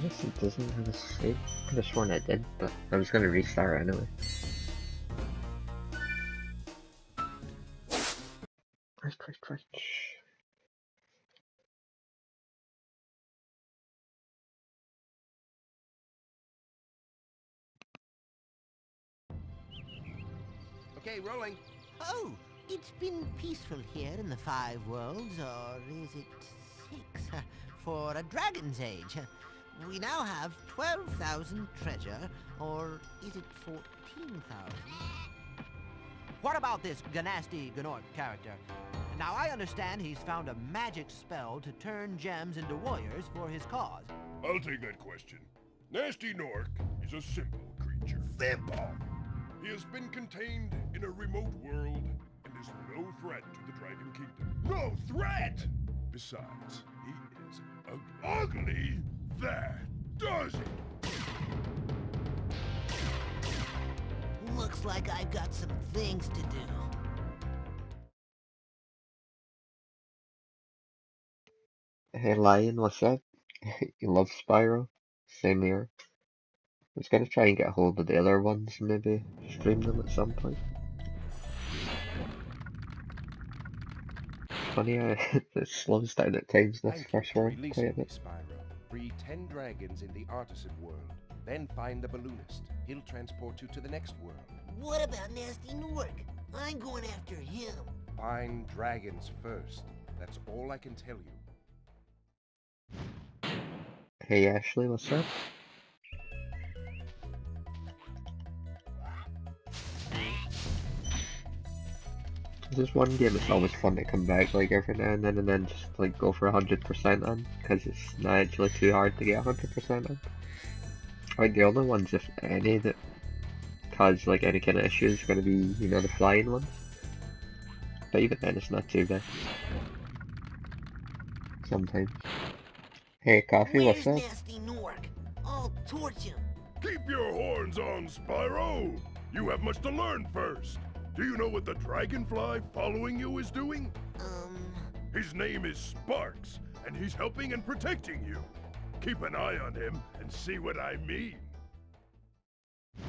Yes, it doesn't have a save. I could have sworn it did, but I was gonna restart anyway. Right. Okay, rolling. Oh, it's been peaceful here in the Five Worlds, or is it 6? For a Dragon's Age. We now have 12,000 treasure, or is it 14,000? What about this Ganasty Gnorc character? Now, I understand he's found a magic spell to turn gems into warriors for his cause. I'll take that question. Nasty Nork is a simple creature. Simple? He has been contained in a remote world and is no threat to the Dragon Kingdom. No threat! Besides, he is ugly. Ugly? That does it! Looks like I've got some things to do. Hey Lion, what's up? You love Spyro? Same here. I was gonna try and get a hold of the other ones, maybe stream them at some point. Funny how it slows down at times this Thank you first for world quite a releasing me, bit. Spyro. Free 10 dragons in the artisan world. Then find the balloonist. He'll transport you to the next world. What about Nasty Nork? I'm going after him. Find dragons first. That's all I can tell you. Hey Ashley, what's up? This one game it's always fun to come back like every now and then just like go for 100% on, because it's not actually too hard to get 100% on. I think the only ones, if any, that cause like any kind of issues are gonna be, you know, the flying ones. But even then it's not too bad. Sometimes. Hey Coffee, what's Where's up? Nasty Nork? I'll torch him. Keep your horns on, Spyro! You have much to learn first. Do you know what the dragonfly following you is doing? His name is Sparks, and he's helping and protecting you. Keep an eye on him and see what I mean.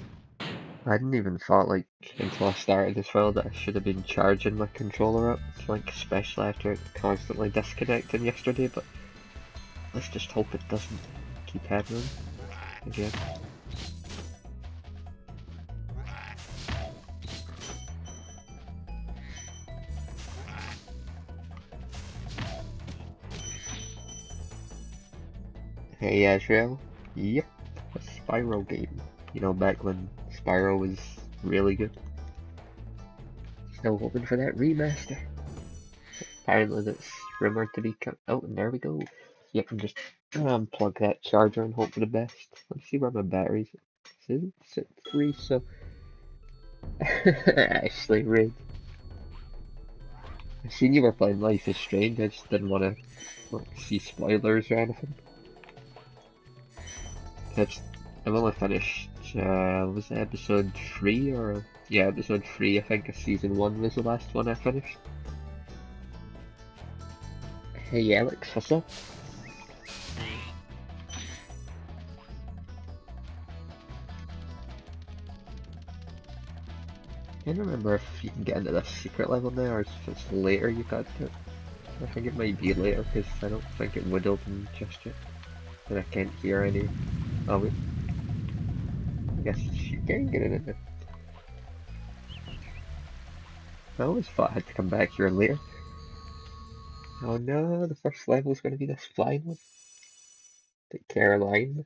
I hadn't even thought like until I started this world that I should have been charging my controller up, like especially after it constantly disconnecting yesterday, but let's just hope it doesn't keep happening again. Hey Azrael, yep, a Spyro game. You know, back when Spyro was really good. Still hoping for that remaster. Apparently that's rumored to be coming out, and there we go. Yep, I'm just gonna unplug that charger and hope for the best. Let's see where my battery's at. It's at 3, so... Actually, Rig. I seen you were playing Life is Strange, I just didn't want to like, see spoilers or anything. I've only finished, was it episode 3 or... Yeah, episode 3 I think of season 1 was the last one I finished. Hey Alex, what's up? I can't remember if you can get into this secret level now or if it's later you got to it. I think it might be later because I don't think it would open just yet. And I can't hear any... Oh wait. I guess you can get in it. I always thought I had to come back here later. Oh no, the first level is going to be this flying one. The Caroline.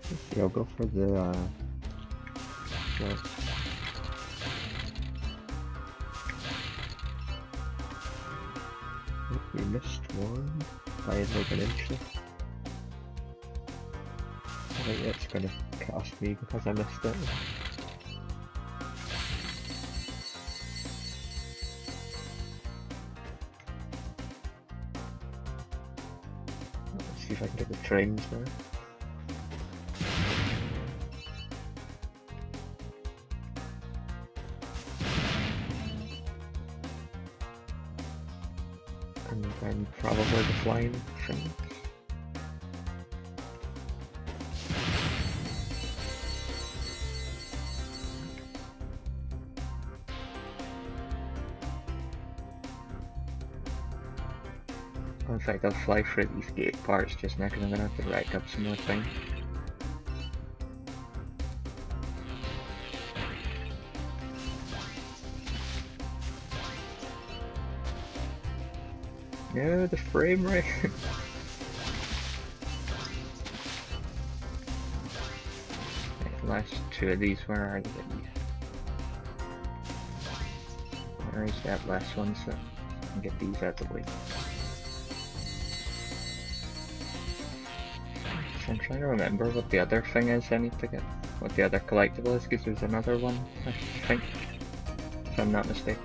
Let's see, I'll go for the, yeah. We missed one by like an inch. I think it's gonna cost me because I missed it. Let's see if I can get the trains now. And then probably the flying thing. In fact, I'll fly through these gate parts just now because I'm gonna have to rack up some more time. No, the frame rate. The last two of these, where are they? Where is that last one, so I can get these out of the way. So I'm trying to remember what the other thing is I need to get. What the other collectible is, because there's another one, I think. If I'm not mistaken.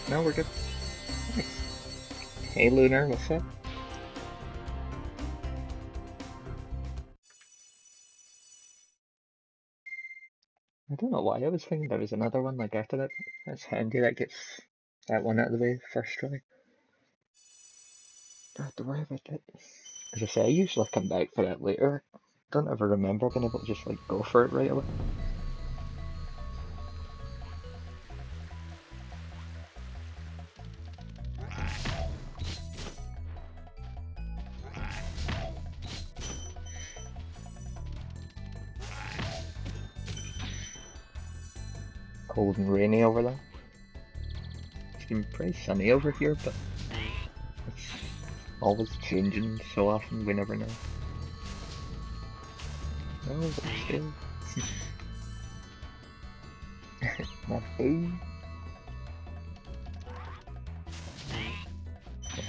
No, we're good. Nice. Hey Lunar, what's up? I don't know why I was thinking there was another one like after that. That's handy, that gets that one out of the way first try. Don't have to worry about that. As I say, I usually come back for that later. Don't ever remember being able to just like go for it right away. Cold and rainy over there. It's been pretty sunny over here, but it's always changing so often, we never know. Oh, but still. My food.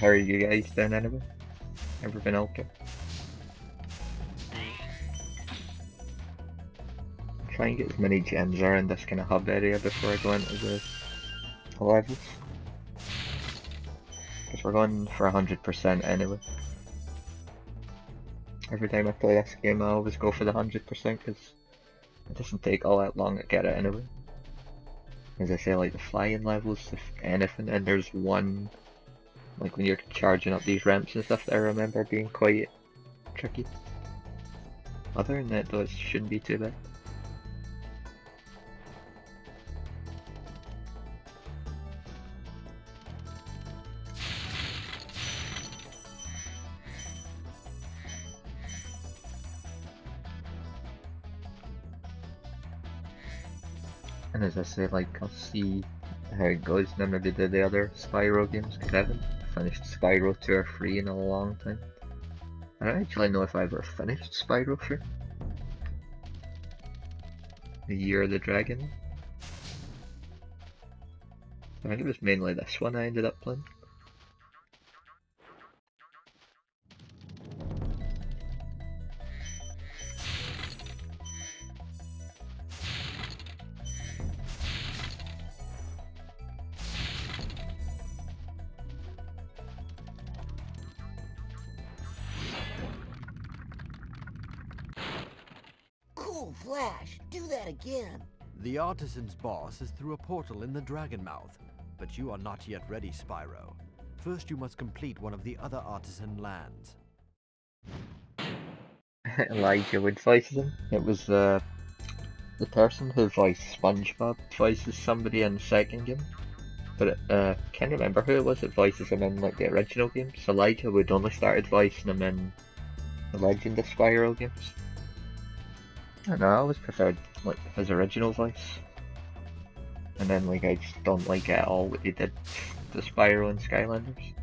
How are you guys doing anyway? Ever been okay? Try and get as many gems around this kind of hub area before I go into the levels. Because we're going for 100% anyway. Every time I play this game I always go for the 100% because it doesn't take all that long to get it anyway. As I say, like the flying levels, if anything, and there's one, like when you're charging up these ramps and stuff that I remember being quite tricky. Other than that though, it shouldn't be too bad. And as I say, like, I'll see how it goes and then maybe do the other Spyro games, because I haven't finished Spyro 2 or 3 in a long time. I don't actually know if I ever finished Spyro 3. The Year of the Dragon. I think it was mainly this one I ended up playing. Cool Flash, do that again. The artisan's boss is through a portal in the Dragon Mouth, but you are not yet ready, Spyro. First you must complete one of the other artisan lands. Elijah Wood voices him. It was the person who voiced SpongeBob voices somebody in the second game. But can't remember who it was that voices him in like the original games. Elijah Wood only started voicing him in the Legend of Spyro games. I don't know, I always preferred like his original voice. And then like I just don't like at all what they did to Spyro and Skylanders.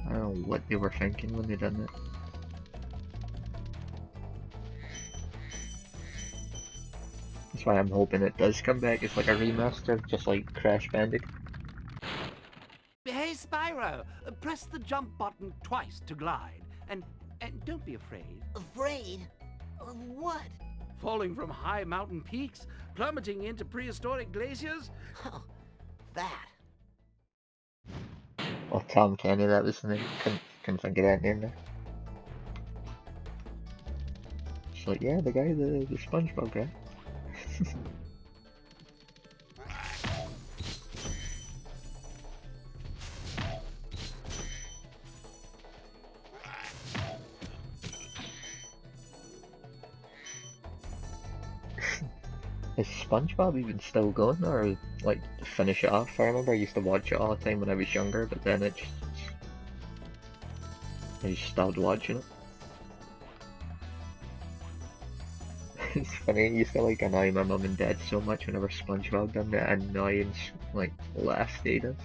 I don't know what they were thinking when they done it. That's why I'm hoping it does come back as like a remaster, just like Crash Bandicoot. Hey, Spyro, press the jump button twice to glide, and don't be afraid. Afraid? Of what? Falling from high mountain peaks, plummeting into prehistoric glaciers. Oh, that. Oh, Tom Kenny, that was the name. Couldn't think of that name there. It's like, yeah, the guy, the SpongeBob guy. Is SpongeBob even still going, or like to finish it off? I remember I used to watch it all the time when I was younger, but then I just stopped watching it. It's funny, I used to like annoy my mum and dad so much whenever SpongeBob done that annoying like laugh they does.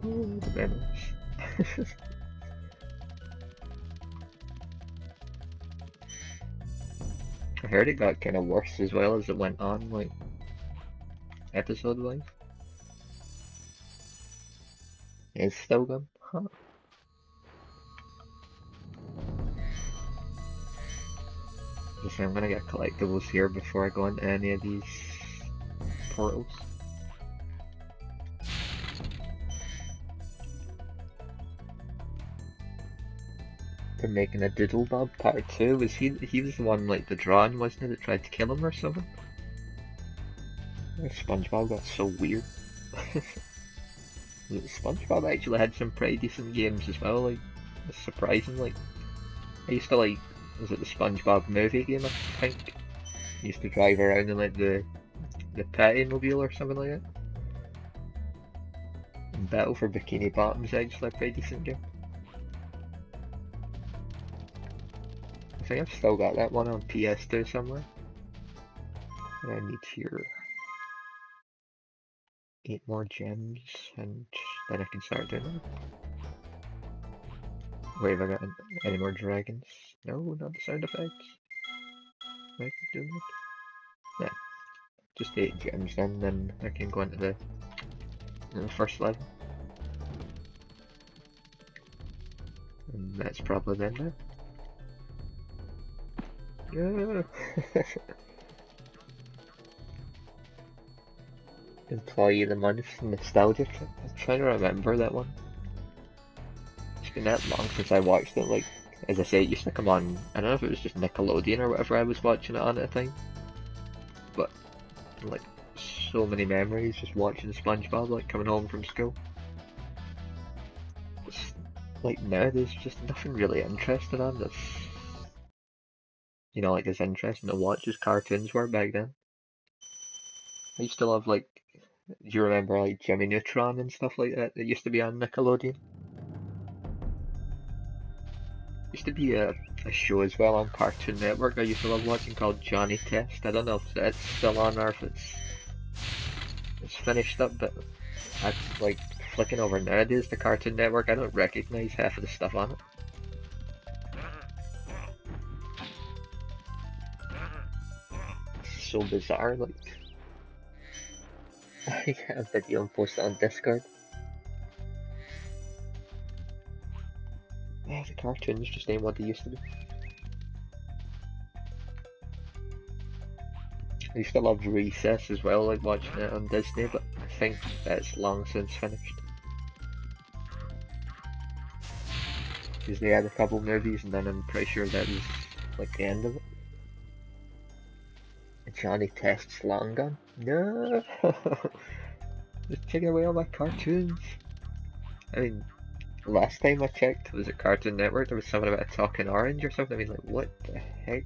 Oh, the memories. I heard it got kind of worse as well as it went on, like episode wise. It's still going, huh? Just I'm gonna get collectibles here before I go into any of these portals. They're making a Diddlebob part 2. Was he was the one like the drawing, wasn't it, that tried to kill him or something? SpongeBob got so weird. SpongeBob actually had some pretty decent games as well, like it's surprising. Like I used to like, was it the SpongeBob movie game, I think? I used to drive around in like the Patty Mobile or something like that. And Battle for Bikini Bottom's actually a pretty decent game. I think I've still got that one on PS2 somewhere. And I need here 8 more gems, and then I can start doing it. Wait, have I got any more dragons? No, not the sound effects. I can do that. Yeah, just 8 gems then I can go into the first level. And that's probably then now. Yeah. Employee of the Month, nostalgia trip. I'm trying to remember that one. It's been that long since I watched it. Like, as I say, it used to come on. I don't know if it was just Nickelodeon or whatever I was watching it on at the time. But like, so many memories just watching SpongeBob, like coming home from school. It's, like now, there's just nothing really interesting on that's, you know, like as interesting to watch as cartoons were back then. I used to love like, do you remember like Jimmy Neutron and stuff like that? That used to be on Nickelodeon. Used to be a show as well on Cartoon Network I used to love watching called Johnny Test. I don't know if that's still on or if it's finished up, but I like flicking over nowadays the Cartoon Network, I don't recognize half of the stuff on it. It's so bizarre, like I have a video and post it on Discord. Yeah, the cartoons just ain't what they used to be. I used to love Recess as well, like watching it on Disney, but I think that's long since finished. Because they had a couple movies and then I'm pretty sure that was like the end of it. And Johnny Test's long gone? No! Just taking away all my cartoons. I mean, last time I checked, was it Cartoon Network? There was something about a talking orange or something. I mean, like, what the heck?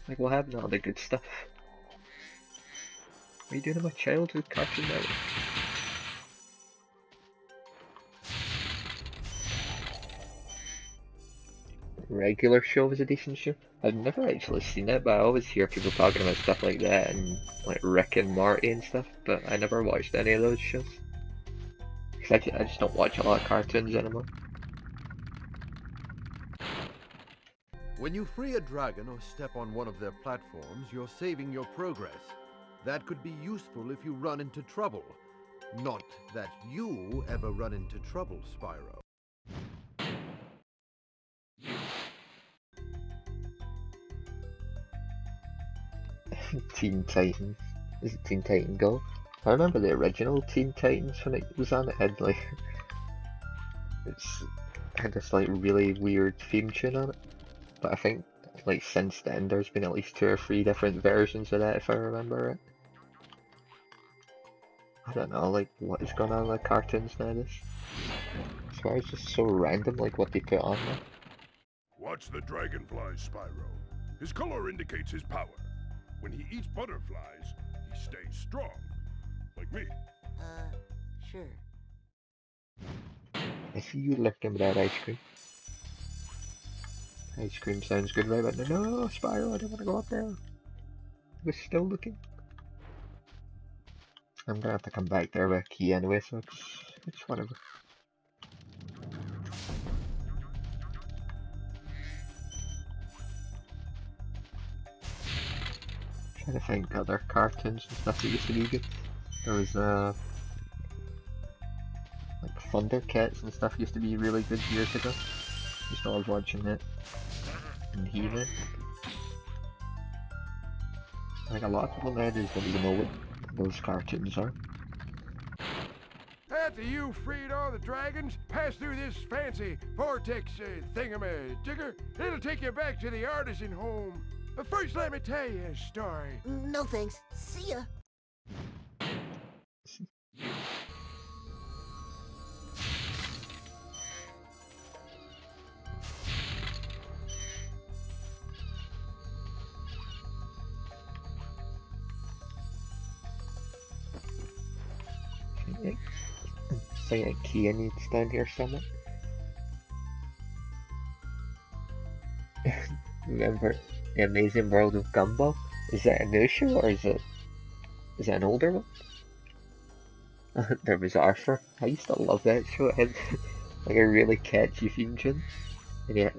Like, what happened to all the good stuff? What are you doing in my childhood, Cartoon Network? Regular Show was a decent show. I've never actually seen it, but I always hear people talking about stuff like that and like Rick and Morty and stuff, but I never watched any of those shows. Cause I just don't watch a lot of cartoons anymore. When you free a dragon or step on one of their platforms, you're saving your progress. That could be useful if you run into trouble. Not that you ever run into trouble, Spyro. Teen Titans. Is it Teen Titan Go? I remember the original Teen Titans when it was on. It had like had this like really weird theme tune on it. But I think like since then there's been at least 2 or 3 different versions of that if I remember right. I don't know like what is going on with cartoons nowadays. I swear it's just so random like what they put on there. Watch the dragonfly, Spyro. His color indicates his power. When he eats butterflies, he stays strong. Like me. Sure. I see you looking at that ice cream. Ice cream sounds good, right? But no, Spyro, I don't want to go up there. We're still looking. I'm gonna have to come back there with a key anyway, so it's whatever. Trying to think other cartoons and stuff that used to be good. There was like Thundercats and stuff used to be really good years ago. Used to love watching it. And He-Man. Like a lot of people nowadays don't even know what those cartoons are. After you freed all the dragons, pass through this fancy vortex thingamajigger. It'll take you back to the artisan home. But first, let me tell you a story. No thanks. See ya. Say a key needs down here somewhere. Remember The Amazing World of Gumball? Is that a new show or is it an older one? There was Arthur. I used to love that show. It had like a really catchy theme tune. And yeah,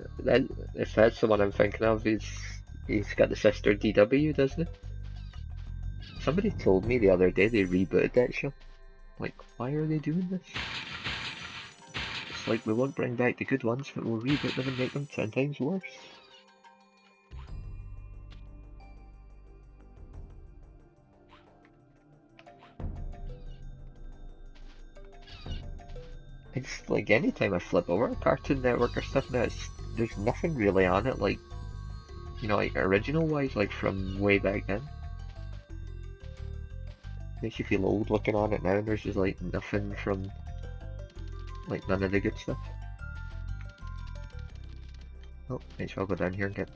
if that's the one I'm thinking of, he's got the sister DW, doesn't he? Somebody told me the other day they rebooted that show. Like, why are they doing this? It's like, we won't bring back the good ones, but we'll reboot them and make them 10 times worse. It's like, anytime I flip over a Cartoon Network or stuff now, there's nothing really on it, like, you know, like, original-wise, like, from way back then. Makes you feel old looking on it now, and there's just like nothing from, like none of the good stuff. Oh, might as well go down here and get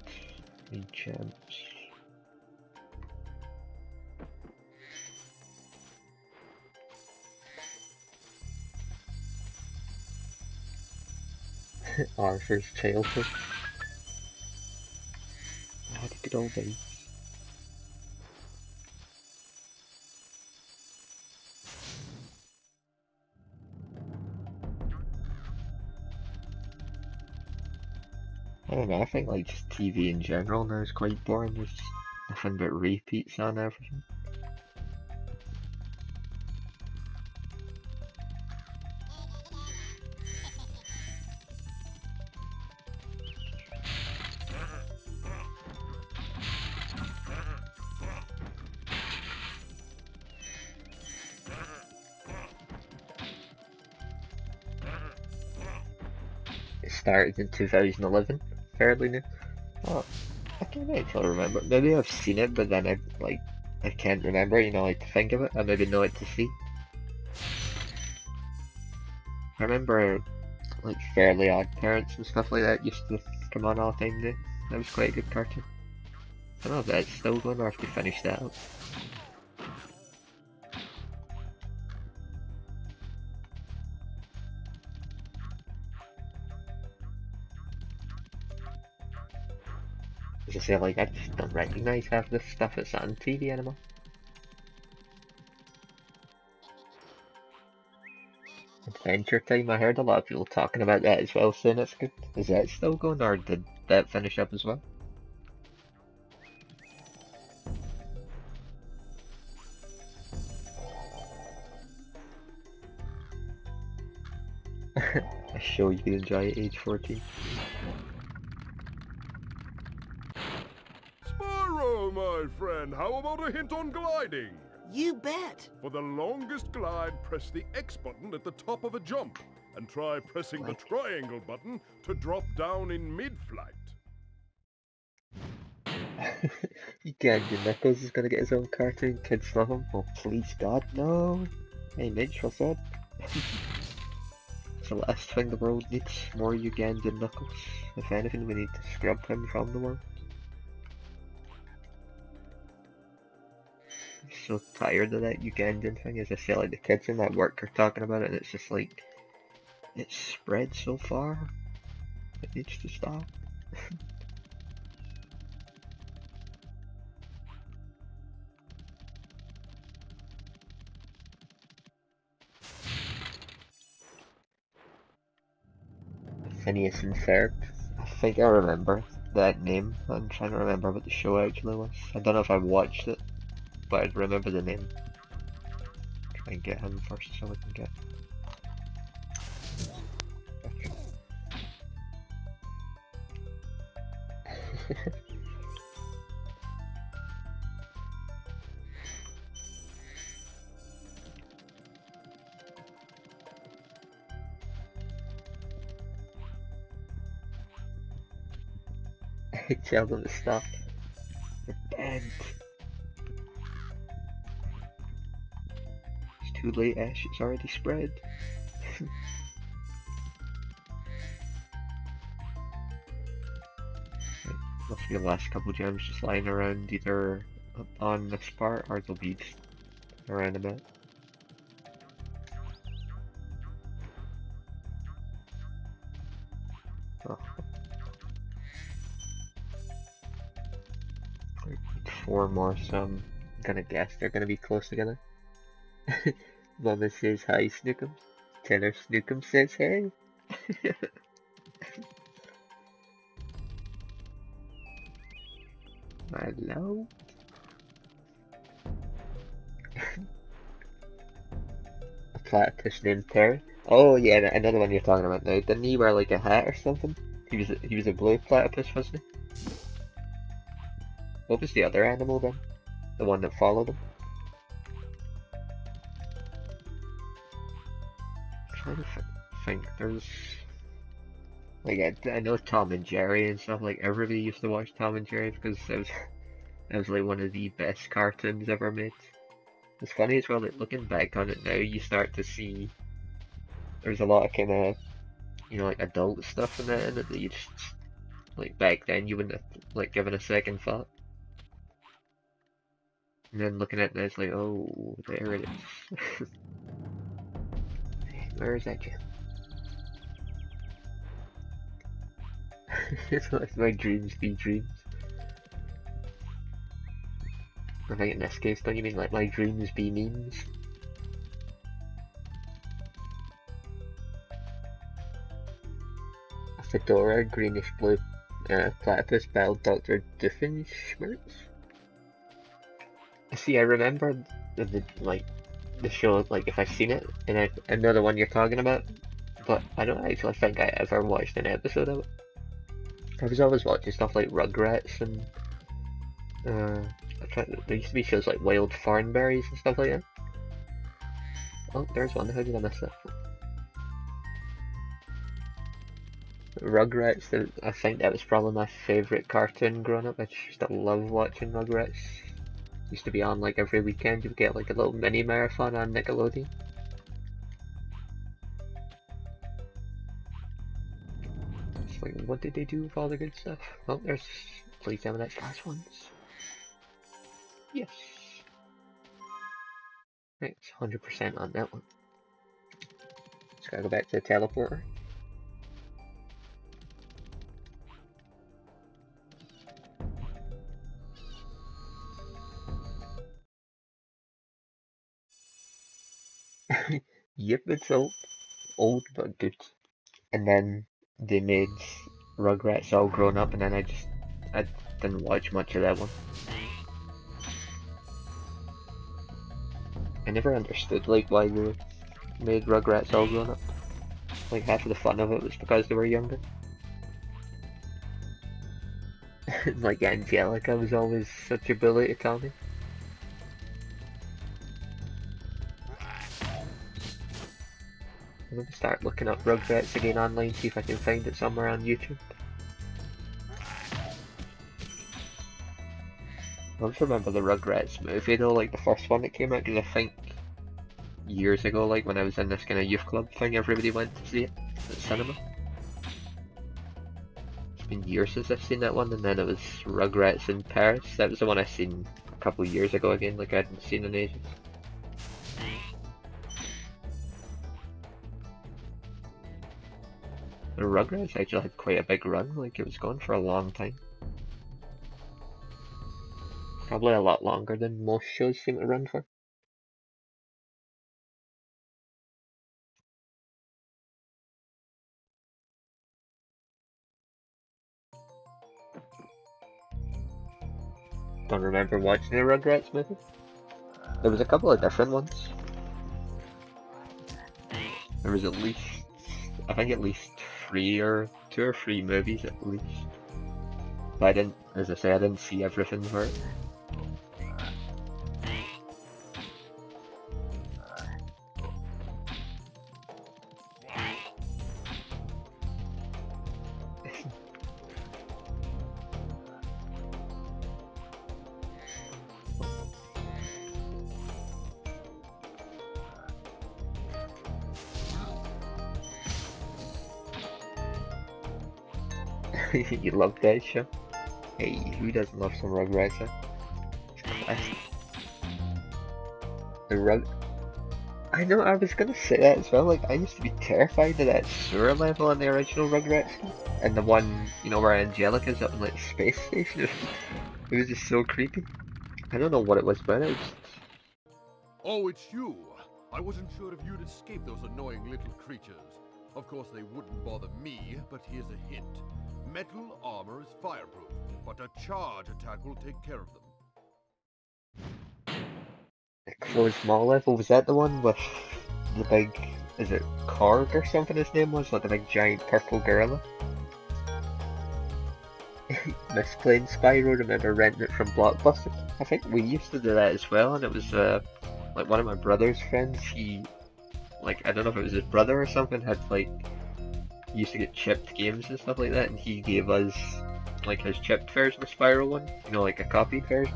the gems. Arthur's childhood. Ah, the good old days. I don't know, I think like just TV in general now is quite boring. There's nothing but repeats on everything. It started in 2011, fairly new. Oh, I can't actually remember. Maybe I've seen it, but then I can't remember, you know, like to think of it. I maybe know it to see. I remember like Fairly Odd Parents and stuff like that used to come on all the time now. That was quite a good cartoon. I don't know if that's still going or if they finished that up. As I say, like, I just don't recognise half this stuff that's on TV anymore. Adventure Time, I heard a lot of people talking about that as well, saying it's good. Is that still going, or did that finish up as well? A show you can enjoy at age 14. Spyro, my friend, how about a hint on gliding? You bet. For the longest glide, press the X button at the top of a jump, and try pressing the triangle button to drop down in mid-flight. Ugandan Knuckles is gonna get his own cartoon, kids love him. Oh please God, no! Hey Mitch, what's up? It's the last thing the world needs, more Ugandan Knuckles. If anything, we need to scrub him from the world. I'm so tired of that Ugandan thing, as I feel like the kids in that work are talking about it, and it's just like, it's spread so far, it needs to stop. Phineas and Ferb. I think I remember that name. I'm trying to remember what the show actually was. I don't know if I watched it, but I remember the name. Try and get him first so we can get. Tell them to stop. They're banned. It's too late, Ash. It's already spread. Must be the last couple gems just lying around either on this part or they'll be just around a bit. Oh. 4 more, so I'm gonna guess they're gonna be close together. Mama says hi, Snookum. Tell her Snookum says hey. Hello? A platypus named Terry? Oh yeah, another one you're talking about now. Didn't he wear like a hat or something? He was a blue platypus, wasn't he? What was the other animal then? The one that followed him? I'm trying to think. There's like I know Tom and Jerry and stuff. Like everybody used to watch Tom and Jerry because it was like one of the best cartoons ever made. It's funny as well that looking back on it now, you start to see there's a lot of kind of like adult stuff in it that you just like back then you wouldn't have like given a second thought. And then looking at this, like, oh, there it is. Where is that gem? Let my dreams be dreams. I think in this case, don't you mean like my dreams be memes? A fedora, greenish blue platypus battled Dr. Doofenshmirtz? See, I remember the show, like if I've seen it, and I know the one you're talking about, but I don't actually think I ever watched an episode of it. I was always watching stuff like Rugrats and there used to be shows like Wild Thornberries and stuff like that. Oh, there's one. How did I miss that? Rugrats. I think that was probably my favourite cartoon growing up. I just used to love watching Rugrats. Used to be on like every weekend. You would get like a little mini marathon on Nickelodeon. It's like, what did they do with all the good stuff? Oh, there's. Please tell me that's last ones. Yes. Right, it's 100% on that one. Just gotta go back to the teleporter. Yep, it's old but good. And then they made Rugrats All Grown Up, and then I didn't watch much of that one. I never understood like why they made Rugrats All Grown Up. Like half of the fun of it was because they were younger. Like Angelica was always such a bully to Tommy. I'm gonna start looking up Rugrats again online, see if I can find it somewhere on YouTube. I always remember the Rugrats movie though, like the first one that came out, because I think years ago, like when I was in this kind of youth club thing, everybody went to see it at the cinema. It's been years since I've seen that one, and then it was Rugrats in Paris. That was the one I seen a couple years ago again, like I hadn't seen in ages. The Rugrats actually had quite a big run, like it was going for a long time. Probably a lot longer than most shows seem to run for. Don't remember watching the Rugrats movie. There was a couple of different ones. There was at least, I think at least two or three movies at least. But I didn't, as I say, I didn't see everything for it. You love that show? Hey, who doesn't love some Rugrats? Huh? It's classic. The Rug. I know, I was gonna say that as well. Like, I used to be terrified of that sewer level in the original Rugrats, and the one, you know, where Angelica's up in like the space station. It was just so creepy. I don't know what it was about it. Oh, it's you! I wasn't sure if you'd escape those annoying little creatures. Of course, they wouldn't bother me, but here's a hint. Metal armor is fireproof, but a charge attack will take care of them. The closed mall level, was that the one with the big, is it Korg or something his name was? Like the big giant purple gorilla? Miss playing Spyro, remember renting it from Blockbuster? I think we used to do that as well, and it was like one of my brother's friends, he, like, I don't know if it was his brother or something, had like, he used to get chipped games and stuff like that, and he gave us like his chipped version of Spyro one, you know, like a copied version.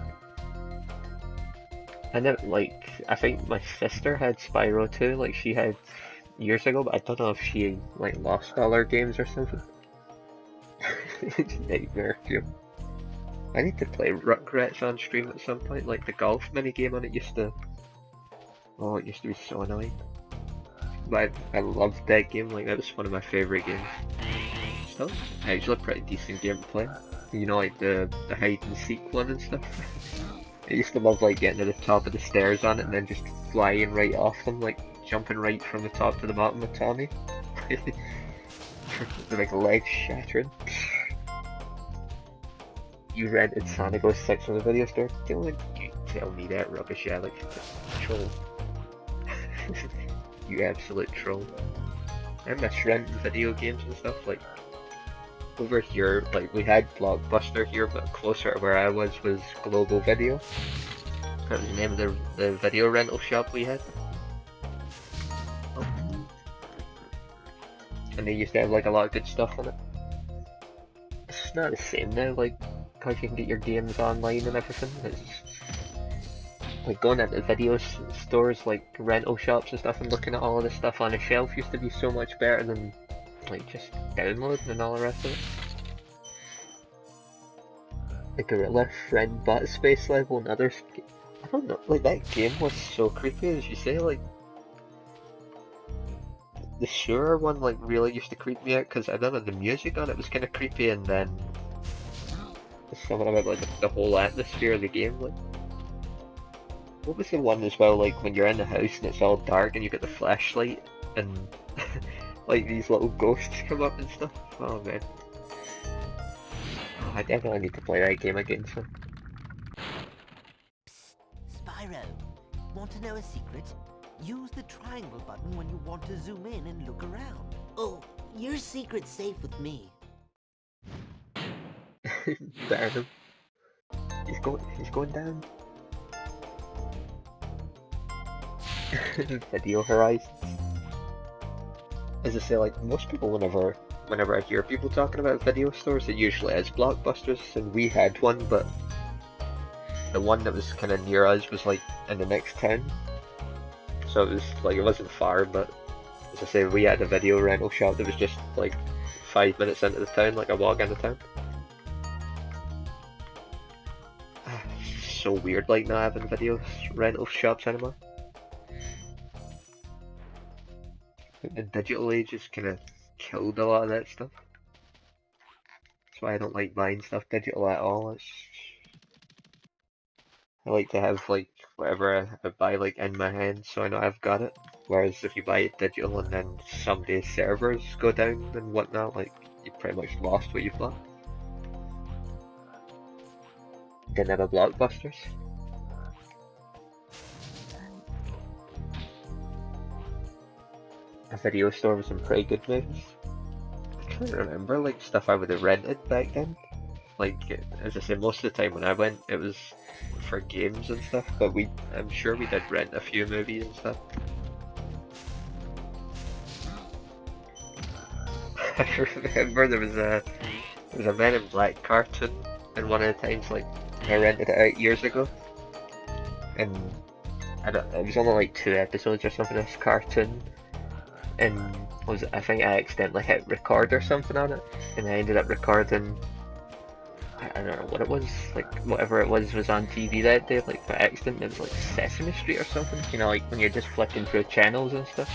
And it, like, I think my sister had Spyro too, like she had years ago, but I don't know if she like lost all her games or something. It's a nightmare too. I need to play Rugrats on stream at some point, like the golf mini game on it used to, oh, it used to be so annoying. But I loved that game, like that was one of my favourite games. Still, actually a pretty decent game to play. You know, like the hide and seek one and stuff. I used to love like getting to the top of the stairs on it and then just flying right off them, like jumping right from the top to the bottom with Tommy. The like legs shattering. You rented Sonic 06 from the video store? Don't you tell me that rubbish, Alex. Troll. You absolute troll. I miss renting video games and stuff, like over here, like we had Blockbuster here, but closer to where I was Global Video. That was the name of the video rental shop we had. Oh. And they used to have like a lot of good stuff on it. It's not the same now, like, cause you can get your games online and everything. It's like going into video stores, like rental shops and stuff, and looking at all of this stuff on a shelf used to be so much better than like just downloading and all the rest of it. The Gorilla Friend Bat Space level and others. I don't know, like that game was so creepy, as you say, like the sewer one like really used to creep me out because I don't know, the music on it was kind of creepy, and then something about like the whole atmosphere of the game. Like, what was the one as well, like when you're in the house and it's all dark and you get the flashlight and like these little ghosts come up and stuff? Oh man. Oh, I definitely need to play that game again soon. Psst, Spyro, want to know a secret? Use the triangle button when you want to zoom in and look around. Oh, your secret's safe with me. Ban him. He's going down. Video Horizons. as I say, like most people, whenever I hear people talking about video stores, it usually is Blockbusters, and we had one, but the one that was kind of near us was like in the next town, so it was like it wasn't far, but as I say, we had a video rental shop that was just like 5 minutes into the town, like a walk into town. So weird, like not having video rental shops anymore. The digital age has kind of killed a lot of that stuff. That's why I don't like buying stuff digital at all. I like to have like whatever I buy like in my hand, so I know I've got it. Whereas if you buy it digital and then someday servers go down and whatnot, like you pretty much lost what you've bought. Didn't have a Blockbusters. A video store with some pretty good movies. I can't remember like stuff I would have rented back then. Like as I say, most of the time when I went, it was for games and stuff. But I'm sure we did rent a few movies and stuff. I remember there was a Men in Black cartoon, and one of the times like I rented it out years ago, and it was only like 2 episodes or something of this cartoon. And I think I accidentally hit record or something on it, and I ended up recording, I don't know what it was, like whatever it was on TV that day, like by accident. It was like Sesame Street or something, you know, like when you're just flicking through channels and stuff.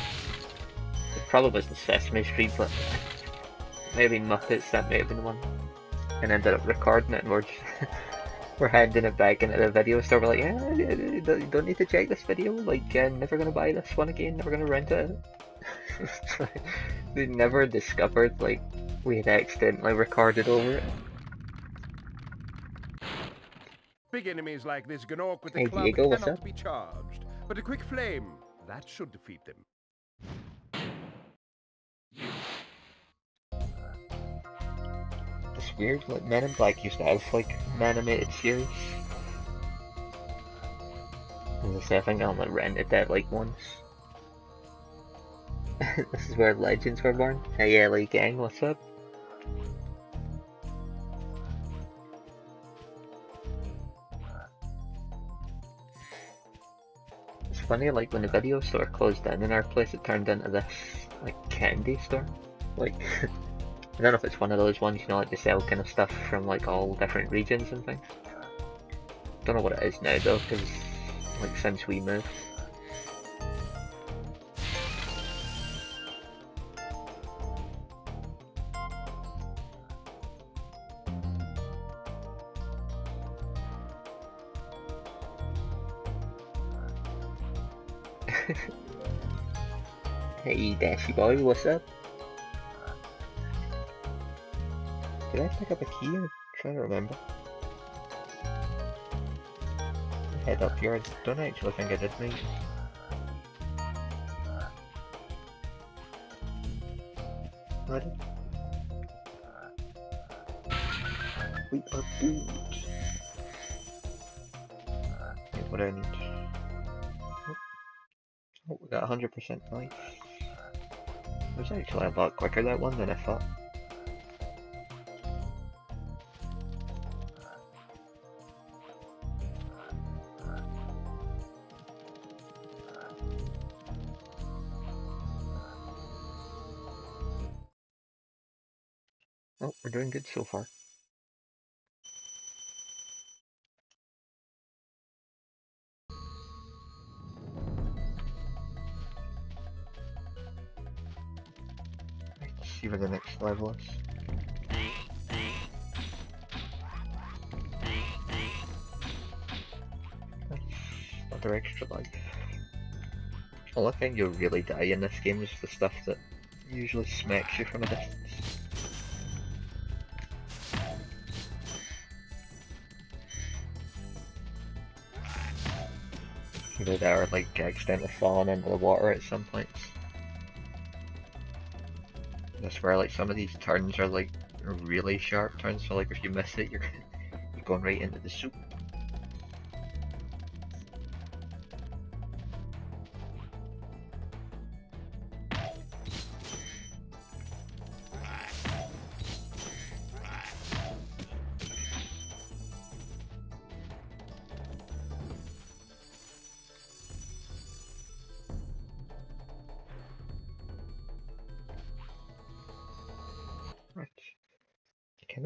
It probably wasn't Sesame Street, but maybe Muppets, that may have been the one. And ended up recording it, and we're handing it back into the video store. We're like, yeah, you don't need to check this video, like never gonna buy this one again, never gonna rent it. We never discovered like we had accidentally recorded over it. Big enemies like this Gnorc with the Hey club Diego, what's cannot up? be charged, but a quick flame, that should defeat them. It's weird, like Men in Black used to have like an animated series. As I say, I think I only rented that like once. This is where legends were born. Hey LA gang, what's up? It's funny, like when the video store closed down in our place, it turned into this like candy store. Like I don't know if it's one of those ones, you know, like they sell kind of stuff from like all different regions and things. Don't know what it is now though, because like since we moved. Hey Dashy boy, what's up? Did I pick up a key? I'm trying to remember. Head up here, I don't actually think I did, mate. I did. We are good. Here's what I need. Oh, we got 100% life. It was actually a lot quicker, that one, than I thought. Oh, we're doing good so far. Let's see where the next level is. Another extra life. The only thing you'll really die in this game is the stuff that usually smacks you from a distance. You know, that are like accidentally falling into the water at some points. I swear, like some of these turns are like really sharp turns, so like if you miss it, you're going right into the soup.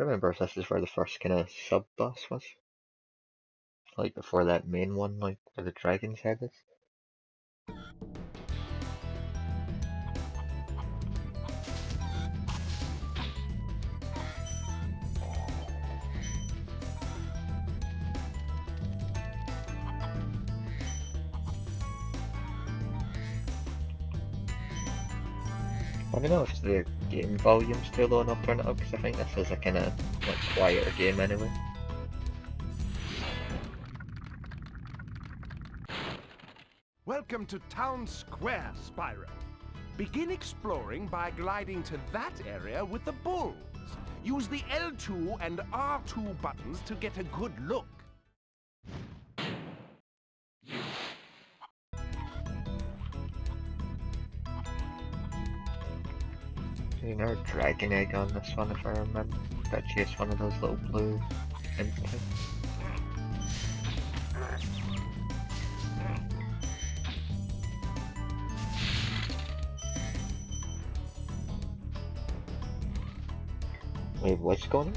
remember if this is where the first kind of sub-boss was. Like before that main one, like where the dragon's head is. Let me know if the game volume's too low and I'll turn it up, because I think this is a kind of like quieter game anyway. Welcome to Town Square, Spyro. Begin exploring by gliding to that area with the bulls. Use the L2 and R2 buttons to get a good look. You know, dragon egg on this one if I remember. Got chased one of those little blue entities. Wait, what's going on?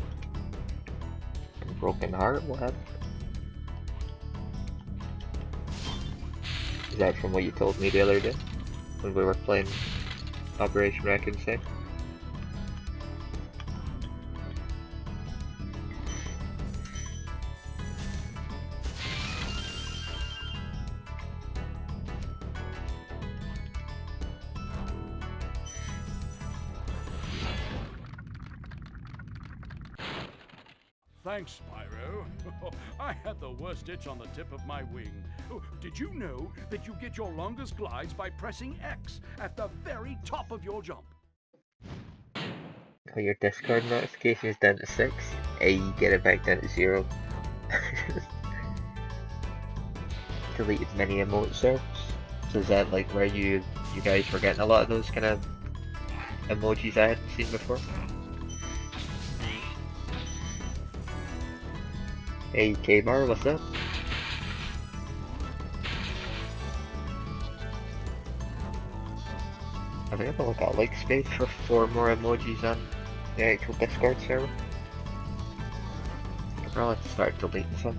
Broken heart? What happened? Is that from what you told me the other day? When we were playing Operation Raccoon City? Thanks, Spyro. I had the worst itch on the tip of my wing. Oh, did you know that you get your longest glides by pressing X at the very top of your jump? Oh, your Discord notification is down to 6. Hey, get it back down to 0. Deleted many emote serves. So is that like where you guys were getting a lot of those kind of emojis I hadn't seen before? Hey K-Bar, what's up? I think I've only got like space for 4 more emojis on the actual Discord server. I'll probably have to start deleting some.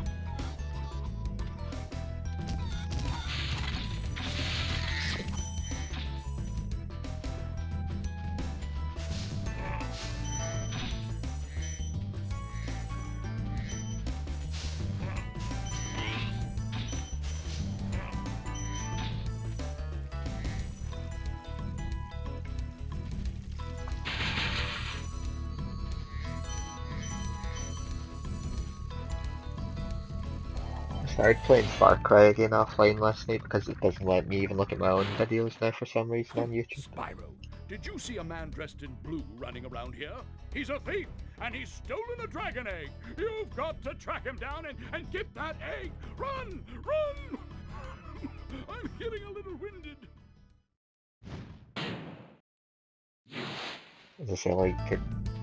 I started playing Far Cry again offline last night because it doesn't let me even look at my own videos now for some reason on YouTube. Spyro, did you see a man dressed in blue running around here? He's a thief, and he's stolen a dragon egg. You've got to track him down and get that egg. Run! Run! I'm getting a little winded. As I say, like,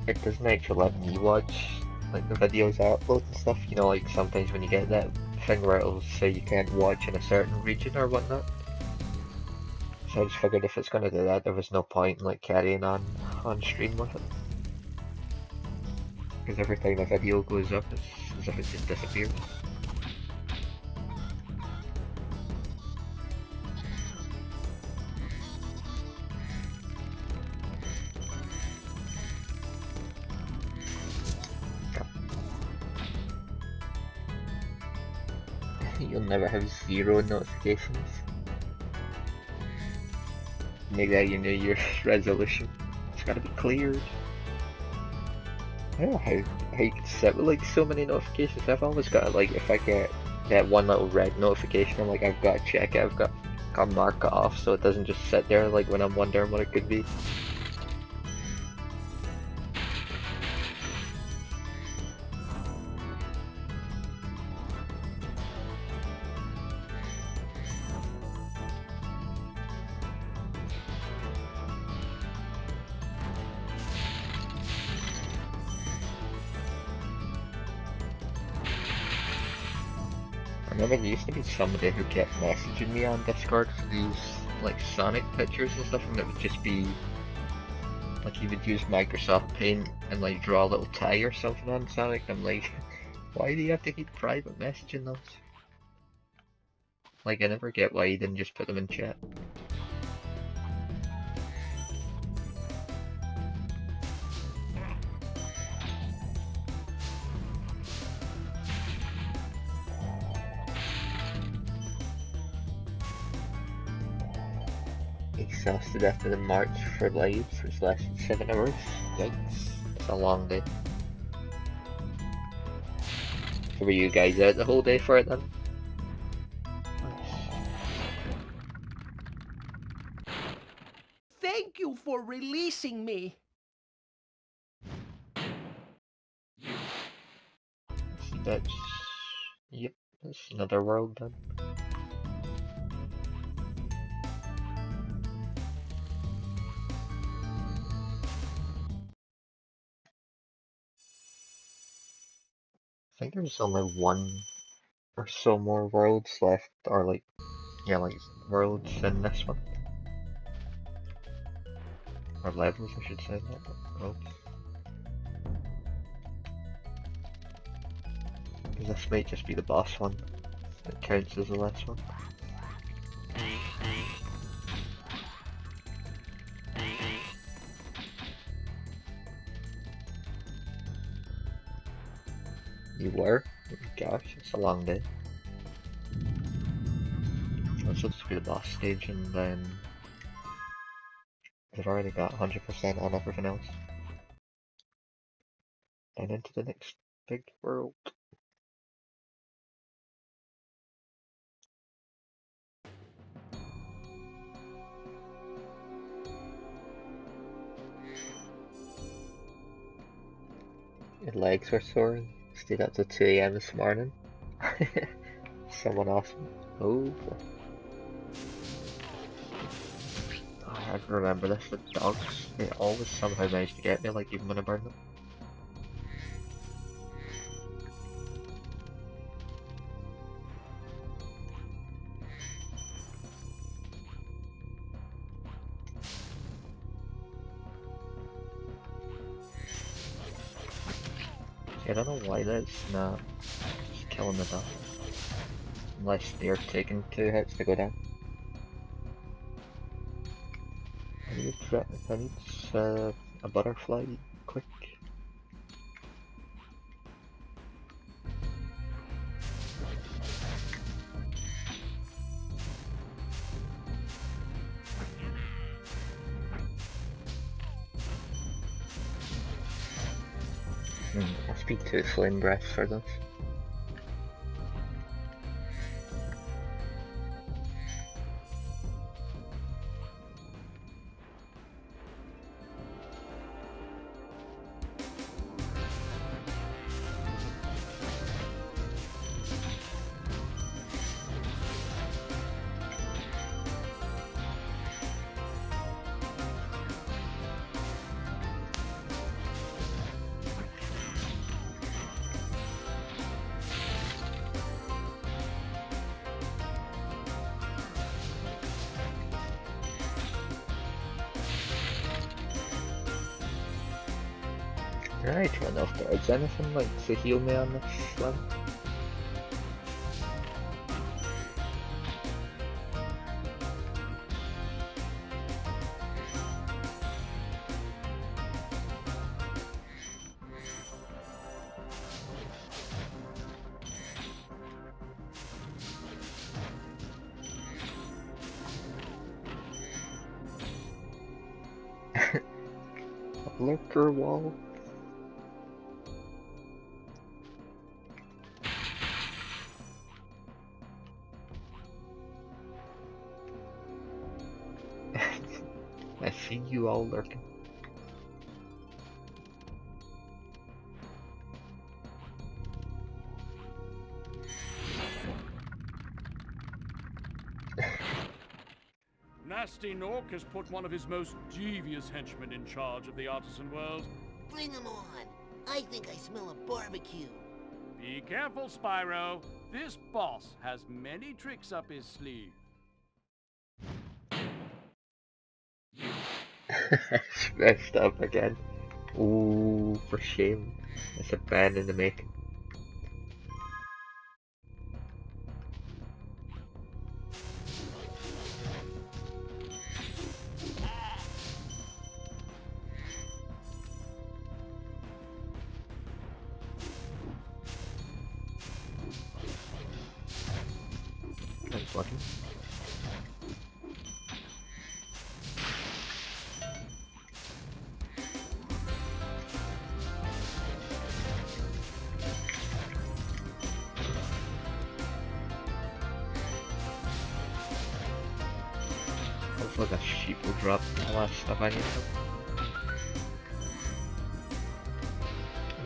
it doesn't actually let me watch like the videos I upload and stuff, you know, like sometimes when you get that thing where it'll say you can't watch in a certain region or whatnot. So I just figured if it's gonna do that, there was no point in like carrying on stream with it. Because every time a video goes up, it's as if it just disappears. You'll never have 0 notifications. Make that your New Year's resolution. It's gotta be cleared. I don't know how you can sit with like so many notifications. I've always got like, if I get that one little red notification, I'm like, I've got to check it, I've got to mark it off so it doesn't just sit there like when I'm wondering what it could be. I remember there used to be somebody who kept messaging me on Discord for these like Sonic pictures and stuff, and it would just be Like you would use Microsoft Paint and like draw a little tie or something on Sonic. I'm like, why do you have to keep private messaging those? Like I never get why you didn't just put them in chat. Exhausted after the march for lives, which lasted 7 hours. Yikes, it's a long day. So were you guys out the whole day for it then? Thank you for releasing me. That's... Yep, that's another world then. I think there's only one or so more worlds left, or like, yeah, like worlds in this one. Or levels, I should say, not worlds. This might just be the boss one. It counts as the last one. You were? Gosh, it's a long day. This will just be the boss stage and then they've already got 100% on everything else. And into the next big world. Your legs were sore. Stayed up till 2 AM this morning. Someone awesome. Oh, I remember this with dogs. They always somehow manage to get me, like even when I burn them. I don't know why that's not just killing the dog. Unless they're taking 2 hits to go down. I need a butterfly, quick. Must be 2 flame breaths for this. Right, I don't know if there's anything like to heal me on this one. Lurker wall. I see you all lurking. Nasty Nork has put one of his most devious henchmen in charge of the artisan world. Bring him on. I think I smell a barbecue. Be careful, Spyro. This boss has many tricks up his sleeve. It's messed up again. Ooh, for shame. It's a band in the making. Thanks, Lucky. Hopefully that sheep will drop the last stuff I need.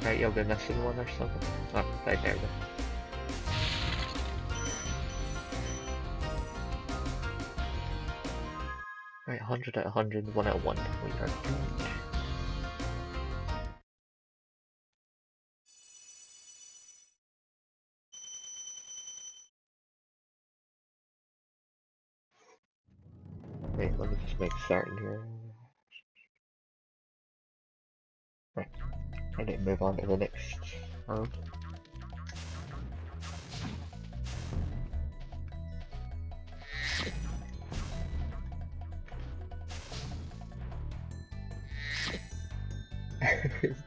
Right, you'll be missing one or something. Oh, right there then. Right, 100 out of 100, 1 out of 1. We are good. Wait, let me just make starting here. Right, I need to move on to the next round.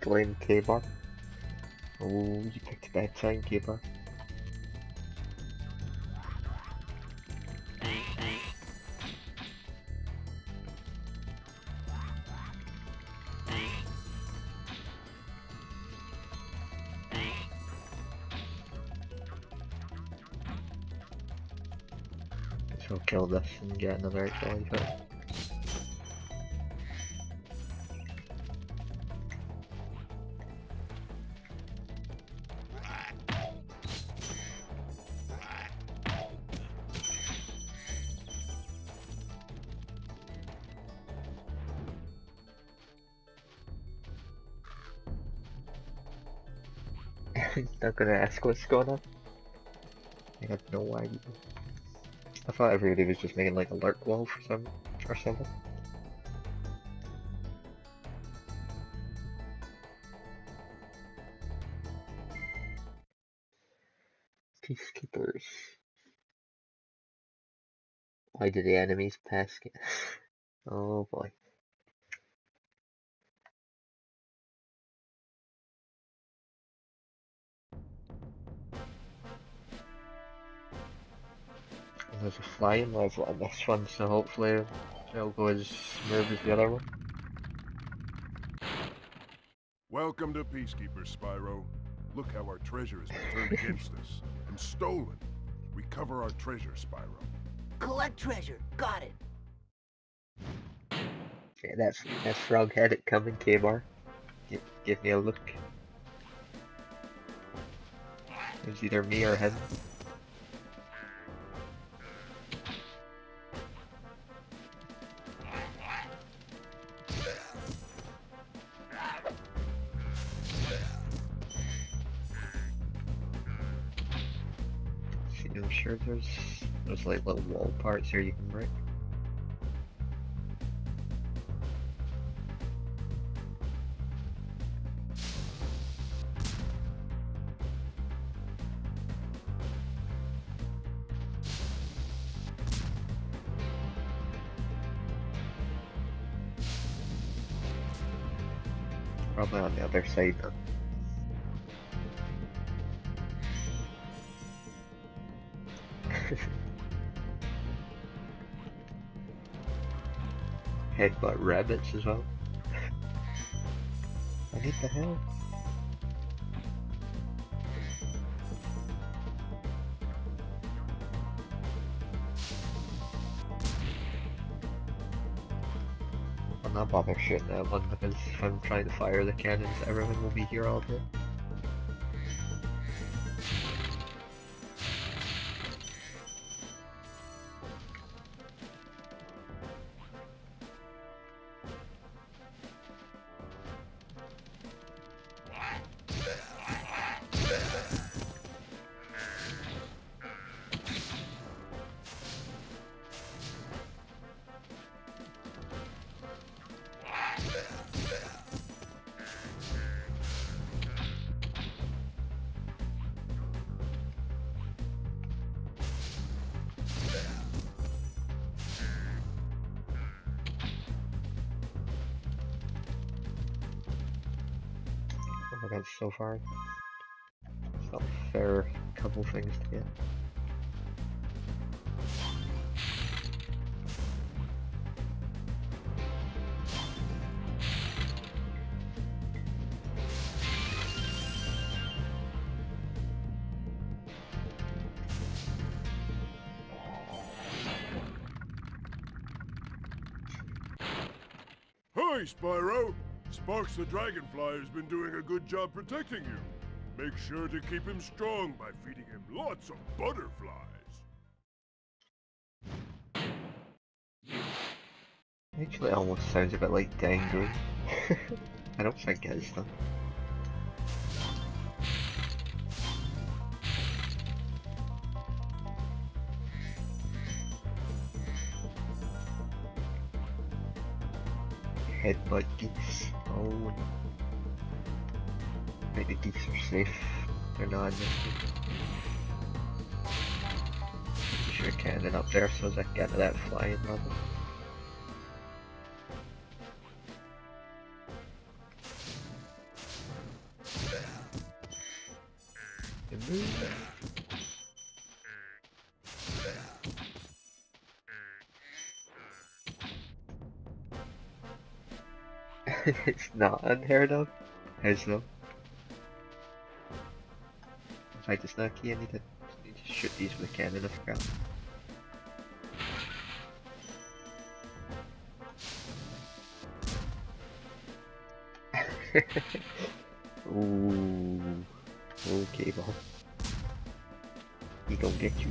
Blame K-Bar. Oh, you picked a bad time, K-Bar. So kill this and get another actually hit. Not gonna ask what's going on. I have no idea. I thought everybody was just making like a lurk wall for something. Peacekeepers. Why do the enemies pass? Oh boy. And there's a flying level on this one, so hopefully it'll go as smooth as the other one. Welcome to Peacekeepers, Spyro. Look how our treasure has been turned against us and stolen. Recover our treasure, Spyro. Collect treasure. Got it. Yeah, that's frog-headed coming, K-Bar. Give me a look. It was either me or him. See, I'm sure there's like little wall parts here you can break. Probably on the other side though. Headbutt rabbits as well. I need the hell. I'll not bother shooting that one because if I'm trying to fire the cannons, everyone will be here all day. That's so far. It's not a fair couple things to get. Hi, Spyro! Sparks the Dragonfly has been doing a good job protecting you. Make sure to keep him strong by feeding him lots of butterflies. Actually, it almost sounds a bit like dangling. I don't think it is though. Headbutt geese. Oh no. Right, the geese are safe. They're not in this one. Sure cannon up there so as I can get to that flying level. It's not unheard of. How's though? If I just not key, I need to shoot these with a cannon, I forgot. Ooh. Okay, well. He gon' get you.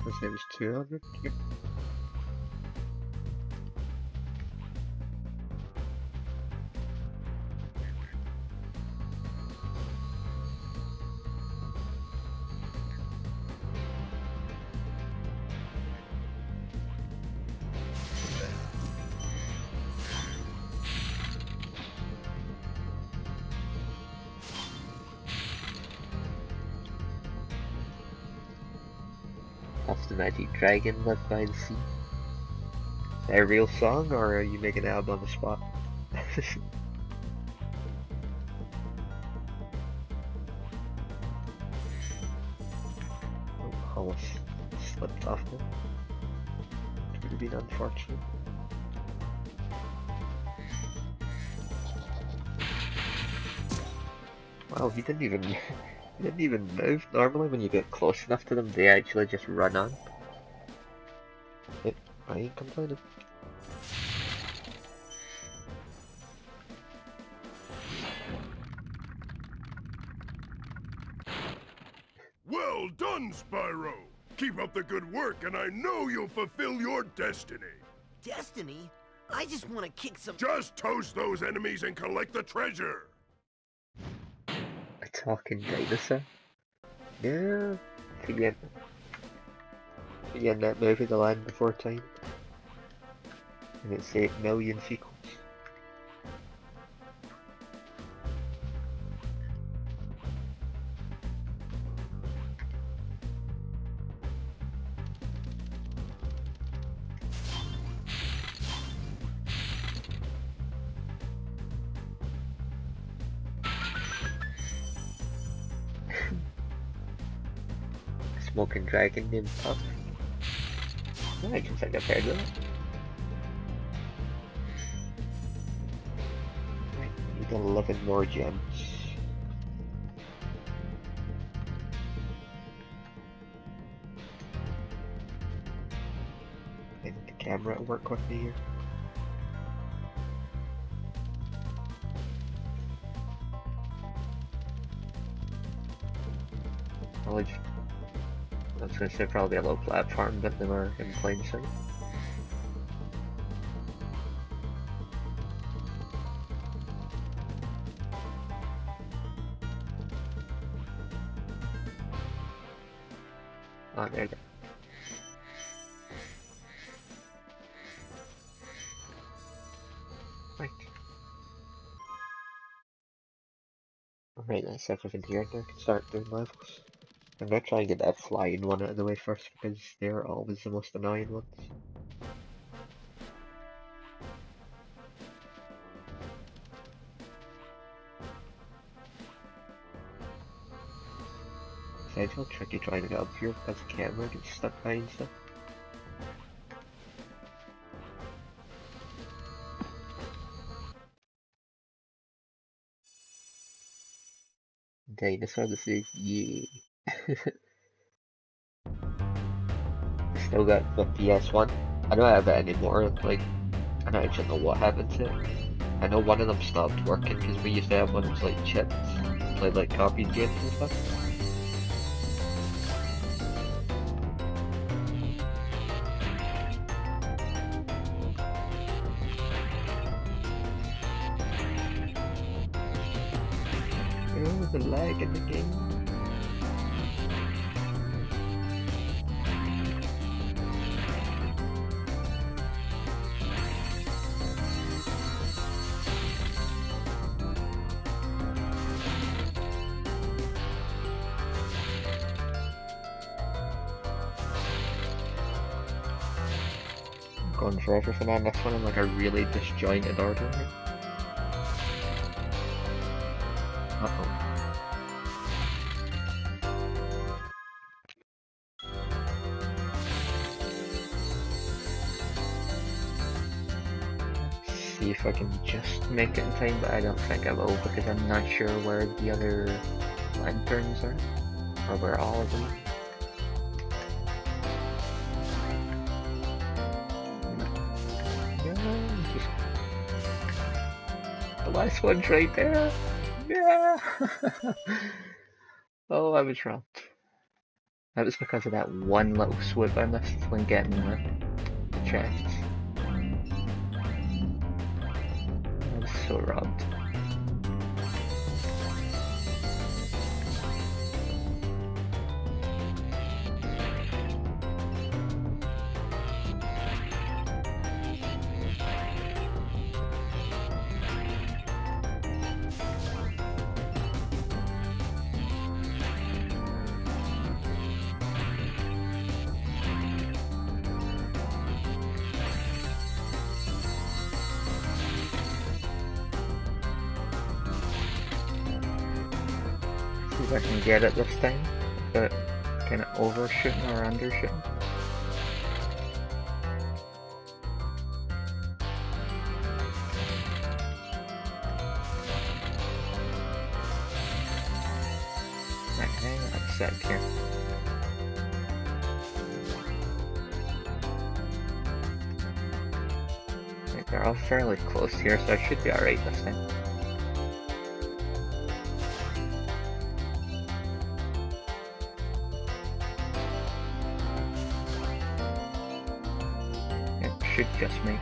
Was it was 200? Yep. That's the magic dragon left by the sea. Is that a real song, or are you making it up on the spot? Oh, almost slipped off there. Would have been unfortunate. Wow, he didn't even he didn't even move. Normally when you get close enough to them, they actually just run on. Yep, I ain't complaining. Well done, Spyro! Keep up the good work and I know you'll fulfill your destiny. Destiny? I just want to kick some... Just toast those enemies and collect the treasure! A talking dinosaur? Yeah, forget that movie, The Land Before Time. And it's 8 million sequels. Smoking dragon named Puff. I can think I've heard of it. Right, need 11 more gems. I need the camera to work with me here. Probably just, I was gonna say probably a low platform, but they were in plain sight. Oh, there you go. Right. Alright, that's everything here, now I can start doing levels. I'm gonna try and get that flying one out of the way first because they're always the most annoying ones. Besides, how tricky trying to get up here because the camera gets stuck behind stuff. Dinosaurs, yeah. Still got the PS1. I don't have it anymore, like, I don't actually know what happened to it. I know one of them stopped working because we used to have one that was like chips, played like copied games and stuff. Oh, the lag in the game. Going for everything on this one in like a really disjointed order. Uh-oh. See if I can just make it in time, but I don't think I will because I'm not sure where the other lanterns are, or where all of them are. The last one's right there. Yeah. Oh, I was wrong. That was because of that one little swoop I missed when getting the chests. I was so robbed. See if I can get it this time, but kind of overshooting or undershooting. Right, hang on a sec here. Right, they're all fairly close here, so I should be alright this time. Should just me.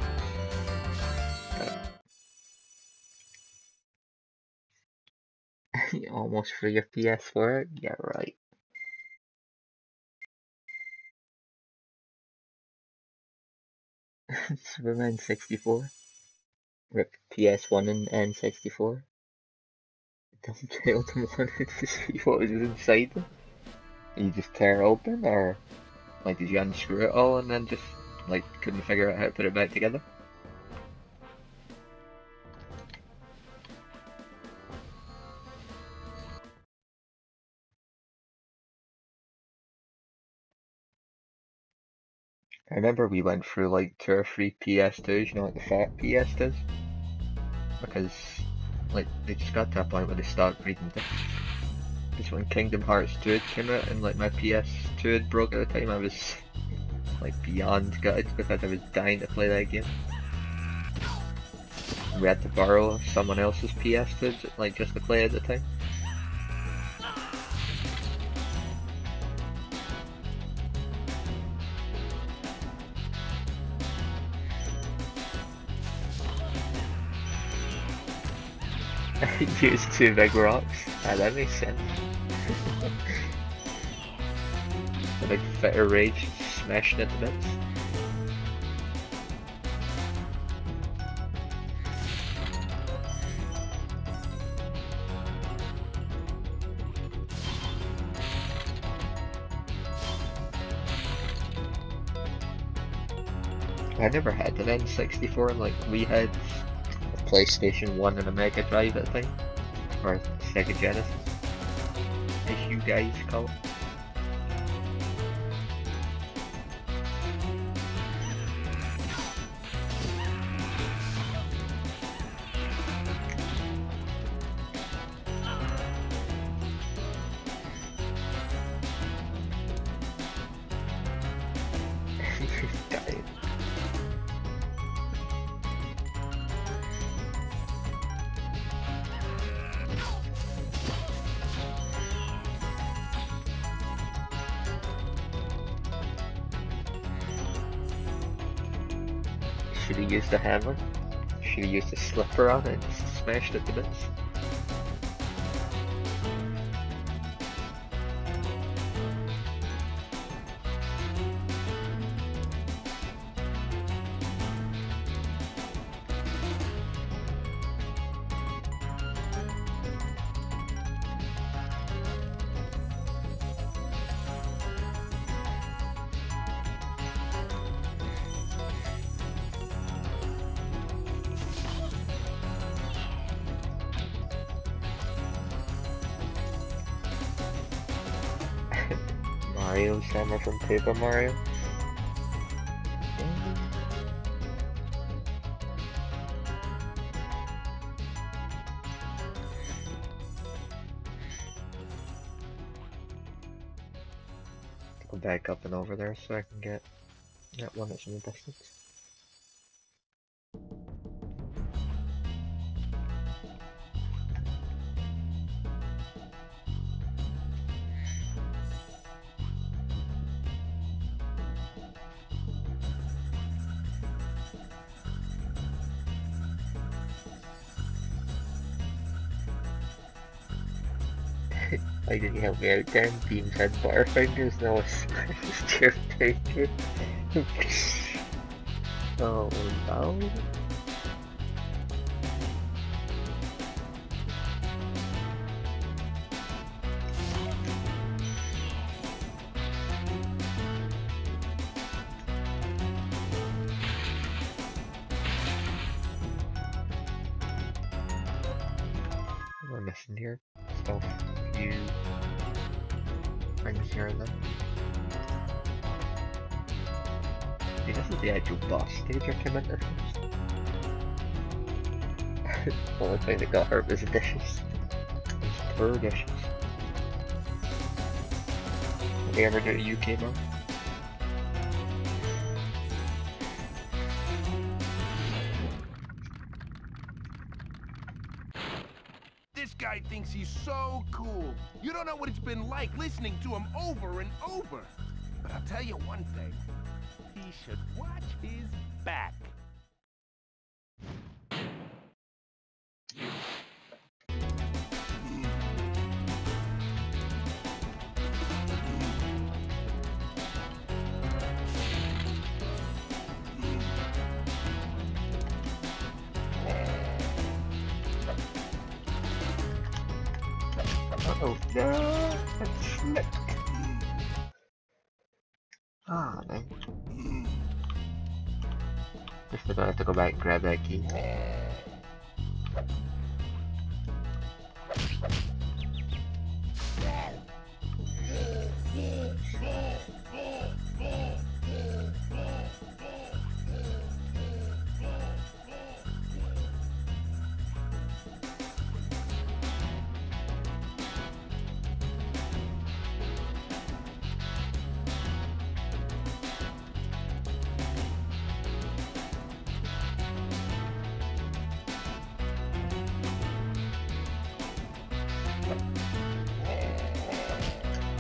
Almost free of PS4? Yeah, right. Superman 64. Rip PS1 and N64. Don't kill them wanted to see what was inside them. You just tear open, or like did you unscrew it all and then just like couldn't figure out how to put it back together? I remember we went through like 2 or 3 PS2s, you know, like the fat PS2s, because like they just got to a point where they stopped reading discs. Because when Kingdom Hearts 2 came out and like my PS2 had broke at the time, I was like beyond gutted because I was dying to play that game. We had to borrow someone else's PS2 like just to play at the time. Use 2 big rocks. Ah, that makes sense. A big fitter rage smashing it to bits. I never had an N64, like we had a PlayStation 1 and a Mega Drive at the time. Or Sega Genesis, as you guys call it. Dying. Should have used the hammer. Should have used the slipper on it and smashed it to bits. Mario's hammer from Paper Mario. Go back up and over there so I can get that one that's in the distance. Why did you help me out then? Beans had butterfingers, now I smashed your finger. Oh no. What am I missing here? Stuff. Few things here and then. See, this is the actual boss stage I came into first. The only thing that got hurt was the dishes. Those poor dishes. Did they ever do a UK one? This guy thinks he's so cool. You don't know what it's been like listening to him over and over. But I'll tell you one thing. He should watch his back. Oh no, I slipped. Ah, man. Guess I have to go back and grab that key.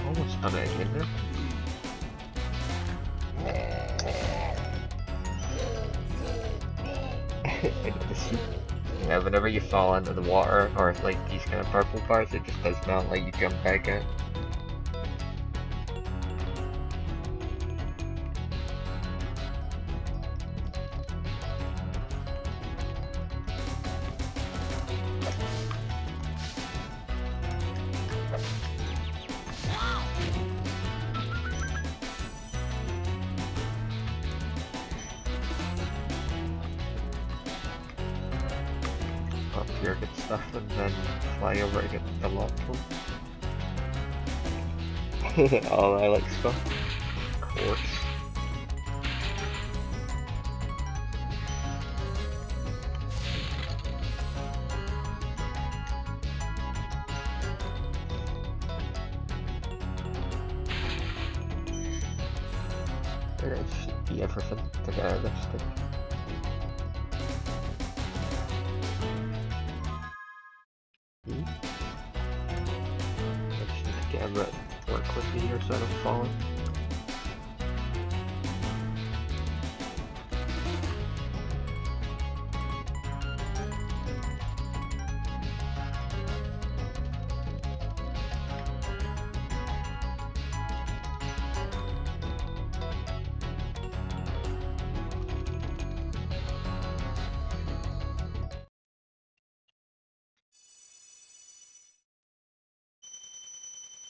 Almost done it again there. I know the soup. Yeah, whenever you fall into the water or like these kind of purple parts, it just does not let you jump back out. up here, get stuff, and then fly over to get the laptop. All I like stuff. Of course. That should be everything to get out of this thing. I just need to get a bit work with me here so I don't fall in.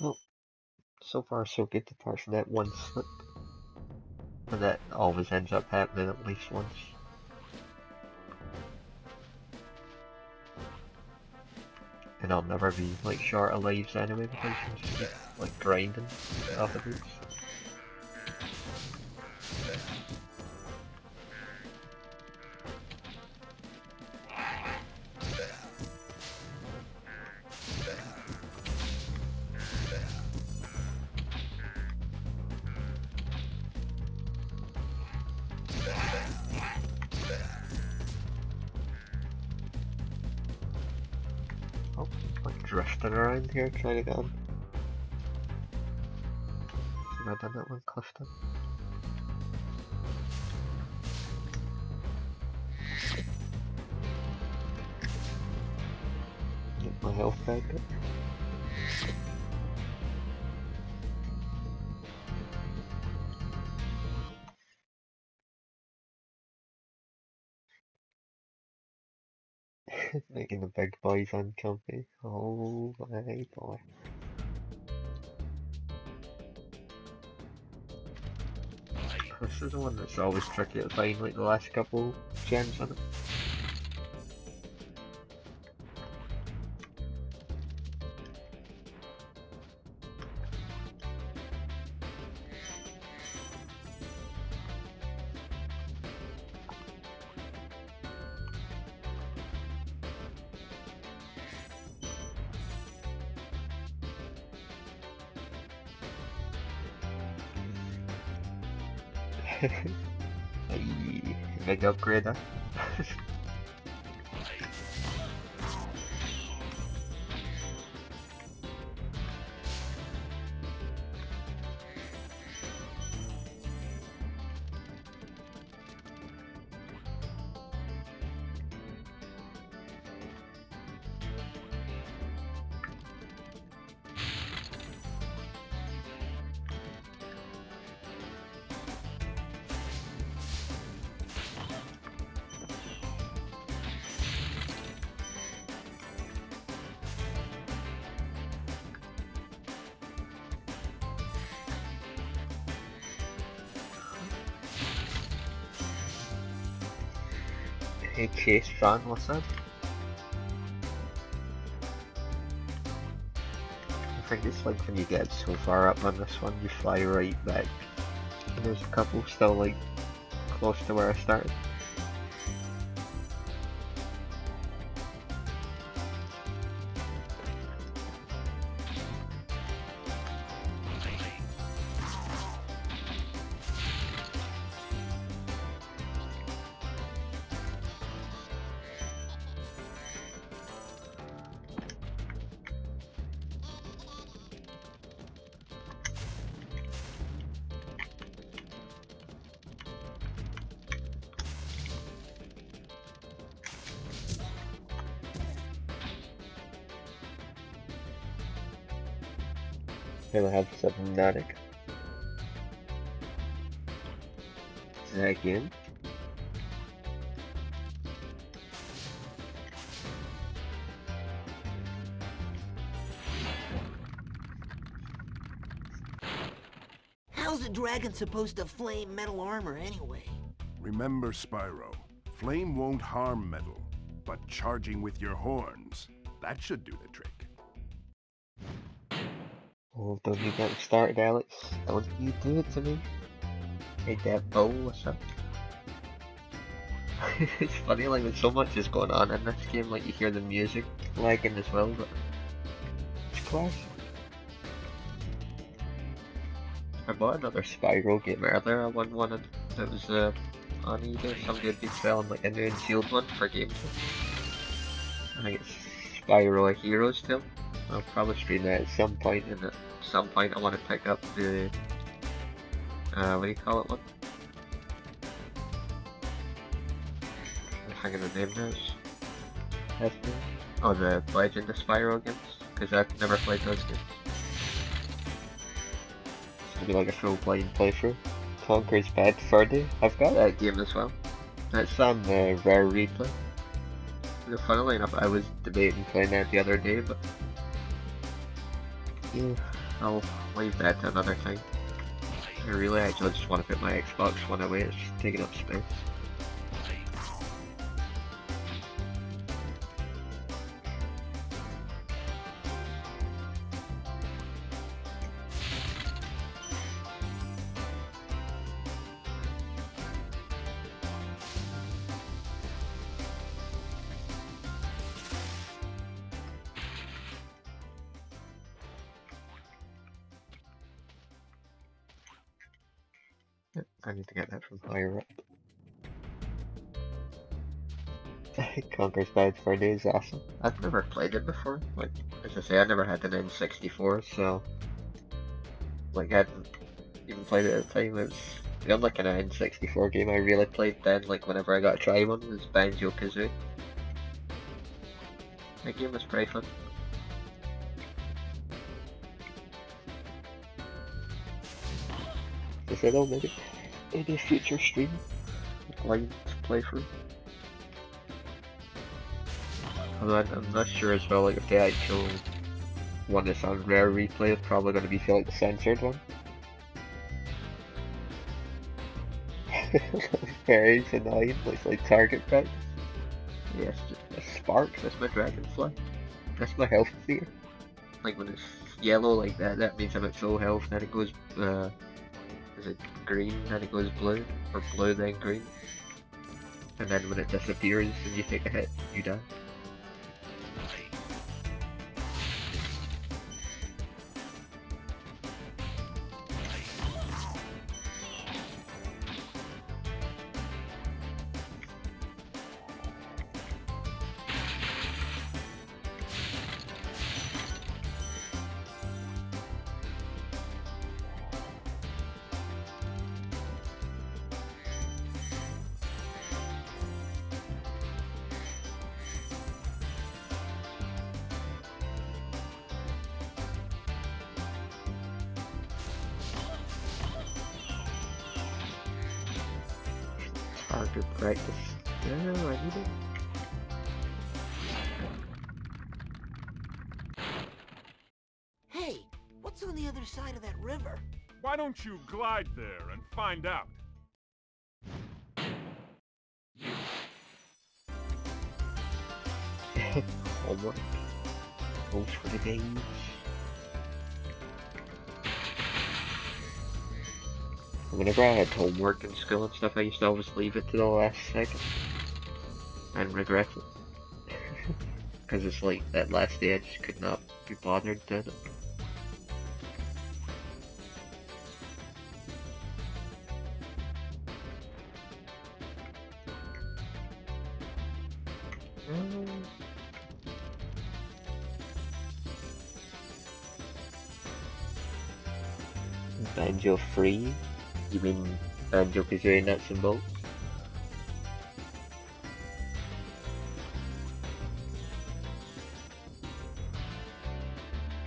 Well, so far so good apart from that one slip. But that always ends up happening at least once. And I'll never be like short of lives anyway because I'm just like grinding off the boots. Oh, like drifting around here trying to get on. Have I done that one, Clifton? Get my health back up. Making the big boys on company. Oh my boy. This is the one that's always tricky to find, like the last couple gems on it. Ay, big upgrade, huh? Hey Chase, Sean, what's up? I think it's like when you get so far up on this one, you fly right back. And there's a couple still like close to where I started. He'll have Subnatic. Is that again? How's a dragon supposed to flame metal armor anyway? Remember, Spyro, flame won't harm metal. but charging with your horns, that should do the trick. Oh, don't you get me started, Alex. Don't you do it to me. Take that bow or something. It's funny, like, with so much is going on in this game, like, you hear the music lagging as well, but it's classic. I bought another Spyro game earlier. I won one and it was on eBay. Somebody had been selling like a new and sealed one for games. I think it's Spyro A Hero's Tale. I'll probably stream that at some point, and at some point I want to pick up the what do you call it one? I'm thinking the name now. Oh, the Legend of Spyro games, because I've never played those games. Be like a full blind playthrough. Conker's Bad Fur Day. I've got that game as well. That's on Rare Replay. Funnily enough, I was debating playing that the other day, but yeah, I'll leave that to another time. I actually just want to put my Xbox One away. It's taking up space. I need to get that from higher up. Conker's Bad Fur Day is awesome. I've never played it before. Like, as I say, I never had an N64, so like I hadn't even played it at the time. It was the only kind of N64 game I really played then, like whenever I got to try one, was Banjo-Kazooie. That game was pretty fun. As I said, I'll maybe in a future stream, blind playthrough. Although I'm not sure as well, like if the actual one that's on Rare Replay is probably going to be like the censored one. Very annoying, looks like target practice. Yes, Sparks, that's my dragonfly. That's my health meter. Like when it's yellow like that, that means I'm at full health, then it goes, is it green, then it goes blue, or blue then green. And then when it disappears and you take a hit, you die. Target practice. No, I need it. Hey, what's on the other side of that river? Why don't you glide there and find out? Homework. Goals for the days. Whenever I had homework in school and stuff, I used to always leave it to the last second. And regret it. Because it's like, that last day I just could not be bothered doing it. Banjo free? You mean Banjo-Kazooie nuts and bolts?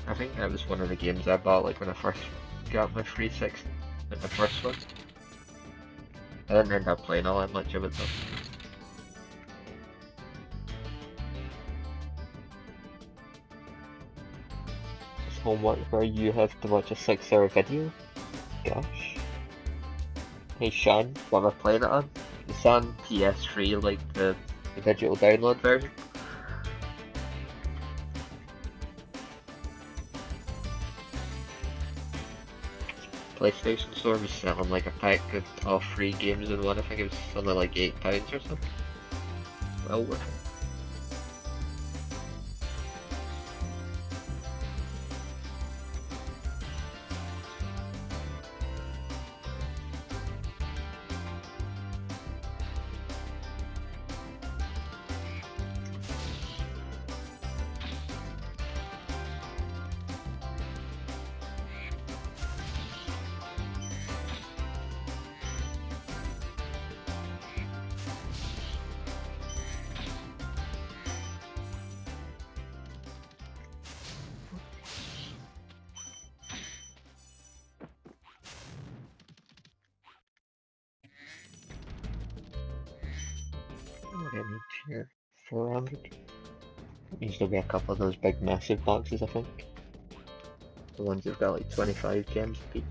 I think that was one of the games I bought like when I first got my 360, like the first one. I didn't end up playing all that much of it though. It's homework where you have to watch a 6-hour video? Gosh. Hey Sean, what am I playing it on? It's on PS3, like the The digital download version. PlayStation Store was selling like a pack of all 3 games in one. I think it was only like £8 or something. Well worth it. What do I need here? 400? Needs to be a couple of those big massive boxes, I think. The ones that've got like 25 gems a piece.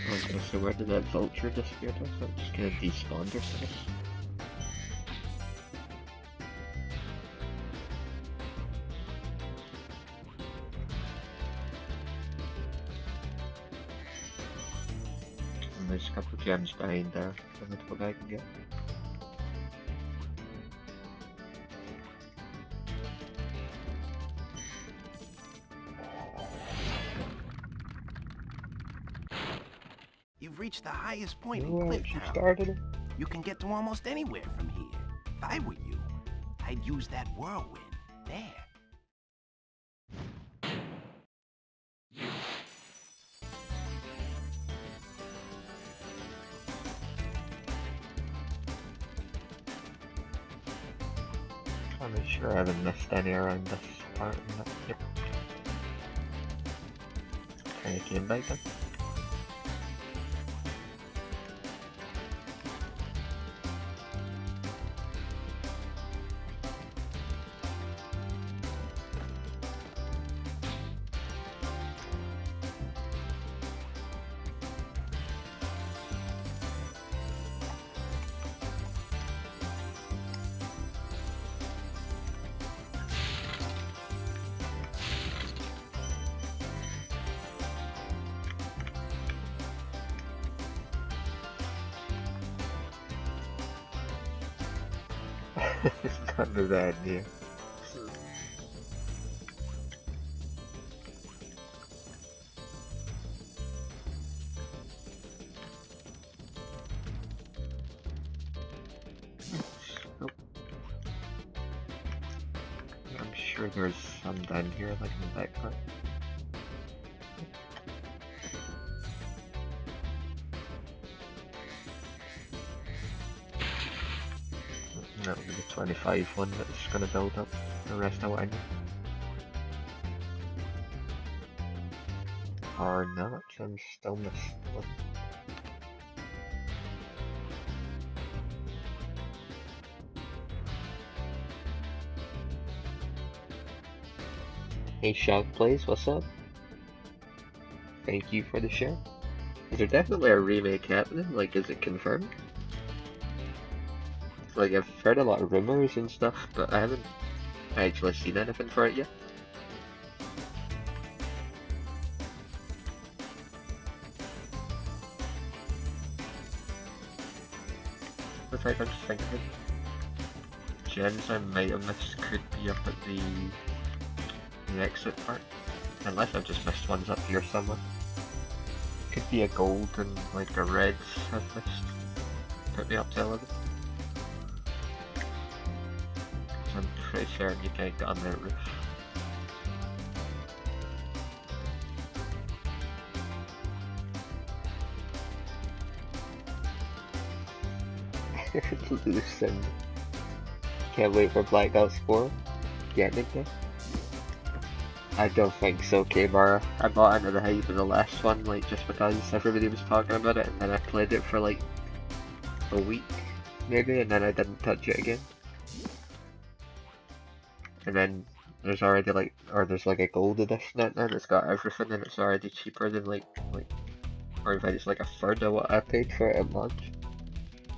Okay, so where did that vulture disappear to? So it just kind of despawned or something. And there's a couple of gems behind there for me to go back and get. You've reached the highest point in Alright, Cliff she Town. started it. You can get to almost anywhere from here. If I were you, I'd use that whirlwind there. I'm not sure I haven't missed any around this part. Yep. Try again back then. It's not a bad idea. Nope. I'm sure there's some down here, like in the back part. That'll be the 25 one that's gonna build up the rest of what I need. Or not, I'm still missing one. Hey Shock Plays, what's up? Thank you for the share. Is there definitely a remake happening? Like, is it confirmed? Like, I've heard a lot of rumors and stuff, but I haven't actually seen anything for it yet. Looks like I'm just thinking of gems I might have missed could be up at the exit part. Unless I've just missed ones up here somewhere. Could be a gold and like a red I've missed. Put me up to 11. I'm pretty certain you can't get on that roof. Loosen. Can't wait for Black Ops 4. Get me there. I don't think so, K-Bar. I bought into the hype of the last one, like, just because everybody was talking about it, and then I played it for, like, a week, maybe, and then I didn't touch it again. And then there's already, like, or there's, like, a gold edition out there that's got everything, and it's already cheaper than, like, or if it's, like, a third of what I paid for it at launch.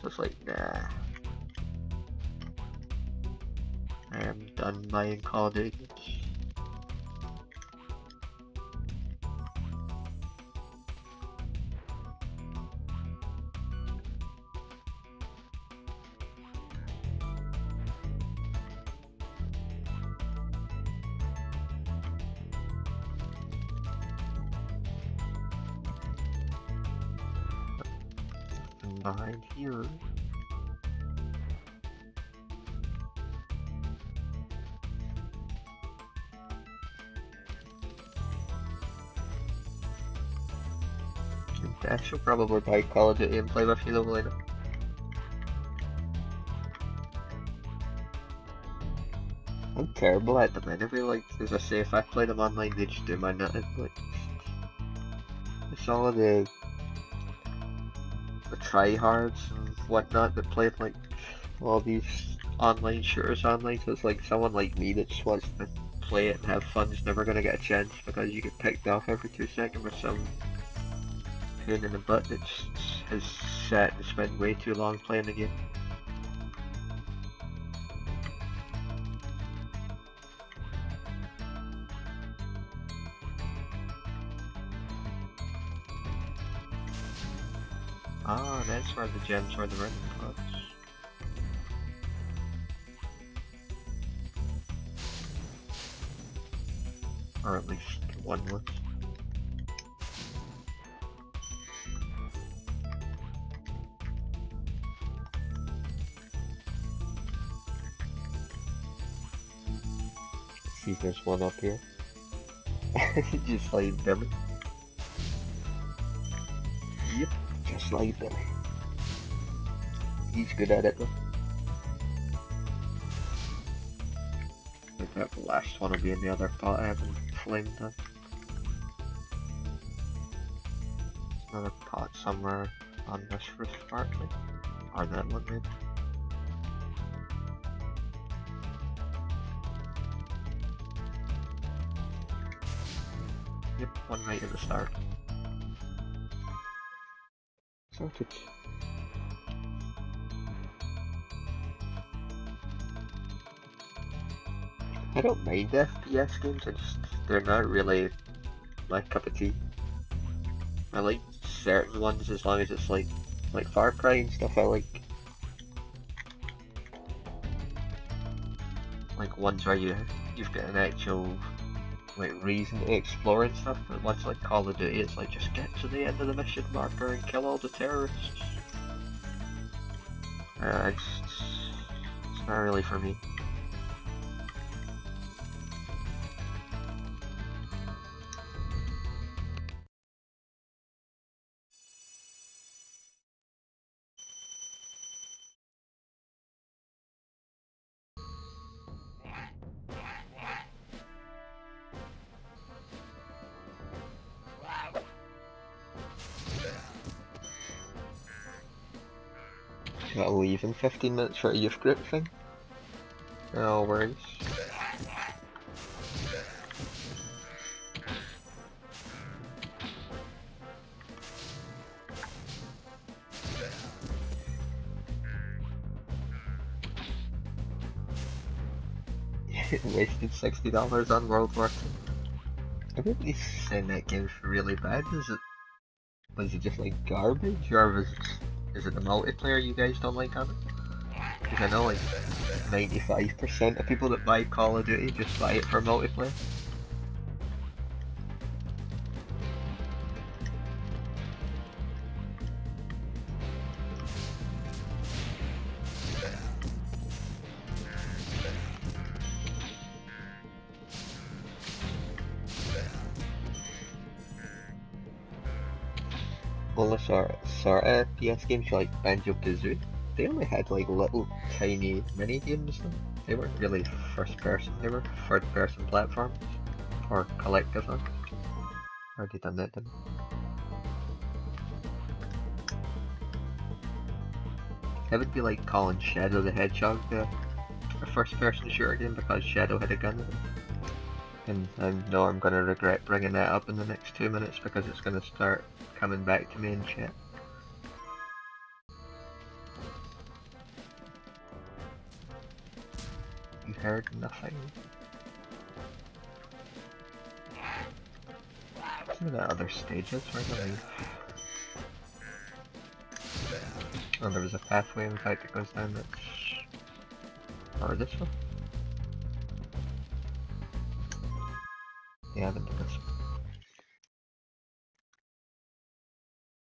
So it's like, nah. I am done buying Call of Duty. Behind here. I should probably buy Call of Duty and play with you though later. I'm terrible at them anyway, like, as I say, if I play them online they just do my nothing, like, it's all of the tryhards and whatnot that play like all these online shooters online, so it's like someone like me that just wants to play it and have fun is never gonna get a chance because you get picked off every 2 seconds with some pain in the butt that just has sat and spent way too long playing the game. Ah, that's where the gems were, the random pots. Or at least one was. See, there's one up here. Just like Billy. Yep, just like Billy. He's good at it though. I think that last one will be in the other pot I haven't flamed on. Another pot somewhere on this roof partly. Or that one maybe. Yep, one right at the start. Sorted. I don't mind FPS games, they're not really my cup of tea. I like certain ones as long as it's like Far Cry and stuff. I like ones where you've got an actual like reason to explore and stuff, but once like Call of Duty it's like just get to the end of the mission marker and kill all the terrorists. It's not really for me. Gotta leave in 15 minutes for a youth group thing. No worries. Wasted $60 on World War II. Everybody's saying that game's really bad. Was it just like garbage, or is it the multiplayer you guys don't like on it? Because I know like 95% of people that buy Call of Duty just buy it for multiplayer. Well, the sort of FPS games like Banjo-Kazooie, they only had like little tiny mini games though. They weren't really first person, they were third person platforms. Or collectively. Already done that, didn't I? It would be like calling Shadow the Hedgehog a first person shooter game because Shadow had a gun in it. And I know I'm gonna regret bringing that up in the next 2 minutes because it's gonna start coming back to me in chat. You heard nothing. Some of the other stages, where do I... Oh, there was a pathway in fact that goes down that's... Or this one? Yeah, I haven't done this one.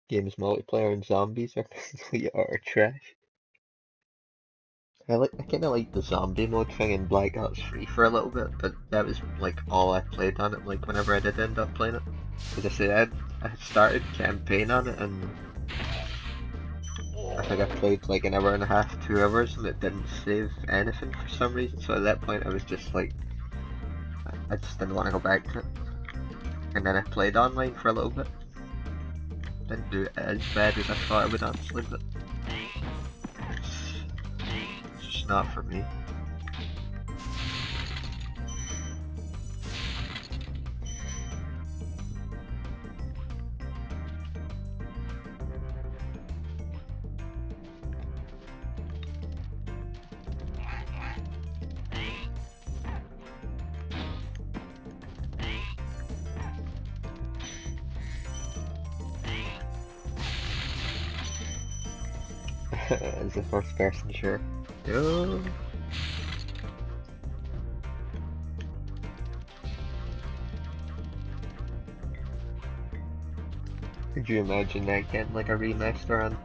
Game's multiplayer and zombies are complete utter trash. I kinda like the zombie mode thing in Black Ops 3 for a little bit, but that was like all I played on it, like whenever I did end up playing it. As I said, I had started campaign on it and I think I played like an hour and a half, 2 hours, and it didn't save anything for some reason, so at that point I was just like, I just didn't want to go back to it. And then I played online for a little bit. Didn't do it as bad as I thought I would honestly, but it's just not for me. As a first person, sure. Yo. Could you imagine that getting like a remaster on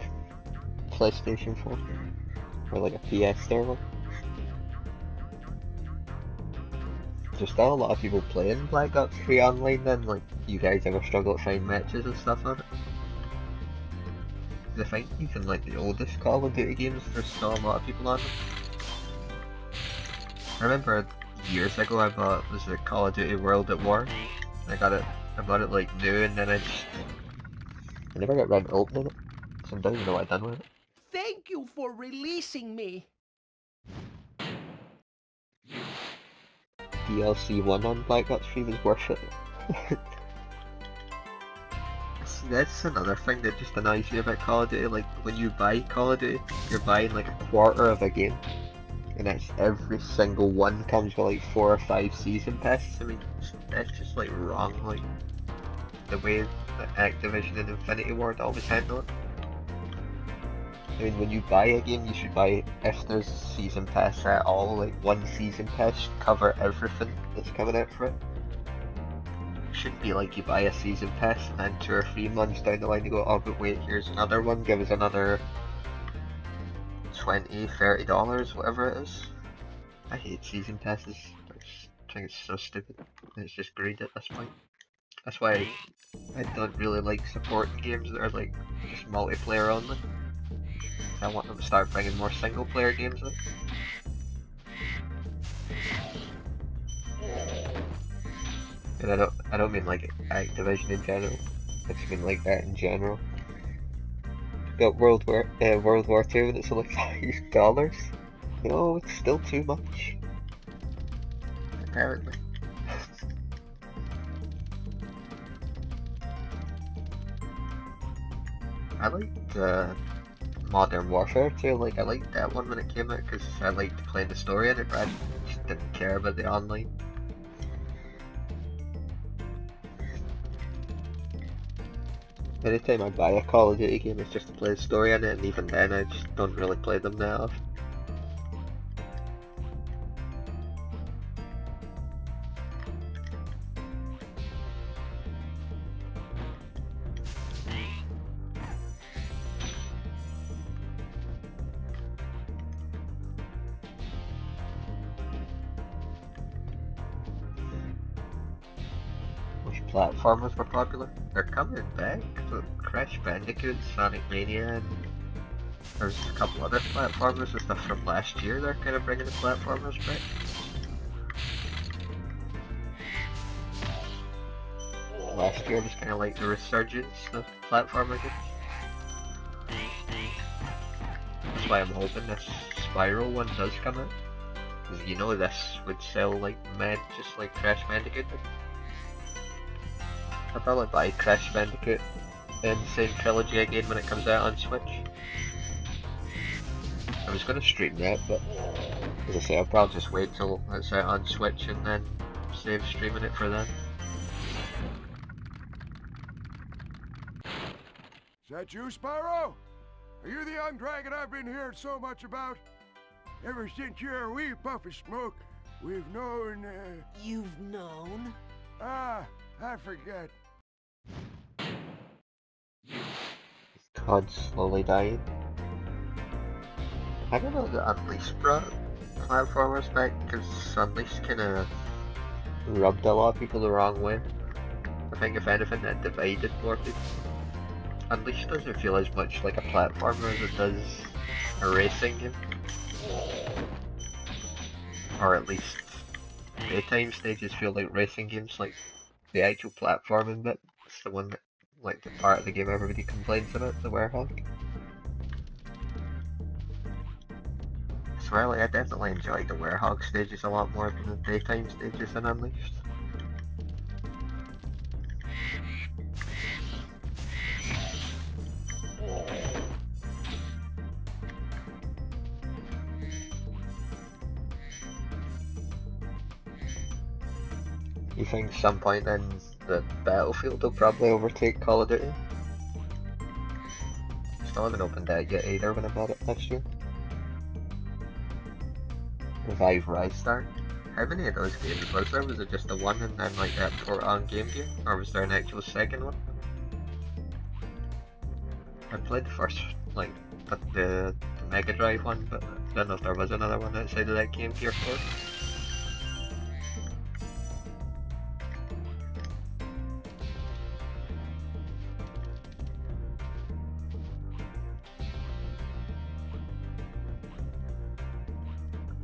PlayStation 4? Or like a PS one? There's still a lot of people playing Black Ops 3 online then, like, you guys ever struggle to find matches and stuff on it? I think even like the oldest Call of Duty games, there's still a lot of people on them. I remember years ago I bought, was it Call of Duty World at War? I bought it like new and then I never got around to opening it, so I don't even know what I've done with it. Thank you for releasing me. DLC 1 on Black Ops 3 was worth it. That's another thing that just annoys me about Call of Duty, like when you buy Call of Duty, you're buying like a quarter of a game. And that's every single one comes with like 4 or 5 season passes. I mean, that's just like wrong, like the way that Activision and Infinity Ward always handle it. I mean, when you buy a game, you should buy, if there's a season pass at all, like one season pass should cover everything that's coming out for it. It shouldn't be like you buy a season pass and then 2 or 3 months down the line you go, oh but wait, here's another one, give us another $20, $30, whatever it is. I hate season passes. I think it's so stupid. It's just greed at this point. That's why I don't really like supporting games that are like just multiplayer only. I want them to start bringing more single player games in. And I don't mean like Activision in general. I just mean like that in general. Got World War II and it's only $5. No, it's still too much. Apparently. I liked Modern Warfare 2, like I liked that one when it came out because I liked playing the story in it, but I just didn't care about the online. Anytime I buy a Call of Duty game, it's just to play the story in it, and even then I just don't really play them that often. Platformers were popular. They're coming back. So Crash Bandicoot, Sonic Mania, and there's a couple other platformers and stuff from last year. They're kind of bringing the platformers back. last year was kind of like the resurgence of platformer games. That's why I'm hoping this Spyro one does come out. Because you know this would sell like mad, just like Crash Bandicoot did. I'll probably buy Crash Bandicoot Insane Trilogy again when it comes out on Switch. I was gonna stream that, but as I say, I'll probably just wait till it's out on Switch and then save streaming it for then. Is that you, Spyro? Are you the young dragon I've been hearing so much about? Ever since you're a wee puff of smoke, we've known, You've known? I forget. COD slowly dying. I don't know that Unleashed brought platformers back, because Unleashed kinda rubbed a lot of people the wrong way. I think if anything that divided more people. Unleashed doesn't feel as much like a platformer as it does a racing game. Or at least daytime stages feel like racing games, like the actual platforming bit. It's the one that, like the part of the game everybody complains about, the Werehog. I swear, like, I definitely enjoyed the Werehog stages a lot more than the daytime stages in Unleashed. You think some point in the Battlefield will probably overtake Call of Duty? Still haven't opened that yet either when I bought it next year. Revive Rystar. How many of those games was there? Was it just the one and then like that port on Game Gear? Or was there an actual second one? I played the first, like, the Mega Drive one, but I don't know if there was another one outside of that Game Gear port.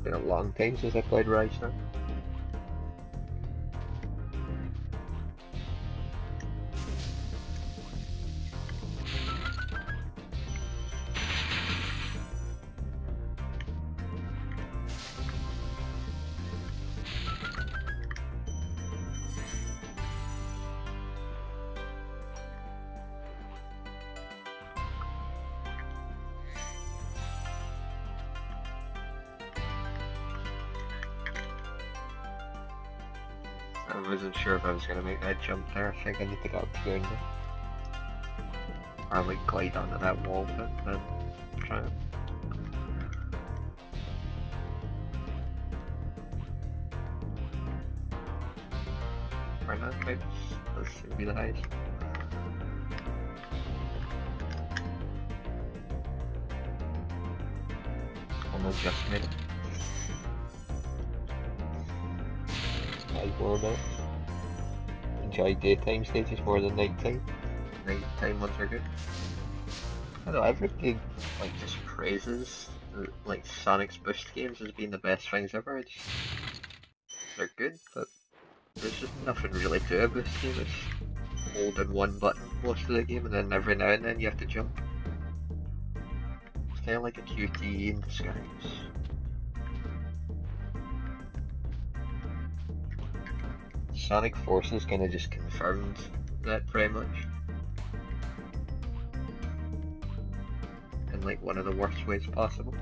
Been a long time since I played Rise now. I wasn't sure if I was gonna make that jump there. I think I need to go up here now. Or like glide onto that wall bit and then try it. Why not? Maybe this should be the highest. Almost just made it. Enjoy daytime stages more than nighttime. Nighttime ones are good. I don't know, everybody like just praises like Sonic's Boost games as being the best things ever. They're good, but there's just nothing really to a Boost game. It's holding one button most of the game, and then every now and then you have to jump. It's kind of like a QTE in disguise. Sonic Forces kind of just confirmed that pretty much. In like one of the worst ways possible.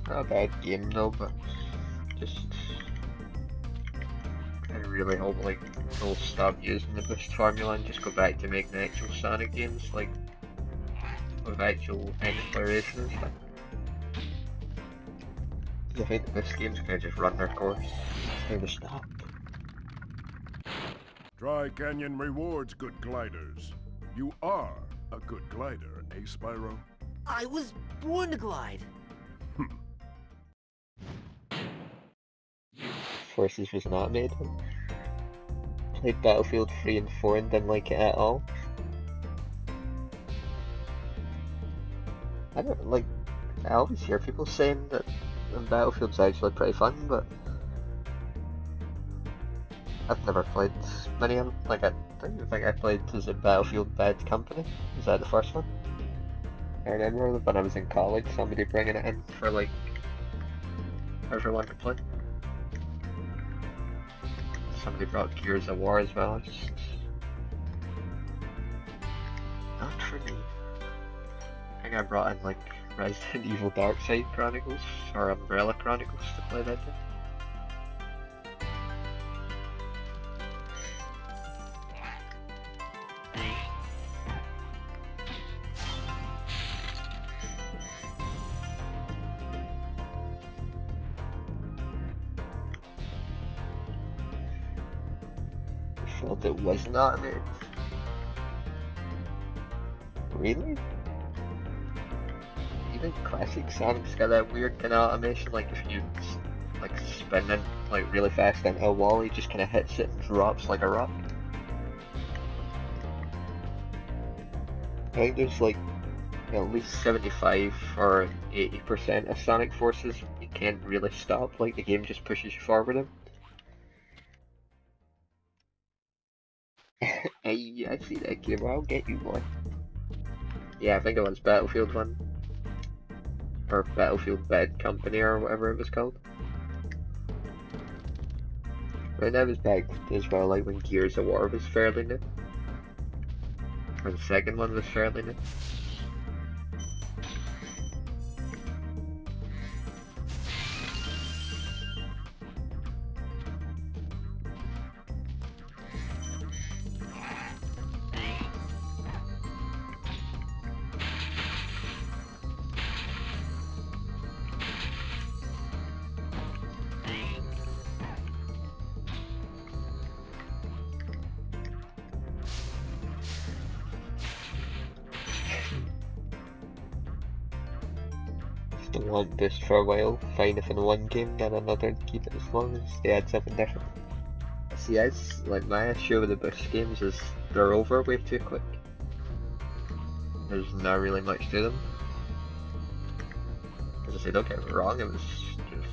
Not a bad game though, but just I really hope like they'll stop using the Boost formula and just go back to making the actual Sonic games like with actual exploration and stuff. I think the Boost games kind of just run their course. It's time to stop. Dry Canyon rewards good gliders. You are a good glider, eh, Spyro? I was born to glide. Forces was not made. Played Battlefield 3 and 4 and didn't like it at all. I don't like I always hear people saying that Battlefield's actually pretty fun, but I've never played many of them. Like, I don't think I played, is it Battlefield Bad Company? Is that the first one? I remember when I was in college, somebody bringing it in for like everyone to play. Somebody brought Gears of War as well. Just not for me. I think I brought in like Resident Evil Darkside Chronicles or Umbrella Chronicles to play that game. Felt it was not animated. Really? Even classic Sonic's got that weird kind of automation, like if you like spin in like really fast into a wall, he just kind of hits it and drops like a rock. I think there's like at least 75 or 80% of Sonic forces you can't really stop, like the game just pushes you forward them. Hey, I see that game, I'll get you one. Yeah, I think it was Battlefield 1. Or Battlefield Bad Company or whatever it was called. Right, that was back as well, like when Gears of War was fairly new. Or the second one was fairly new. Don't want this for a while, fine if in one game, then another to keep it as long as they add something different. See, that's like my issue with the boost games is they're over way too quick. There's not really much to them. As I say, don't get me wrong, it was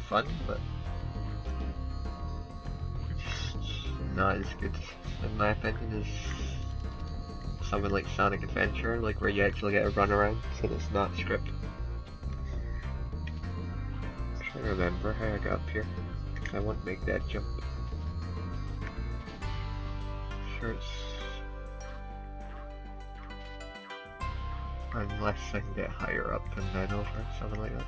fun, but it's not as good, in my opinion, as something like Sonic Adventure, like where you actually get to run around, so it's not scripted. I remember how I got up here. I won't make that jump. Sure, it's... unless I can get higher up and then over, something like that.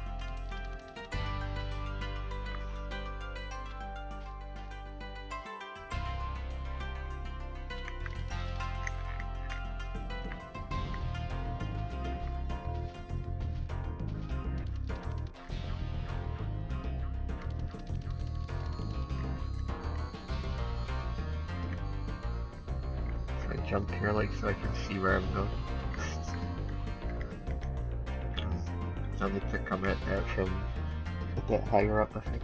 Jump here like so I can see where I'm going. I'll need to come at that from a bit higher up, I think.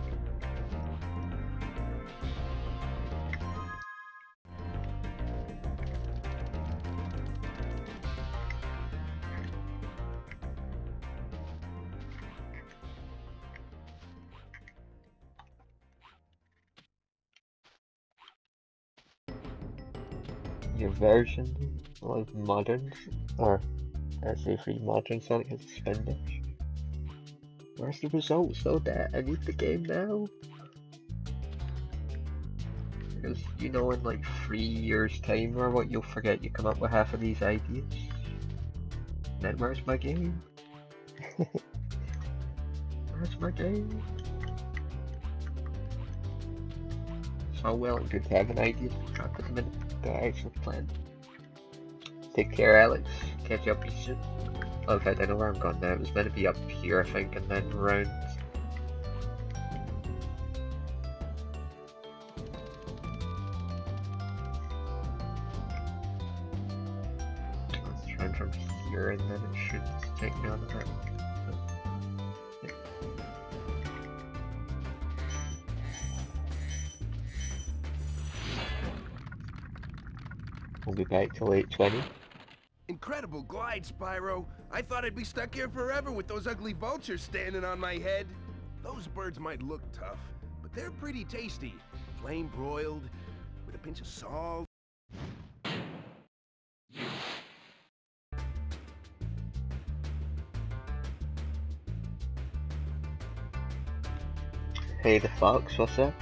Your version of modern, or let's say free modern Sonic has a spin dash. Where's the results though, Dad? I need the game now. Because you know in like 3 years time or what, you'll forget you come up with half of these ideas. Then where's my game? Where's my game? It's all well and good to have an idea to drop at the minute. Actually plan. Take care, Alex. Catch up with you soon. Oh, in fact, I know where I'm going now. It was meant to be up here, I think, and then round. Let's try from here, and then it should take me on the right. Yeah. We'll be back till 8:20. Incredible glide, Spyro. I thought I'd be stuck here forever with those ugly vultures standing on my head. Those birds might look tough, but they're pretty tasty. Flame broiled, with a pinch of salt. Hey the fox, what's up?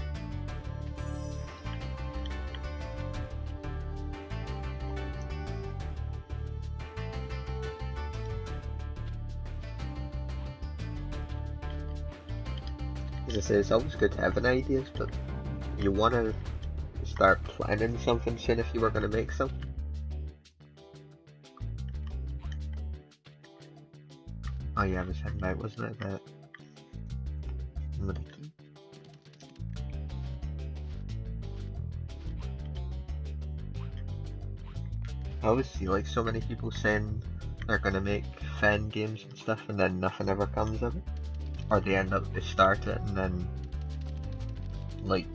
As I say, it's always good to have an ideas, but you wanna start planning something soon if you were gonna make something. Oh yeah, I was heading out, wasn't it? That I always see like so many people saying they're gonna make fan games and stuff and then nothing ever comes of it. Or they end up, they start it and then like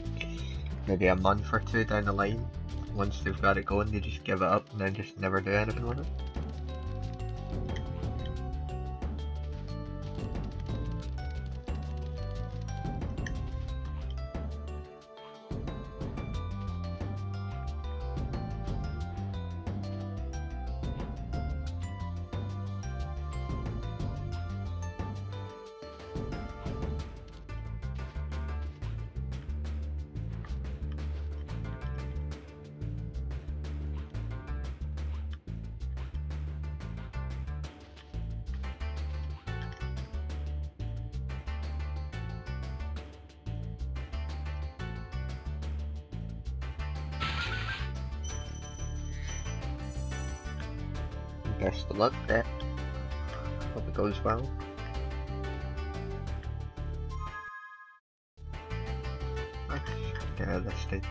maybe a month or two down the line, once they've got it going, they just give it up and then just never do anything with it. Best of luck there. Hope it goes well. Let's get out of this stage.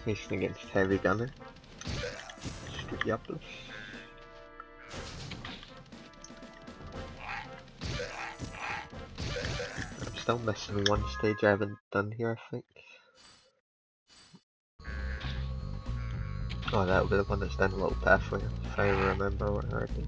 Mission against Heavy Gunner. Strikiopoulos. I'm still missing one stage I haven't done here, I think. Oh, that'll be the one that's down the little pathway, if I remember where it is.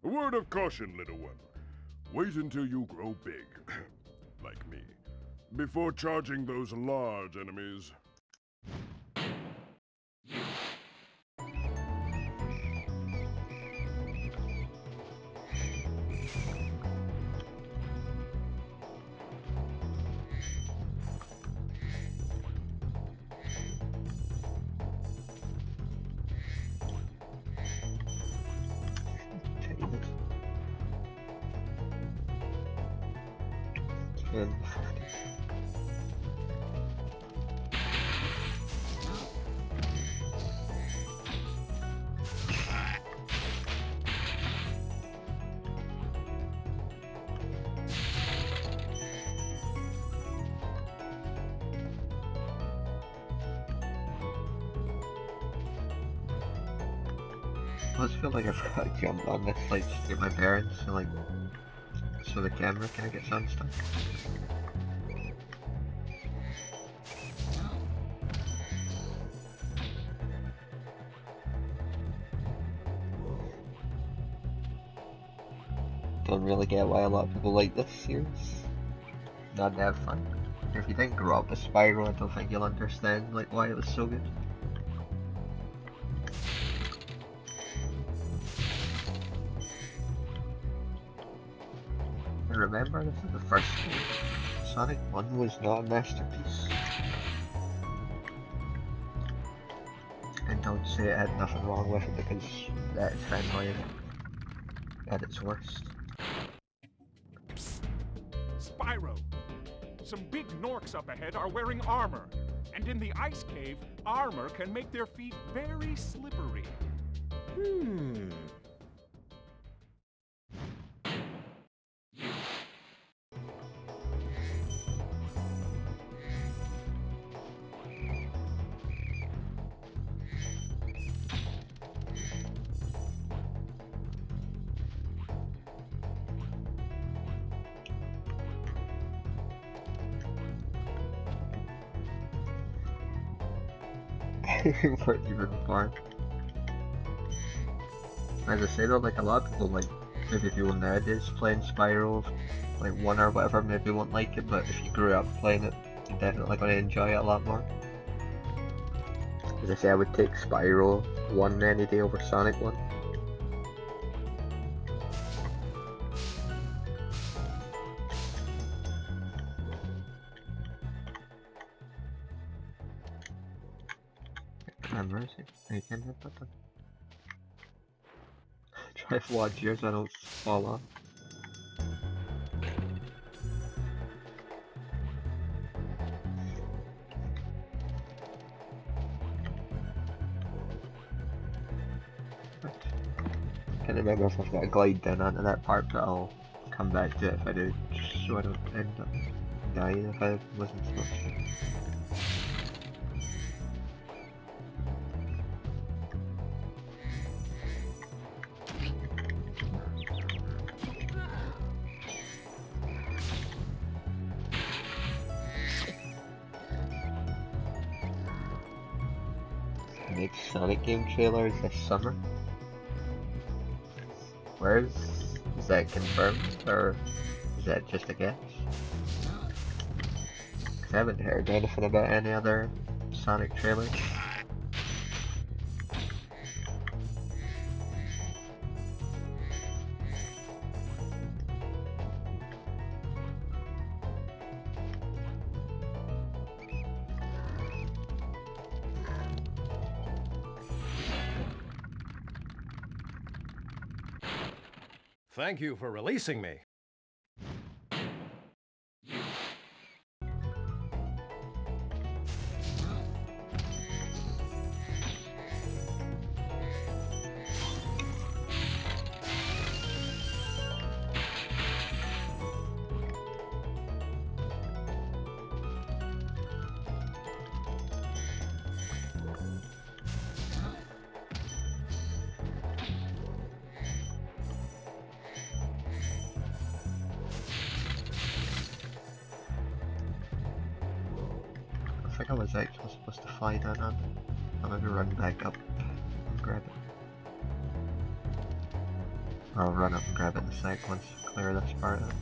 A word of caution, little one. Wait until you grow big, like me, before charging those large enemies. I just feel like I forgot to jump on this, like, just to get my bearings, so like, so the camera kind of gets unstuck. Don't really get why a lot of people like this series. Not to have fun. If you didn't grow up with Spyro, I don't think you'll understand like why it was so good. And remember, this is the first game. Sonic 1 was not a masterpiece. And don't say it had nothing wrong with it, because that is fanboying at its worst. Psst. Spyro! Some big Norks up ahead are wearing armor. And in the ice cave, armor can make their feet very slippery. Weren't even far. As I say though, like a lot of people, like maybe people nowadays playing Spyro, like 1 or whatever, maybe won't like it, but if you grew up playing it, you're definitely going to enjoy it a lot more. As I say, I would take Spyro 1 any day over Sonic 1. Mercy. You can hit that then. Try to watch yours, I don't fall off. Can't remember if I've got to glide down onto that part, but I'll come back to it if I do, just so I don't end up dying if I wasn't supposed to. Next Sonic game trailer is this summer. Is that confirmed, or is that just a guess? Cause I haven't heard anything about any other Sonic trailers. Thank you for releasing me. I think I was actually supposed to fly down on it. I'm gonna run back up and grab it. Or I'll run up and grab it in a sec once I clear this part out.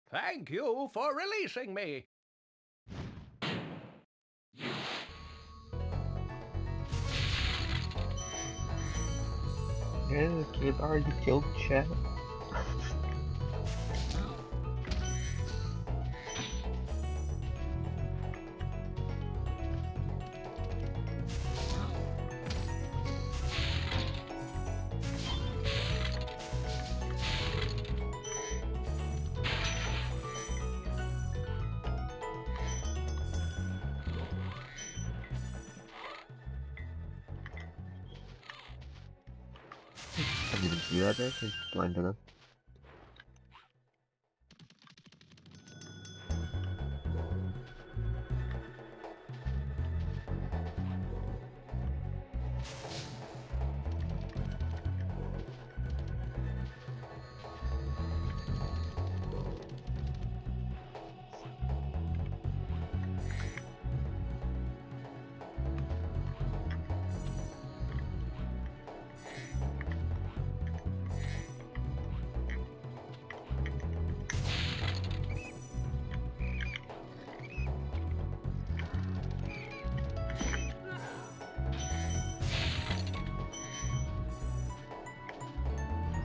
Thank you for releasing me. Yeah, the kid already killed Chat. I didn't even see that there, it's blinded in.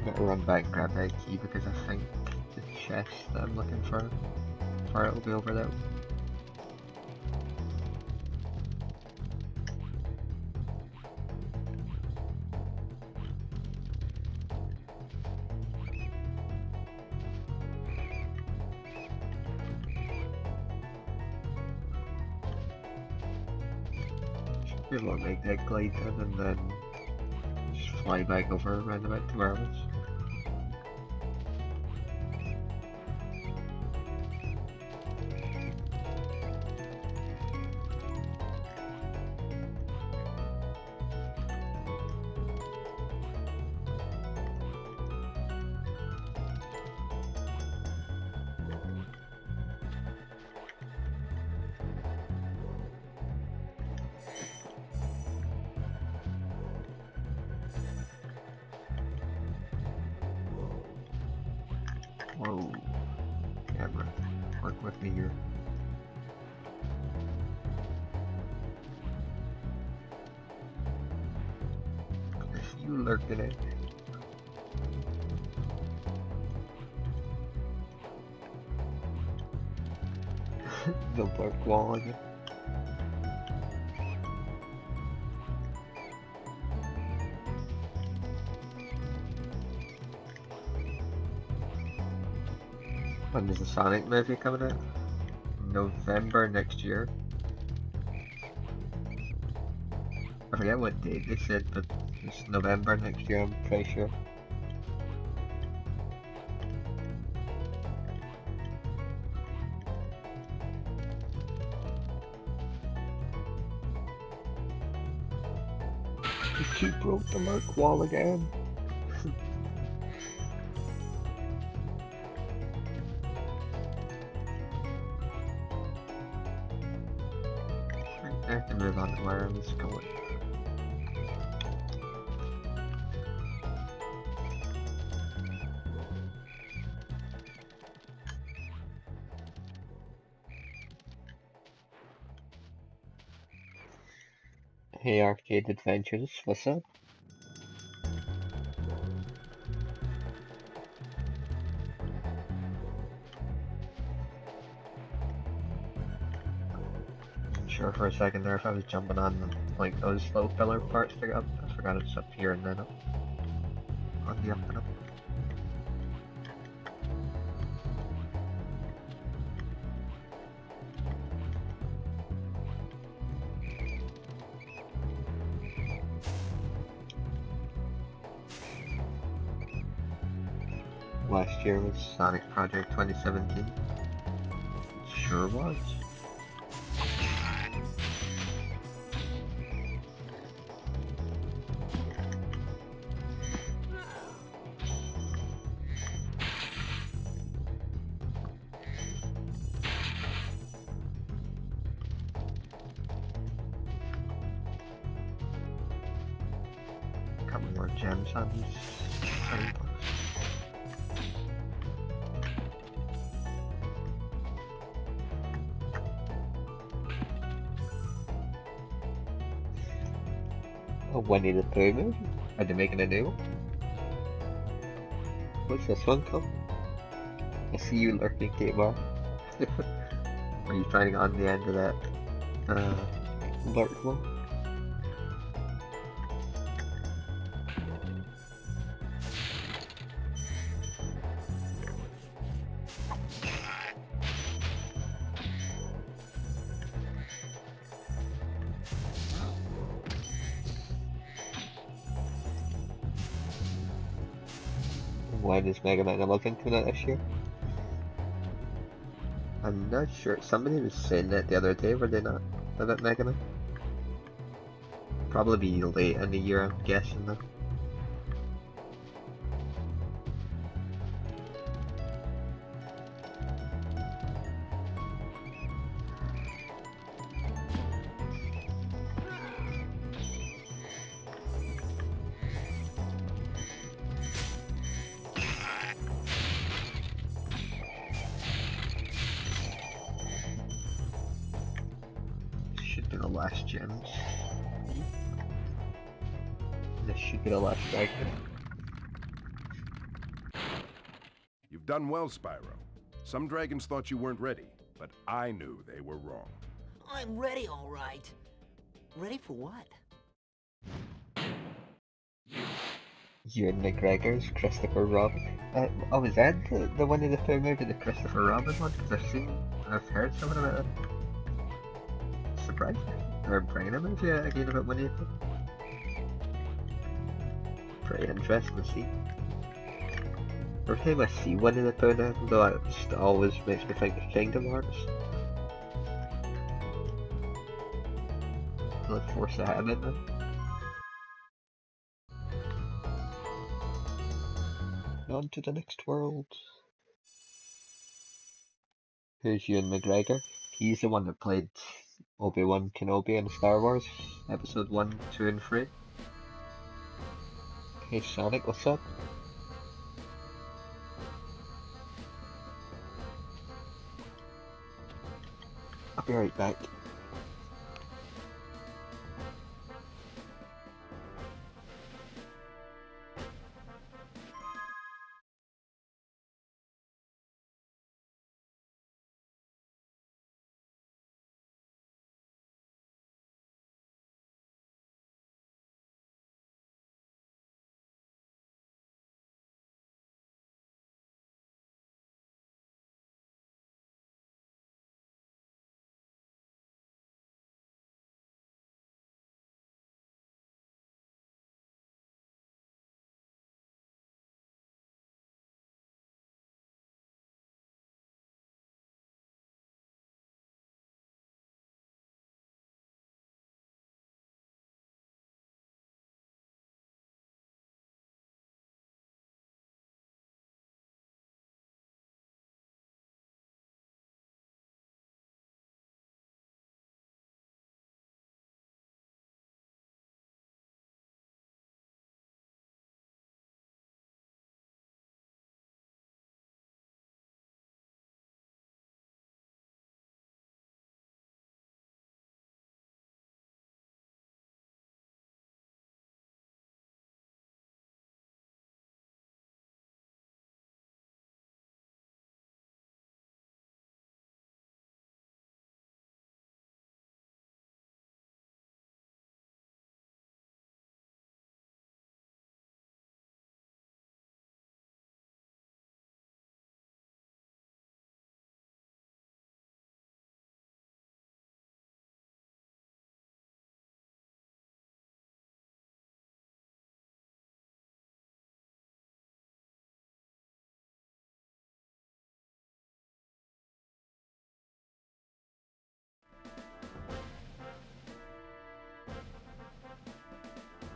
I'm gonna run back and grab that key because I think the chest that I'm looking for it will be over there. Should be able to make that glide then and then just fly back over around about 2 hours. Whoa, camera, work with me here. I see you lurking it. The lurk wall again. When is the Sonic movie coming out? November next year. I forget what date they said, but it's November next year, I'm pretty sure. She broke the Merc wall again. I have to move on to where I was going. Hey Arcade Adventures, what's up? I'm sure for a second there if I was jumping on like those low pillar parts to go up, I forgot it's up here and then up on the up and up. Last year was Sonic Project 2017. Sure was. Couple more gems on these trade books. A Winnie the Pooh movie? Are they making a new one? What's this one called? I see you lurking, K-Bar. Are you trying to get on the end of that lurk one? when is Mega Man 11 coming out this year? I'm not sure. Somebody was saying that the other day, were they not? About Mega Man? Probably be late in the year, I'm guessing though. Should be the last gems. This should be the last dragon. You've done well, Spyro. Some dragons thought you weren't ready, but I knew they were wrong. I'm ready, all right. Ready for what? Ewan McGregor's Christopher Robin. Oh, is that the one of the two movie, the Christopher Robin one? Because I've heard something about it. Surprised me. Or playing a movie again about one of them. Pretty interesting to see. Every time I see one of the two now, though, it just always makes me think of Kingdom Hearts. I look forward to having them. On to the next world. Here's Ewan McGregor. He's the one that played Obi-Wan Kenobi in Star Wars, Episode 1, 2 and 3. Hey Sonic, what's up? I'll be right back.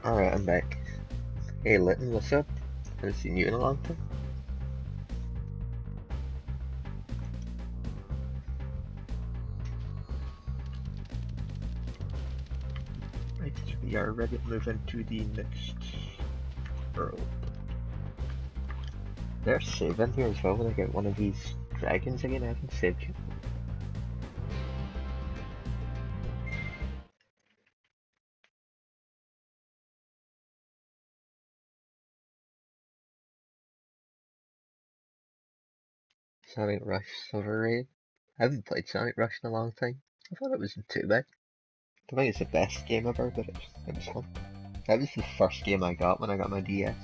Alright, I'm back. Hey Litton, what's up? Haven't seen you in a long time. Right, we are ready to move into the next world. There's saving here as well when I get one of these dragons again. I haven't saved you. Sonic Rush overrated. I haven't played Sonic Rush in a long time. I thought it wasn't too bad. I don't think it's the best game ever, but it was fun. That was the first game I got when I got my DS.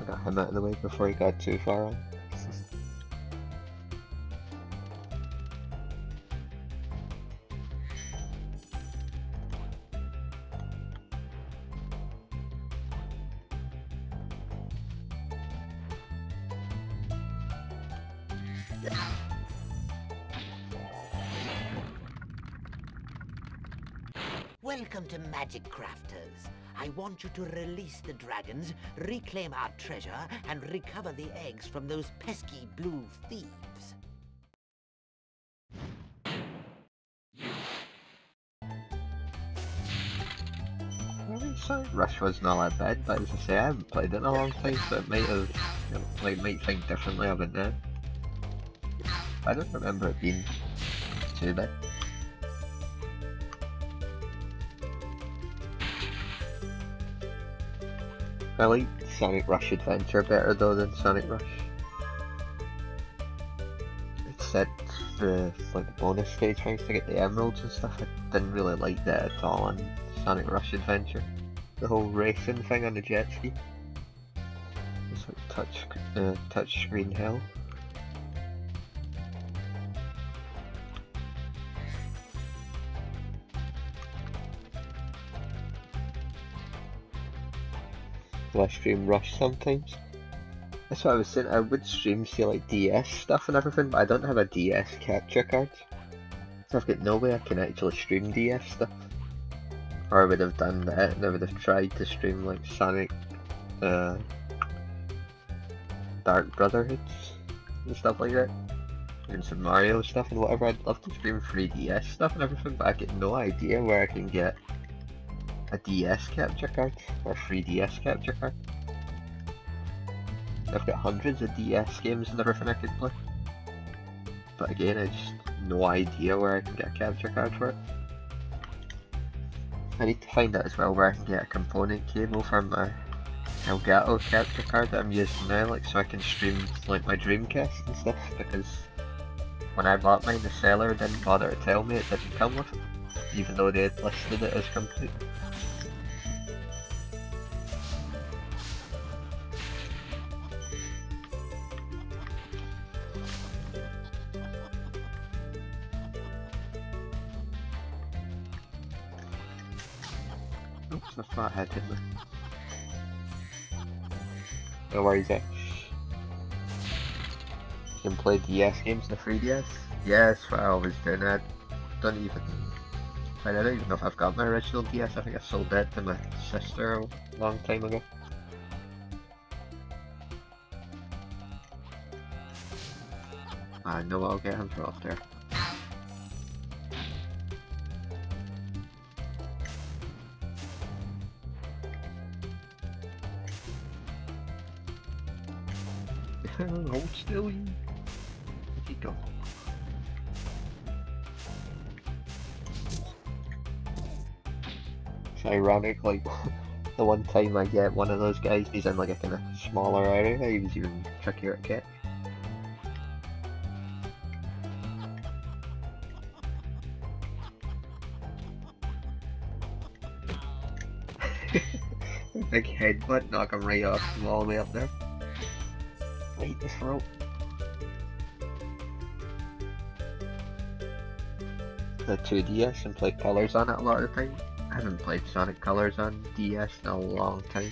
I got him out of the way before he got too far on. Welcome to Magic Crafters. I want you to release the dragons, reclaim our treasure, and recover the eggs from those pesky blue thieves. Rush was not that bad, but as I say, I haven't played it in a long time, so it might have, you know, like, might think differently of it now. I don't remember it being too bad. I like Sonic Rush Adventure better though than Sonic Rush. Except the like the bonus stage things to get the emeralds and stuff, I didn't really like that at all on Sonic Rush Adventure. The whole racing thing on the jet ski. It's like touch screen hell. I stream Rush sometimes. That's what I was saying, I would stream say like DS stuff and everything, but I don't have a DS capture card. So I've got no way I can actually stream DS stuff. Or I would have done that and I would have tried to stream like Sonic Dark Brotherhoods and stuff like that. And some Mario stuff and whatever. I'd love to stream 3DS stuff and everything, but I get no idea where I can get a DS capture card or 3DS capture card. I've got hundreds of DS games and everything I could play, but again I just no idea where I can get a capture card for it. I need to find out as well where I can get a component cable for my Elgato capture card that I'm using now, like so I can stream like my Dreamcast and stuff, because when I bought mine the seller didn't bother to tell me it didn't come with it, even though they had listed it as complete. Oops, I thought I did it. No worries, eh? You can play DS games in the 3DS? Yeah, that's what I always do. I don't even know if I've got my original DS. I think I sold that to my sister a long time ago. I know I'll get him for up there. Hold still, you. Where'd he go? It's ironic, like, the one time I get one of those guys, he's in like a kind of smaller area, he was even trickier to catch. Big headbutt, knock him right off from all the way up there. Right the throat. The 2DS and play Colors on it a lot of the time. I haven't played Sonic Colors on DS in a long time.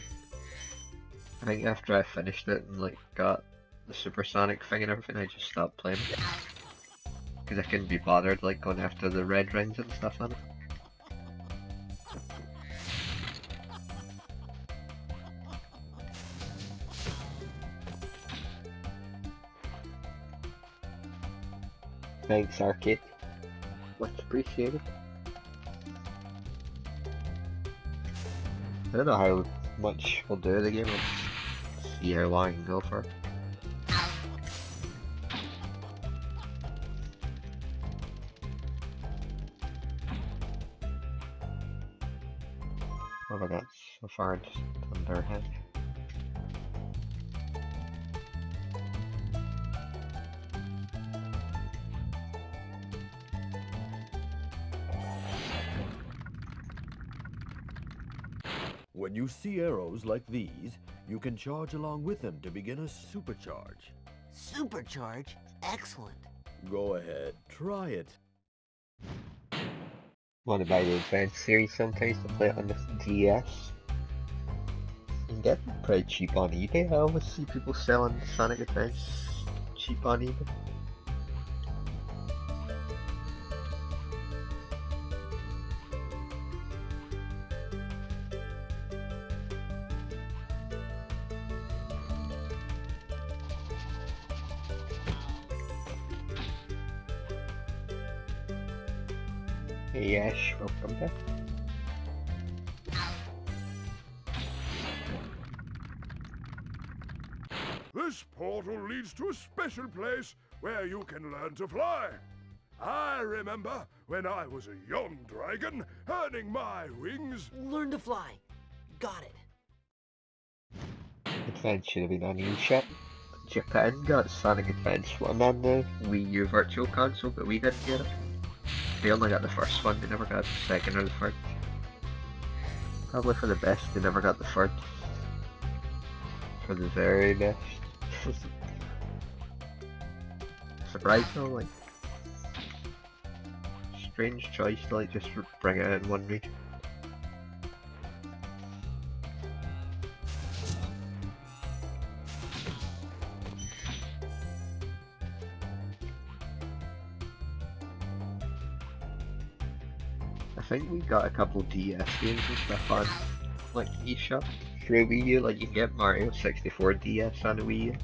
I think after I finished it and like got the Supersonic thing and everything, I just stopped playing it. Because I couldn't be bothered like going after the red rings and stuff on it. Thanks, Arcade. Much appreciated. I don't know how much we'll do the game. Let's see how long I can go for. What have I got so far? Just under half. When you see arrows like these, You can charge along with them to begin a supercharge. Supercharge? Excellent. Go ahead, try it. Want to buy the Advance series sometimes to play it on the DS. You can get them pretty cheap on eBay. I always see people selling Sonic Advance cheap on eBay. Hey Ash, welcome back. This portal leads to a special place where you can learn to fly. I remember when I was a young dragon, earning my wings. Learn to fly. Got it. Advance should have been on eShop. Japan got Sonic Advance 1 on the Wii U Virtual Console, but we didn't get it. They only got the first one, they never got the second or the third. Probably for the best, they never got the third. For the very best. Surprised though, like... Strange choice to like just bring it out in one region. I think we got a couple DS games and stuff on like eShop through Wii U, like you can get Mario 64 DS on a Wii U.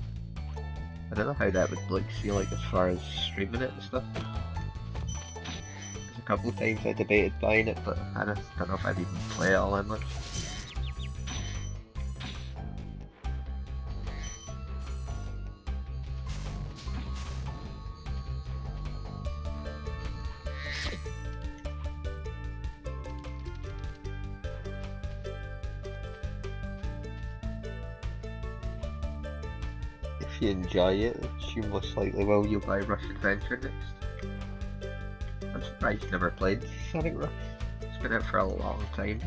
I don't know how that would like see like as far as streaming it and stuff. There's a couple of times I debated buying it, but I don't know if I'd even play it all that much. If you enjoy it, which you most likely will, you'll buy Rush Adventure next. I'm surprised you never played Sonic Rush. It's been out for a long time.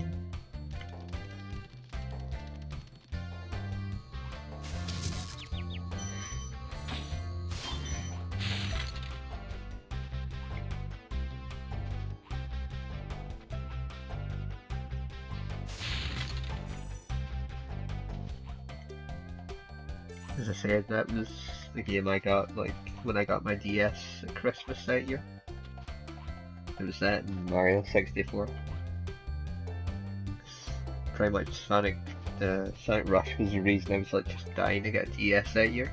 As I said, that was the game I got like when I got my DS at Christmas that year. It was that and Mario 64. Pretty much Sonic Rush was the reason I was like just dying to get a DS that year.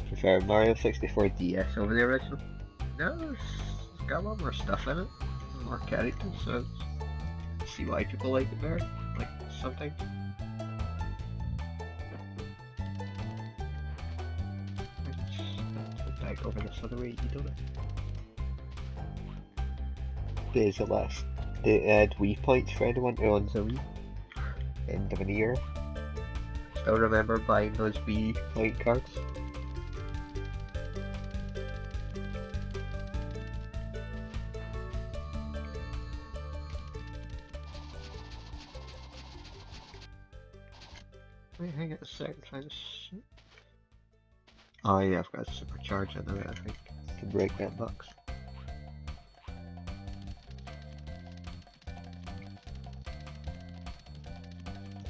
Prefer Mario 64 DS over the original. No, it's got a lot more stuff in it, more characters, so I see why people like it better. Like sometimes. Back over this other way, you don't know. Days at last. They add Wii points for anyone who owns a Wii. End of an era. Still remember buying those Wii point cards. Wait, hang on a second, trying to shoot. Oh yeah, I've got a supercharge in there, I think, to break that box.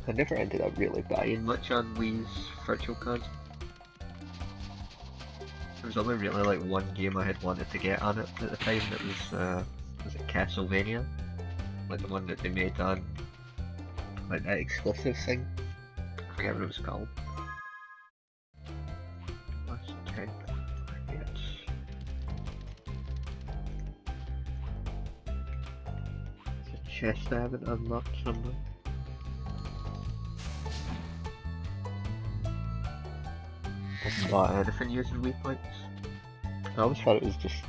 I never ended up really buying much on Wii's Virtual Console. There was only really like one game I had wanted to get on it at the time that was it Castlevania? Like the one that they made on, like that exclusive thing. I forget what it was called. Last 10 minutes. There's a chest I haven't unlocked somewhere. Haven't bought anything using Wii points. I always thought it was just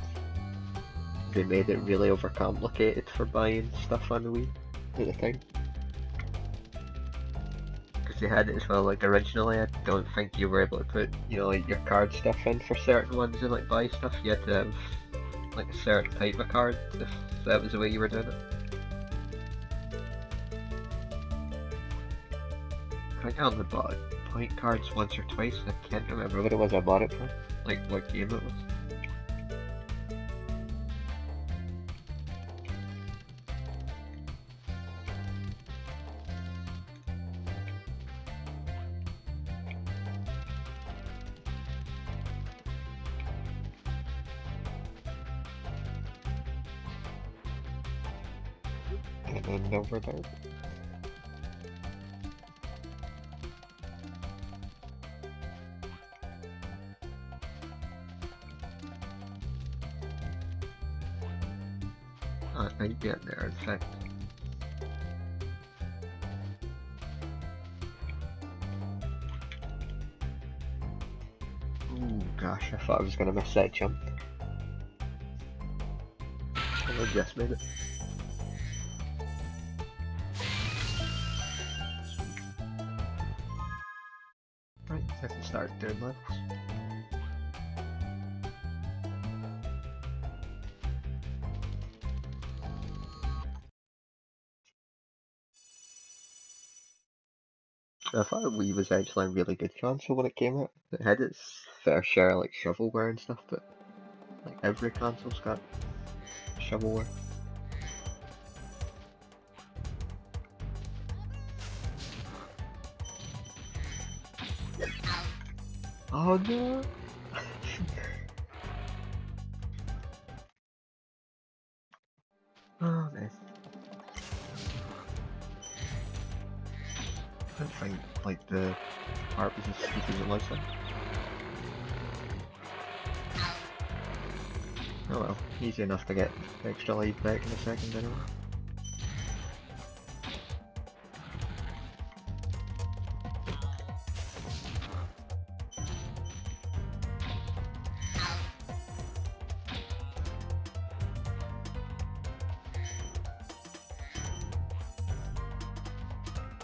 they made it really overcomplicated for buying stuff on the Wii at the time. They had it as well, like originally I don't think you were able to put, you know, like your card stuff in for certain ones and like buy stuff. You had to have like a certain type of card if that was the way you were doing it. I only bought point cards once or twice. I can't remember what it was I bought it for. Like what game it was. And then over there. I get there, in fact. Ooh, gosh, I thought I was gonna miss that jump. And I just made it. Right, I can start doing levels. I thought Wii was actually a really good console when it came out. It had its fair share of like shovelware and stuff, but like every console's got shovelware. Oh no! Oh man. I don't think like the art was as stupid as it was then. Oh well, easy enough to get extra life back in a second anyway.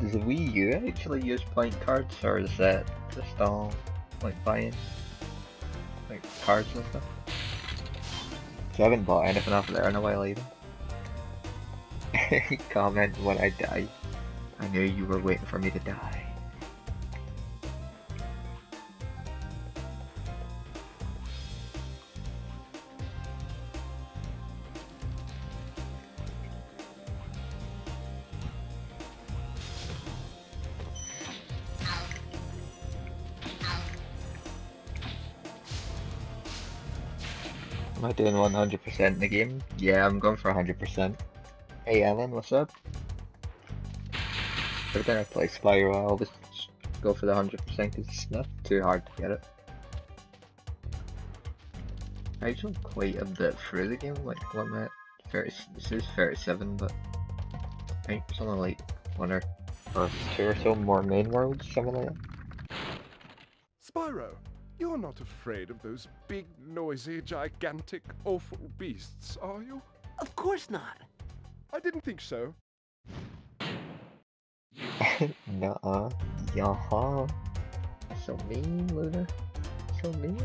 Does the Wii U actually use point cards, or is that just all like buying like cards and stuff? So I haven't bought anything off of there in a while either. Comment when I die. I knew you were waiting for me to die. Am I doing 100% in the game? Yeah, I'm going for 100%. Hey Alan, what's up? Every time I play Spyro, I always go for the 100% because it's not too hard to get it. I actually quite a bit through the game, like what I'm at 30, this is 37, but I think it's only like one or two or so more main worlds, something like that. Spyro, you're not afraid of those big, noisy, gigantic, awful beasts, are you? Of course not. I didn't think so. Nuh-uh. Yaha. So mean, Luna. So mean.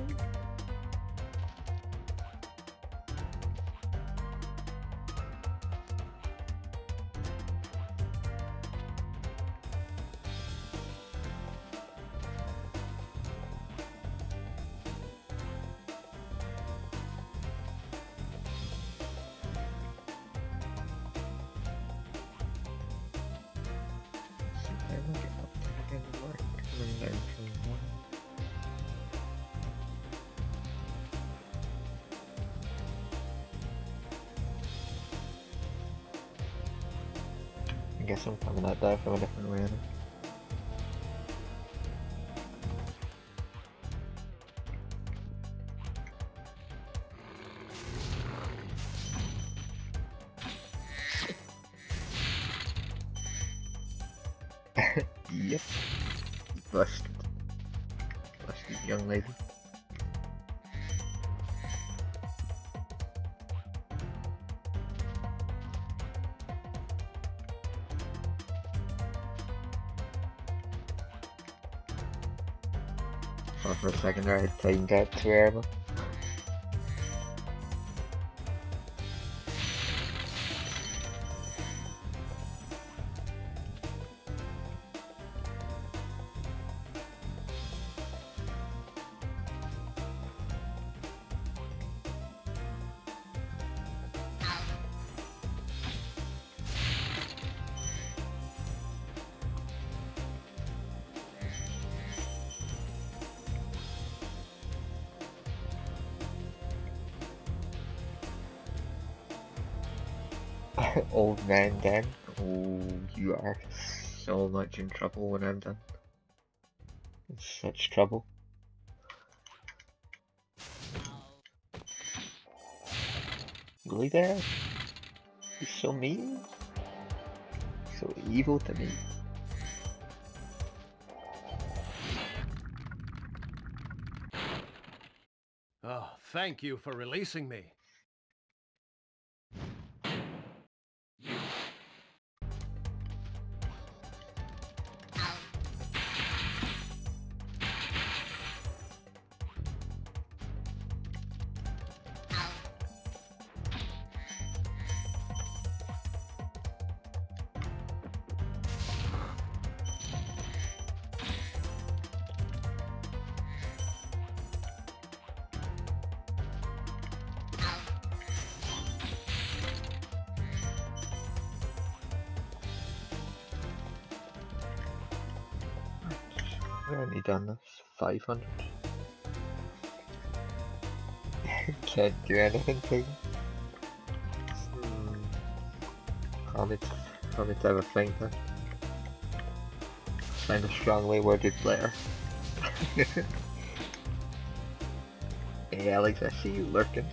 I guess I'm coming at that from a different way. Yep. Busted. Busted young lady. Oh, for a second there I had timed that terrible. Old man Dan. Oh, you are so much in trouble when I'm done. In such trouble. Really there? He's so mean. So evil to me. Oh, thank you for releasing me. I've only done this 500. Can't do anything to you. Comments have a thing then. Find a strongly worded player. Hey Alex, I see you lurking.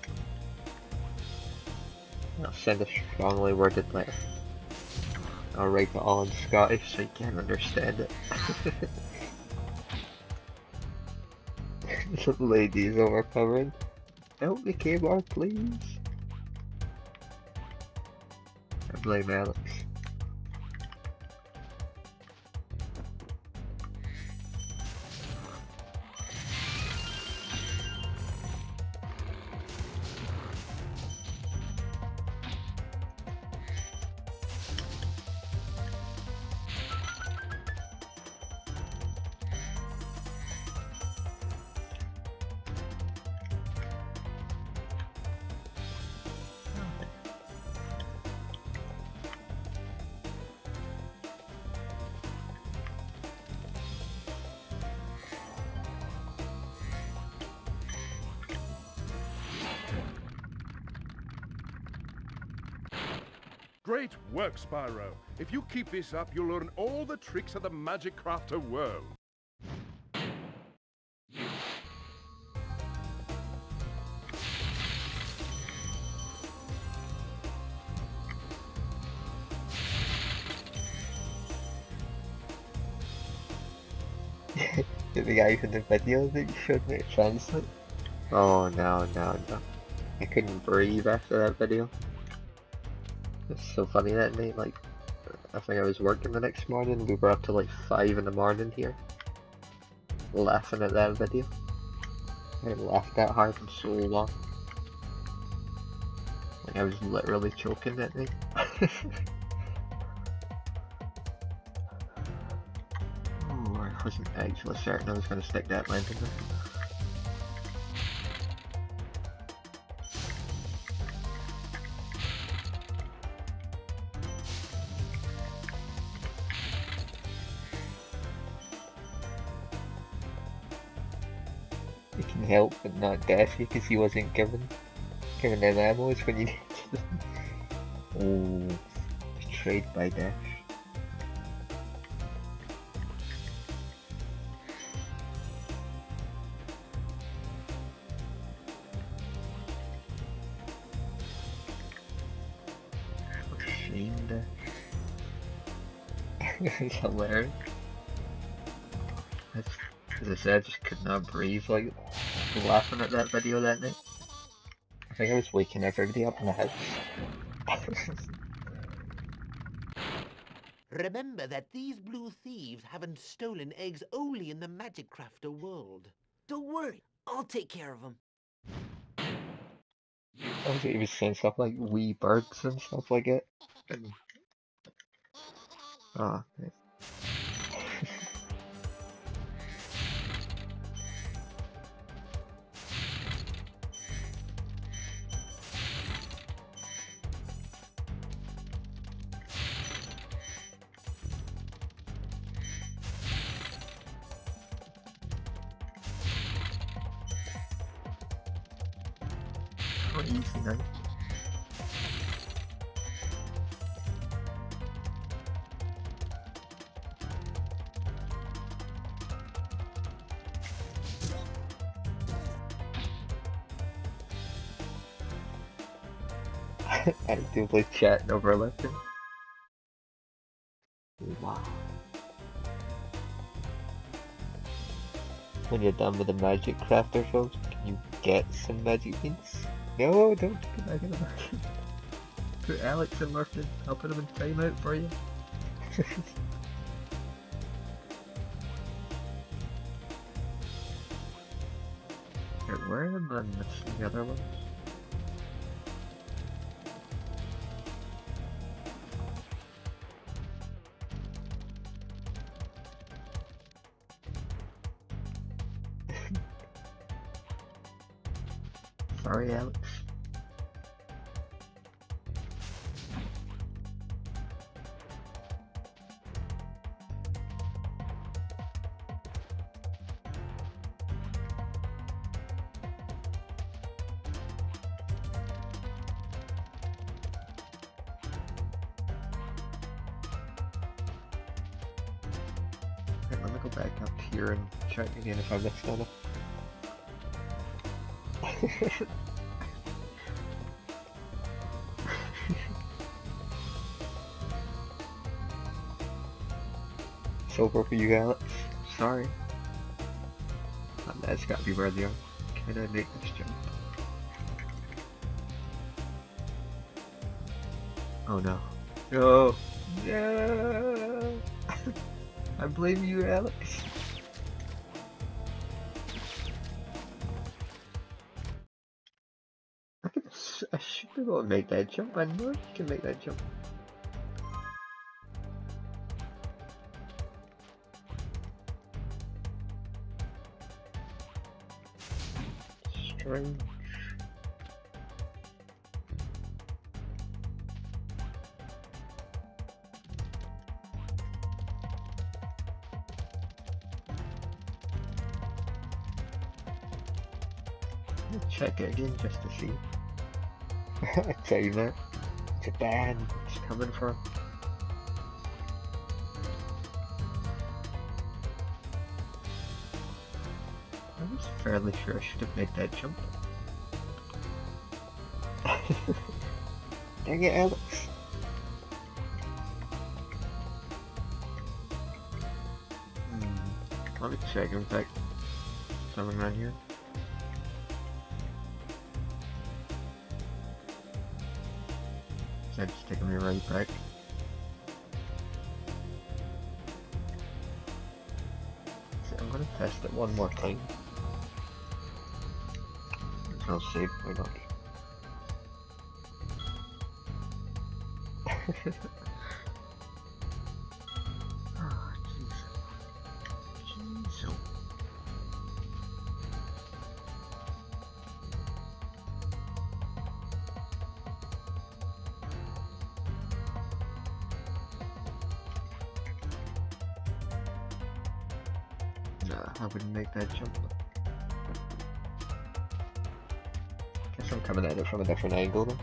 I'll send a strongly worded letter. I'll write it all in Scottish so you can't understand it. The lady's overcovering. Help me, Kmart, please. I blame Alex. Great work, Spyro. If you keep this up, you'll learn all the tricks of the Magic Crafter world. The guy from the video that you showed me translate? Oh no. I couldn't breathe after that video. It's so funny that night, like, I think I was working the next morning, we were up to like 5 in the morning here, laughing at that video. I haven't laughed that hard in so long. Like, I was literally choking that night. Oh, I wasn't actually certain I was going to stick that landing there. It can help but not dash you because he wasn't given them ammos when you needed them. Oh, betrayed by dash. Shame dash. It's hilarious. As I said, I just could not breathe, like, laughing at that video that night. I think I was waking everybody up in the house. Remember that these blue thieves haven't stolen eggs only in the Magic Crafter world. Don't worry, I'll take care of them. I was even saying stuff like wee birds and stuff like it. And... oh, nice. Easy night. Actively chatting over electric. Wow. When you're done with the magic crafter folks, can you get some magic beans? No, don't go back in the market. Put Alex in market, I'll put him in timeout for you. Wait, where am I missing the other one? Sorry, Alex. Right, let me go back up here and check again if I missed anything. It's over for you, Alex. Sorry. That's gotta be where they are. Can I make this jump? Oh no. No! No! I blame you, Alex. I should be able to make that jump. I know you can make that jump. Strange. Check it again just to see. I tell you that. It's a band. It's coming for him. I was fairly sure I should have made that jump. Dang it, Alex. Let me check. In fact, someone around here. That's taking me right back. So I'm gonna test it one more time. There's no save point on it. Oh, jeez. Jeez. Nah, I wouldn't make that jump. Guess I'm coming at it from a different angle then.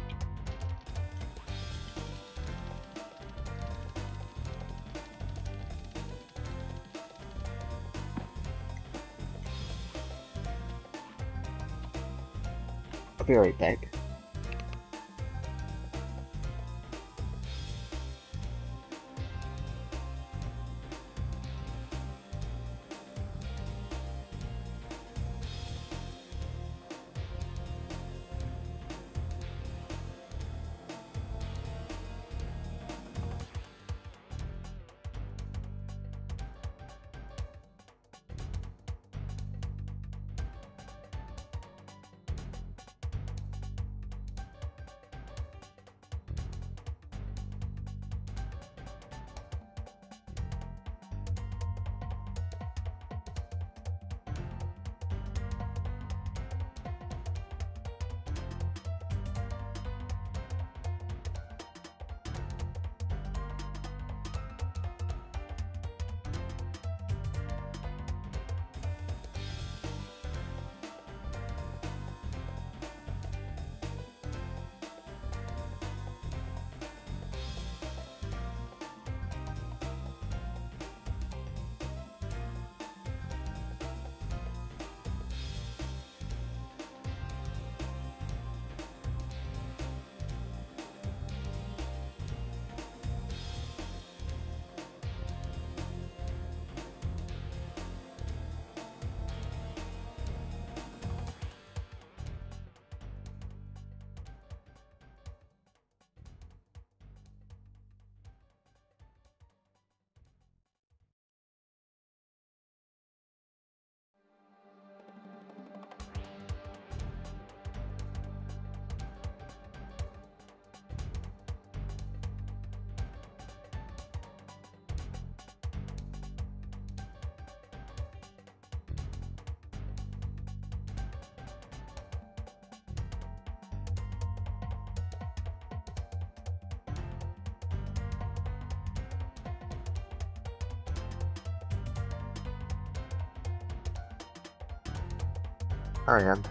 I'll be right back. I am.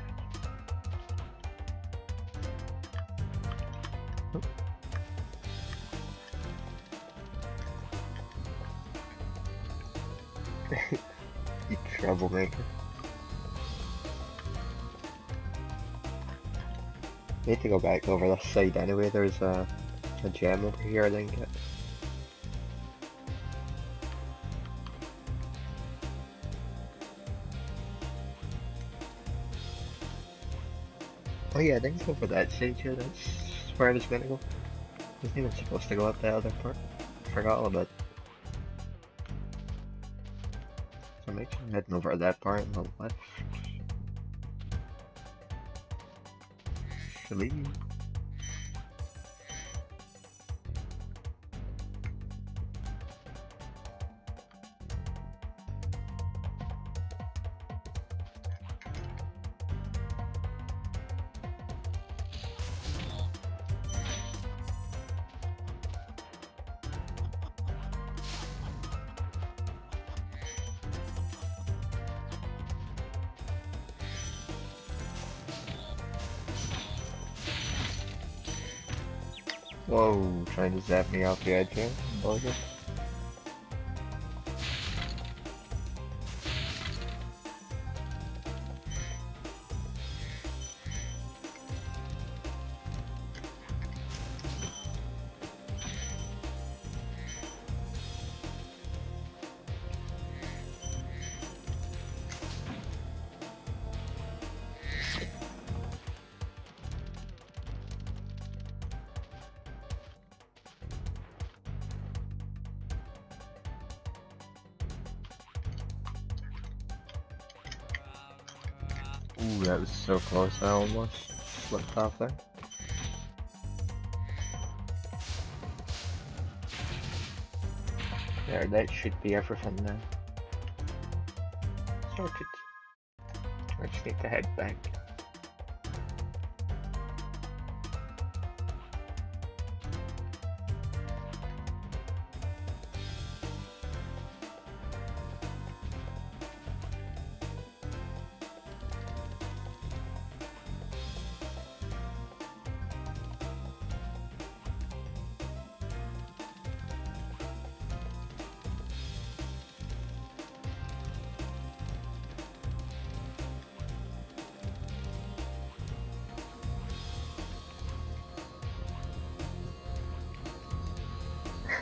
You troublemaker. Need to go back over this side anyway. There's a gem over here I didn't get. Oh yeah, I think over that side here, that's where I was gonna go. I wasn't even supposed to go up the other part. Forgot all about it. So make sure I'm heading over to that part on the left. Leave. Whoa, trying to zap me off the edge here. Bullshit. Ooh, that was so close, I almost slipped off there. There, that should be everything now. Sorted. I just need to head back.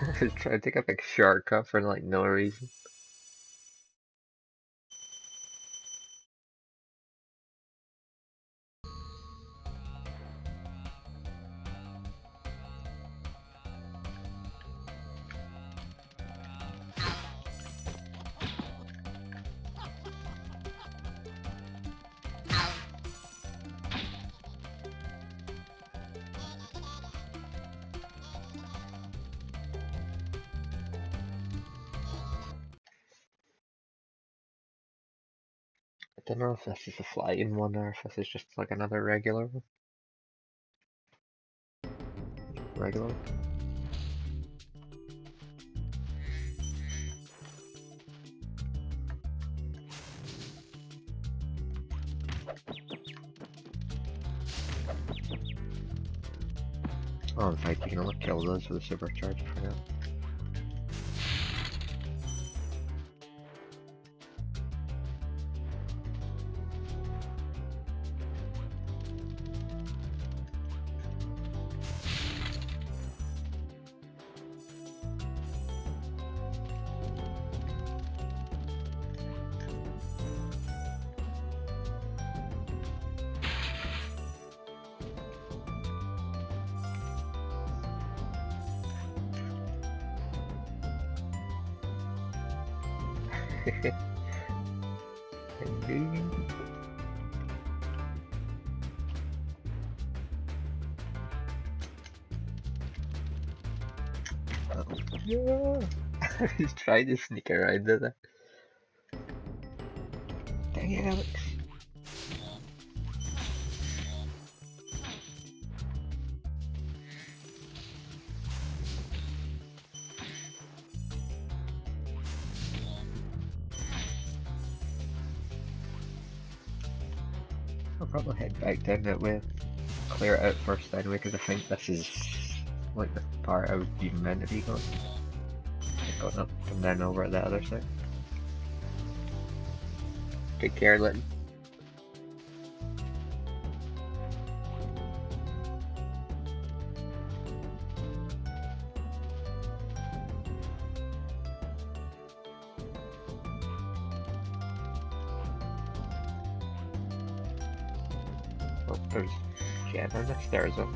I was trying to take up a shortcut for like no reason. I don't know if this is a flying one or if this is just like another regular one. Regular. Oh, in fact, you can only kill those with a supercharger for now. Indeed. Oh, yeah. He's trying to sneak around to that. Dang it, Alex. probably head back down that way. Clear it out first anyway, because I think this is like the part I would be meant to be going. Going up and then over at the other side. Take care, Litton. Oh, there's Jen on the stairs up.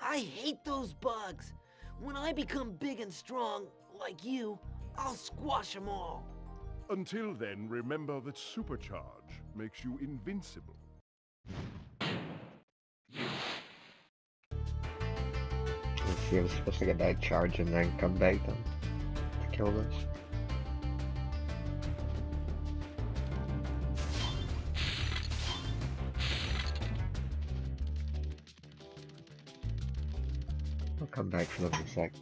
I hate those bugs. When I become big and strong, like you, I'll squash them all. Until then, remember that supercharge makes you invincible. Let's see, I was supposed to get that charge and then come back then to kill this. I'll come back for them in a sec.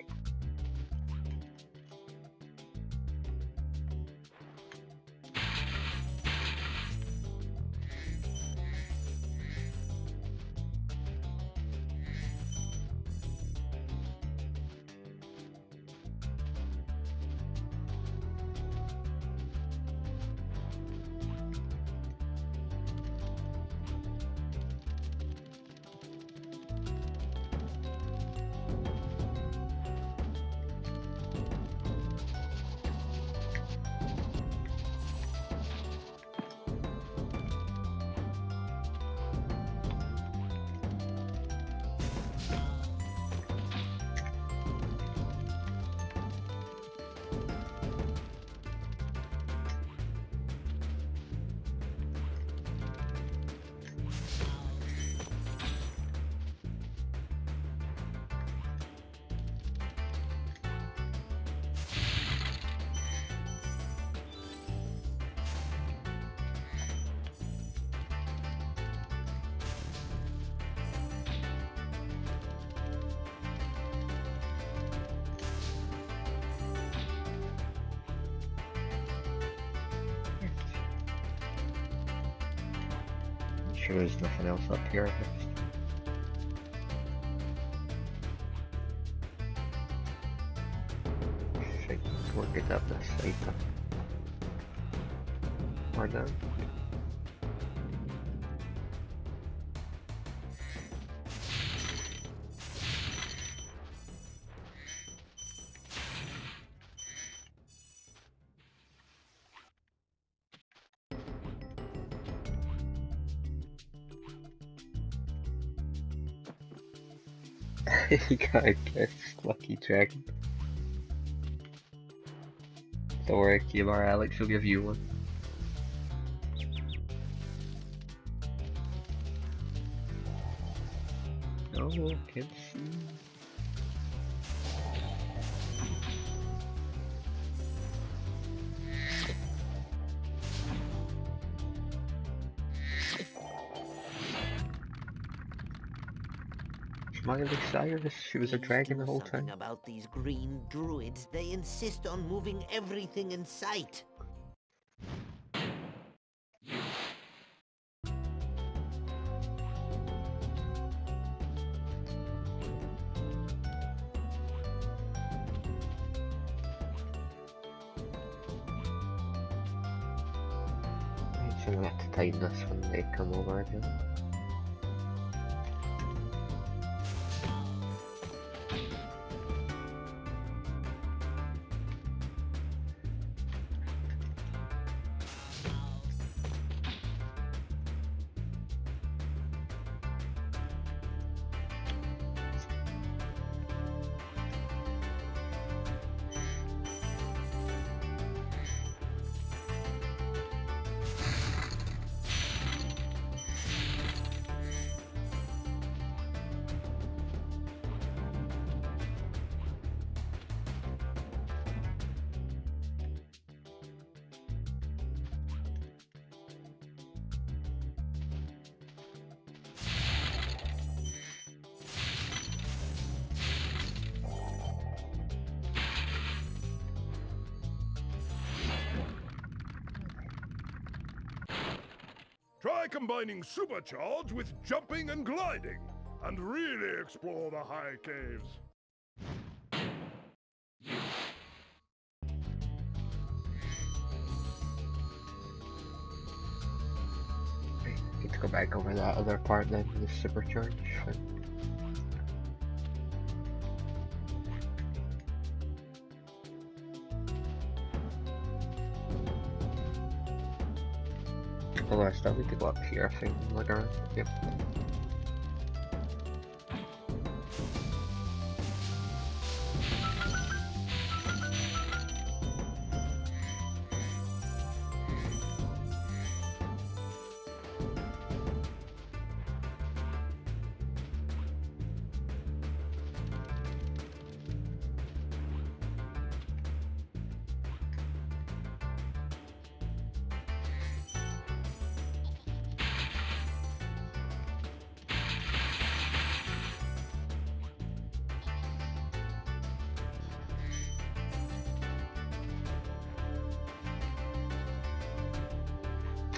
Sure there's nothing else up here. I think we'll get up this side then. Or no. You gotta kiss Lucky Dragon. Don't worry, Kimar, Alex will give you one. No, can't see. Miley Cyrus, she was a dragon the whole time. Something about these green druids. They insist on moving everything in sight. So we'll have to tighten this when they come over again. Try combining supercharge with jumping and gliding, and really explore the high caves. Get to go back over that other part then, the supercharge. Although I still need to go up here, I think, and look around. Yep.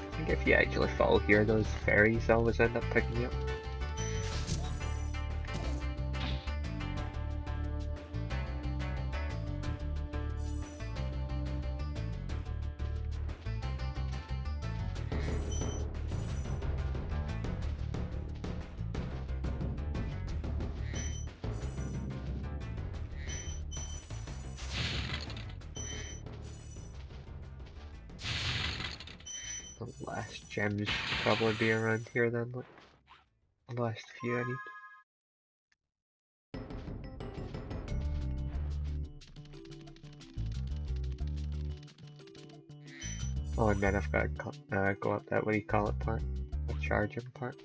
I think if you actually follow here, those fairies always end up picking you up. The last gems should probably be around here then, like the last few I need. Oh, and then I've got to go up that, what do you call it, part? The charging part.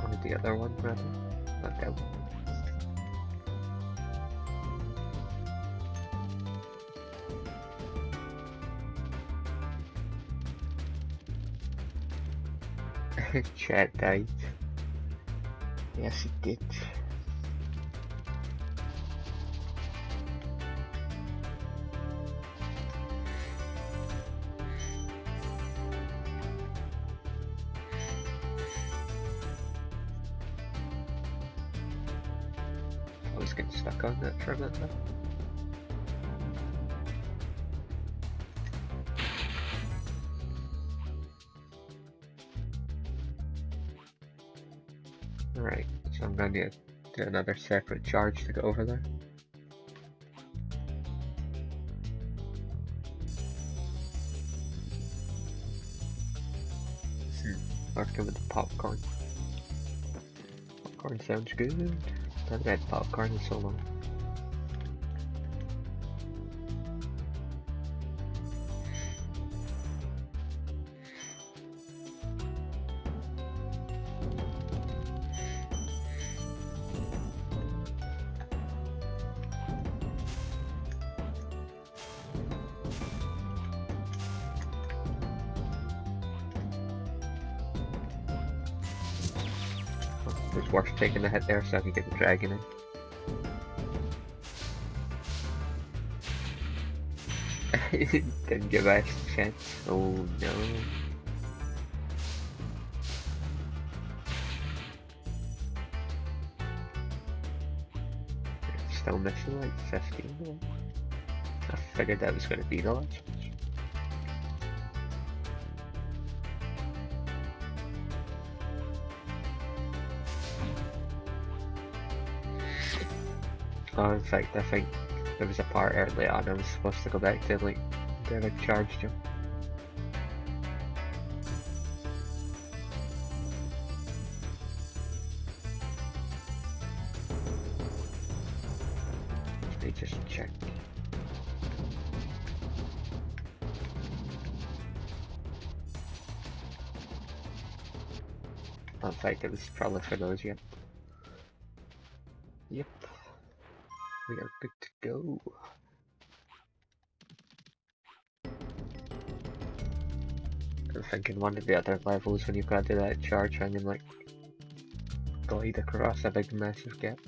Or the other one, rather. Not that one. Chat died. Yes, it did. I was getting stuck on that for a minute now. Alright, so I'm going to do another separate charge to go over there. Working with the popcorn. Popcorn sounds good. I haven't had popcorn in so long. It's worth taking the hit there so I can get the dragon in. Didn't give us a chance. Oh no. Still missing like 15. I figured that was going to be the last one. Oh, in fact, I think there was a part early on I was supposed to go back to, like, there I charged him. Let me just check. In fact, it was probably for those yet. Yep. We are good to go. I'm thinking one of the other levels when you've got to do that charge ring and like glide across a big massive gap.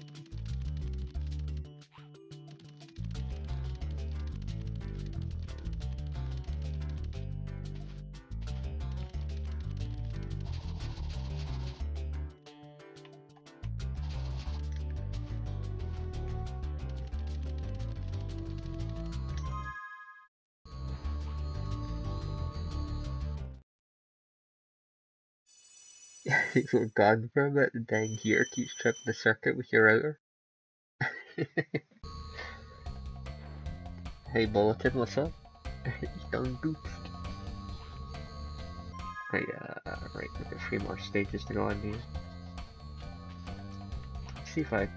You're gone for a bit and then here keeps tripping the circuit with your router. Hey Bulletin, what's up? You done goofed. Right, right, we've got 3 more stages to go on here. Let's see if I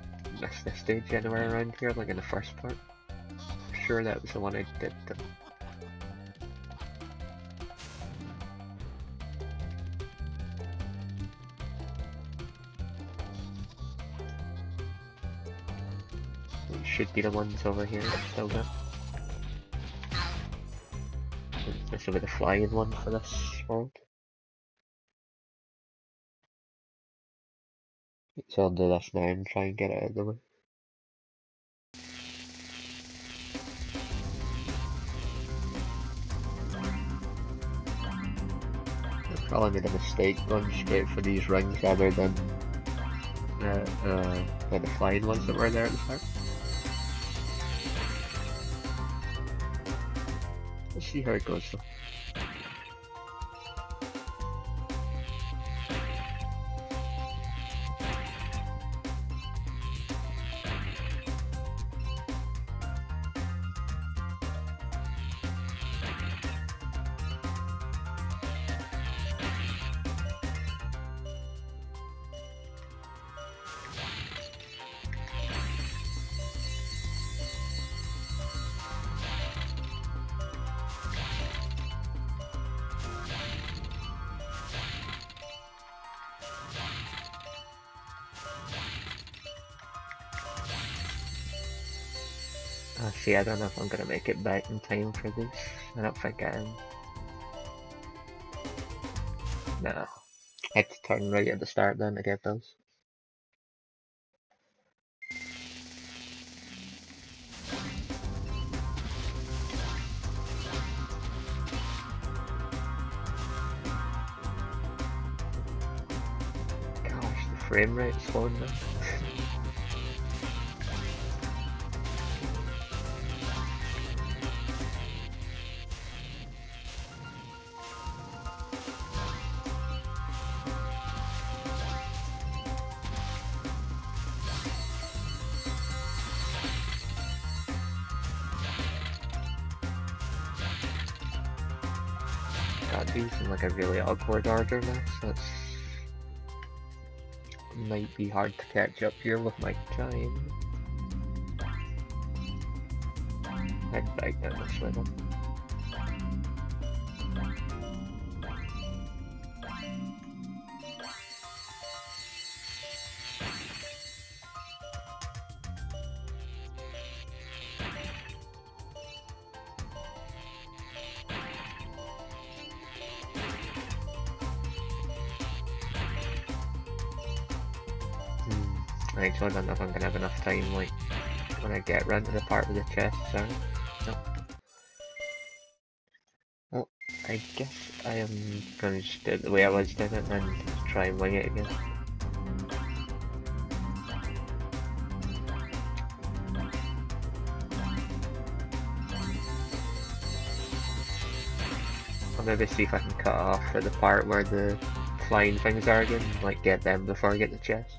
missed this stage anywhere around here, like in the first part. I'm sure that was the one I did though. These should be the ones over here still there. This will be the flying one for this world. So I'll do this now and try and get it out of the way. I probably made a mistake going straight for these rings rather than the flying ones that were there at the start. Let's see how it goes though. See, I don't know if I'm gonna make it back in time for this. I don't think I am. No. I had to turn right at the start then to get those. Gosh, the frame rate's slowing down. These in like a really awkward order now, so it's might be hard to catch up here with my time. Head back down this way then. So I don't know if I'm gonna have enough time, like, when I get round to the part with the chests are. No. Well, I guess I am gonna just do it the way I was doing it and try and wing it again. I'll maybe see if I can cut off for the part where the flying things are again, like get them before I get the chests.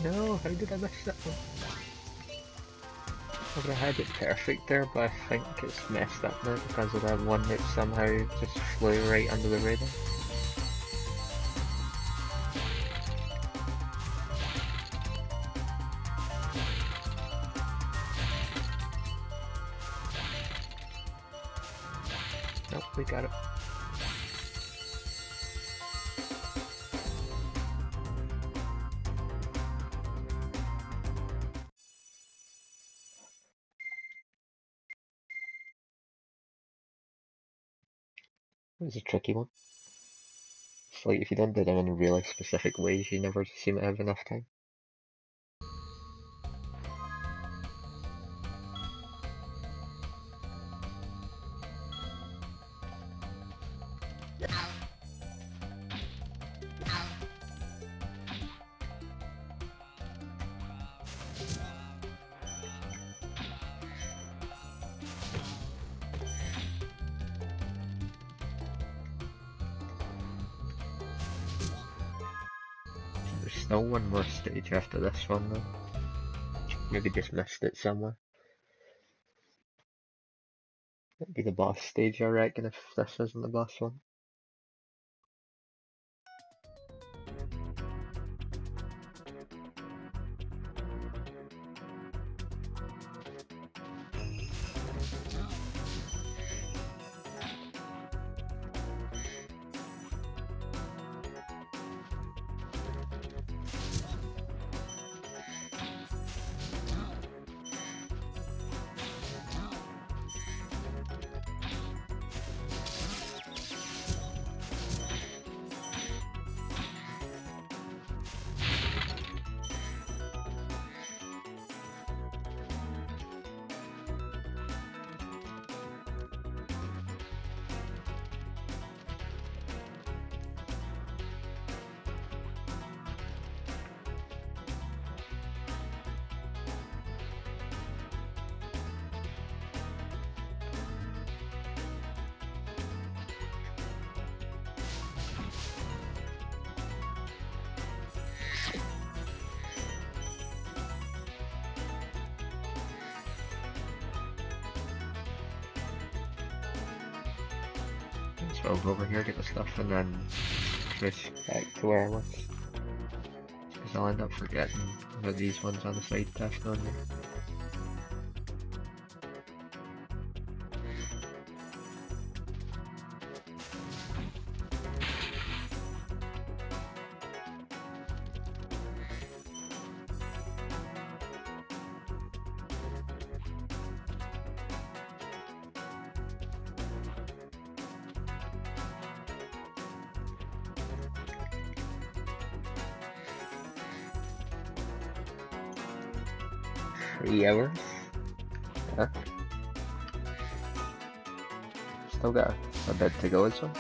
No, how did I miss that one? I would have had it perfect there, but I think it's messed up now because of that one that somehow just flew right under the radar. Nope, we got it. It was a tricky one. It's like if you don't do them in really specific ways, you never seem to have enough time. There's still one more stage after this one though. Maybe just missed it somewhere. It'd be the boss stage I reckon if this isn't the boss one. So I'll go over here, get the stuff, and then switch back to where I was. Because I'll end up forgetting about these ones on the side task on me. Hours. Yeah. Still got a bit to go as well.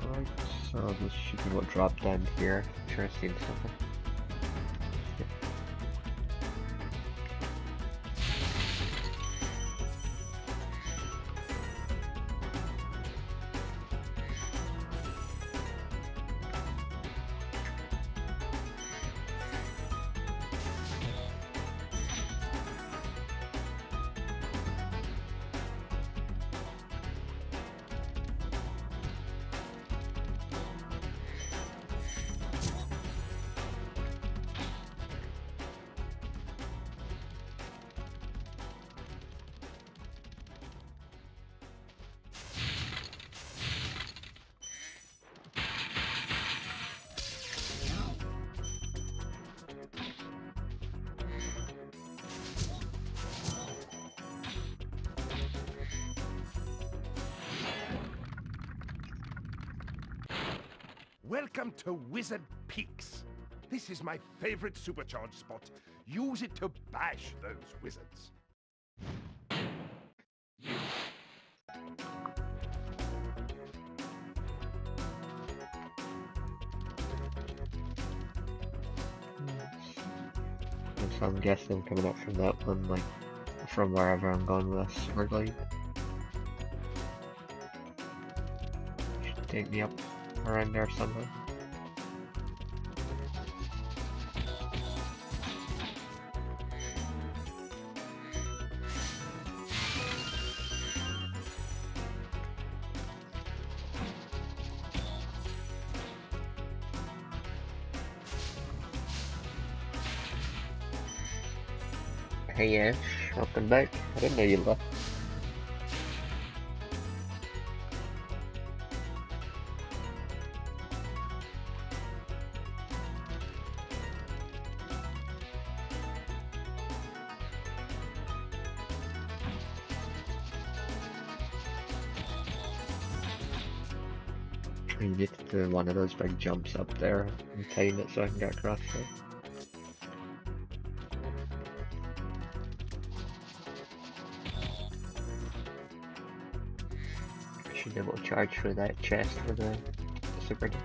Alright, so this should be what dropped down here. I'm sure I've seen something. Welcome to Wizard Peaks. This is my favorite supercharge spot. Use it to bash those wizards. So I'm guessing coming up from that one, like, from wherever I'm going with this super glide. Should take me up around there somewhere. Hey Ash, welcome back. I didn't know you left. You need to do one of those big jumps up there and time it so I can get across there. Should be able to charge for that chest for the super dash.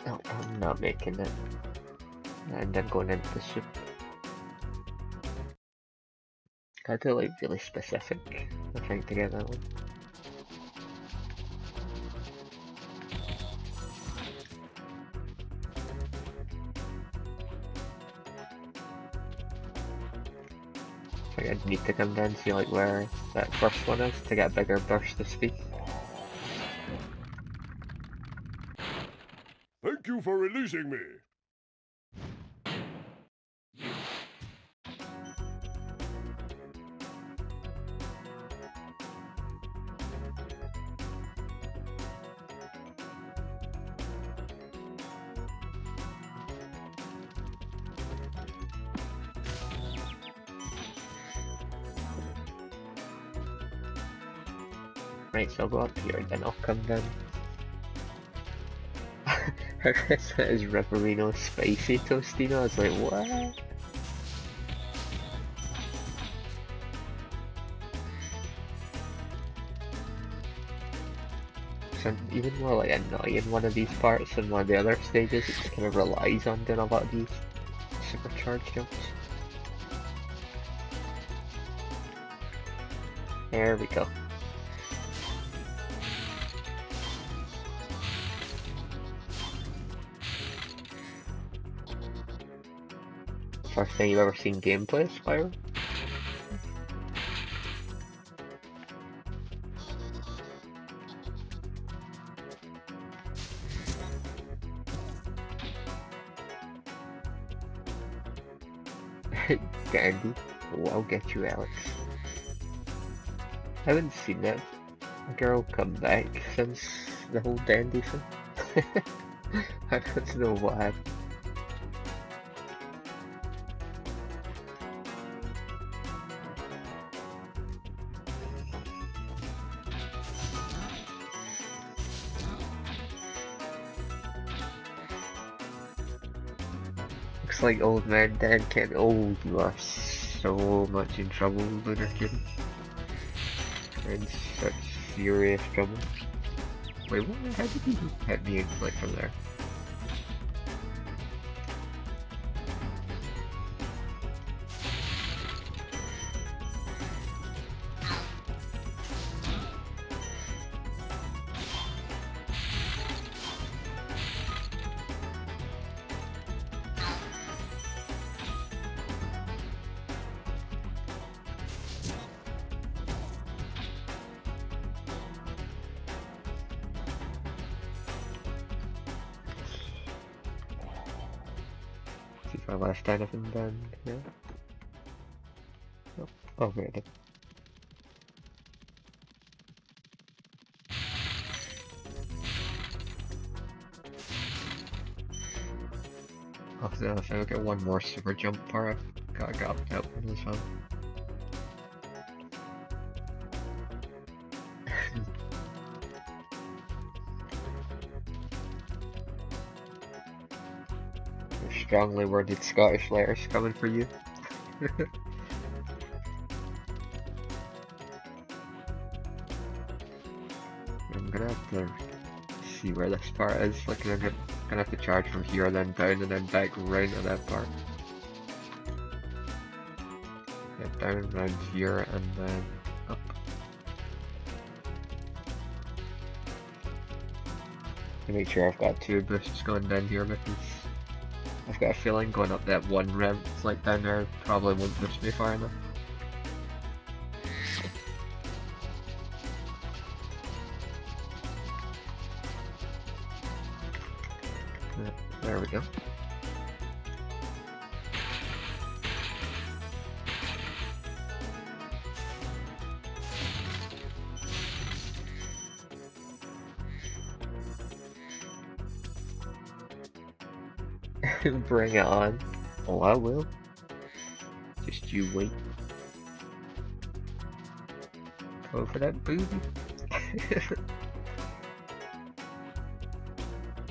No, I'm not making it. And then going into the soup. Gotta do like really specific, I think, to get that one. I think I need to come down and see like where that first one is to get a bigger burst of speed. Thank you for releasing me. Right, so I'll go up here, then I'll come down. I read that as Ripperino Spicy Tostino, I was like, what? So I'm even more like annoying in one of these parts than one of the other stages. It kind of relies on doing a lot of these supercharged jumps. There we go. First thing you've ever seen gameplay, Spyro? Dandy. Oh, I'll get you, Alex. I haven't seen that girl come back since the whole Dandy thing. I don't know what happened. Looks like old man Dan can't. Oh, you are so much in trouble, Lunar Kitty. In such serious trouble. Wait, what? How did he hit me like from there? See if I left anything down here. Oh, oh wait, I did. Oh, so if I get one more super jump part, I gotta get up that one as well. Strongly worded Scottish letters coming for you. I'm gonna have to see where this part is. Like, I'm gonna have to charge from here, then down, and then back round to that part. Yeah, down, round here, and then up. To make sure I've got 2 boosts going down here, because I've got a feeling going up that one ramp, like down there, probably won't boost me far enough. There we go. Bring it on. Oh, I will. Just you wait. Go for that booby.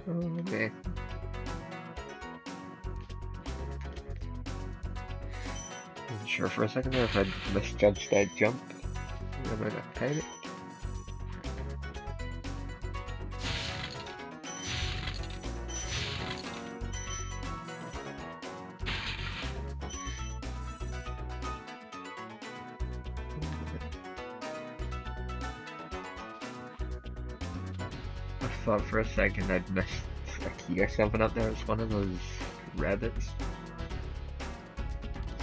Oh man. I'm sure for a second there if I'd misjudged that jump. I'm gonna panic. I thought for a second I'd missed a key or something up there. It's one of those rabbits.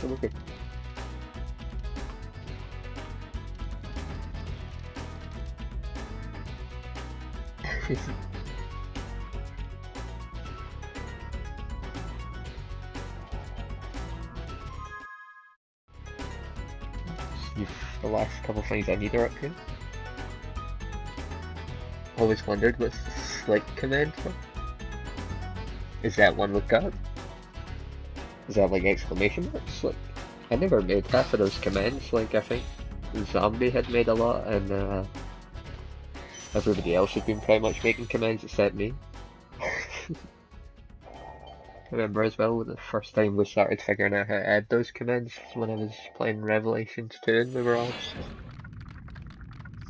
So we're good. See if the last couple things I need are up here. Always wondered what's the slick command for? Is that one with God? Is that like exclamation marks? Like, I never made half of those commands. Like, I think Zombie had made a lot, and everybody else had been pretty much making commands except me. I remember as well the first time we started figuring out how to add those commands when I was playing Revelations 2, and we were all just,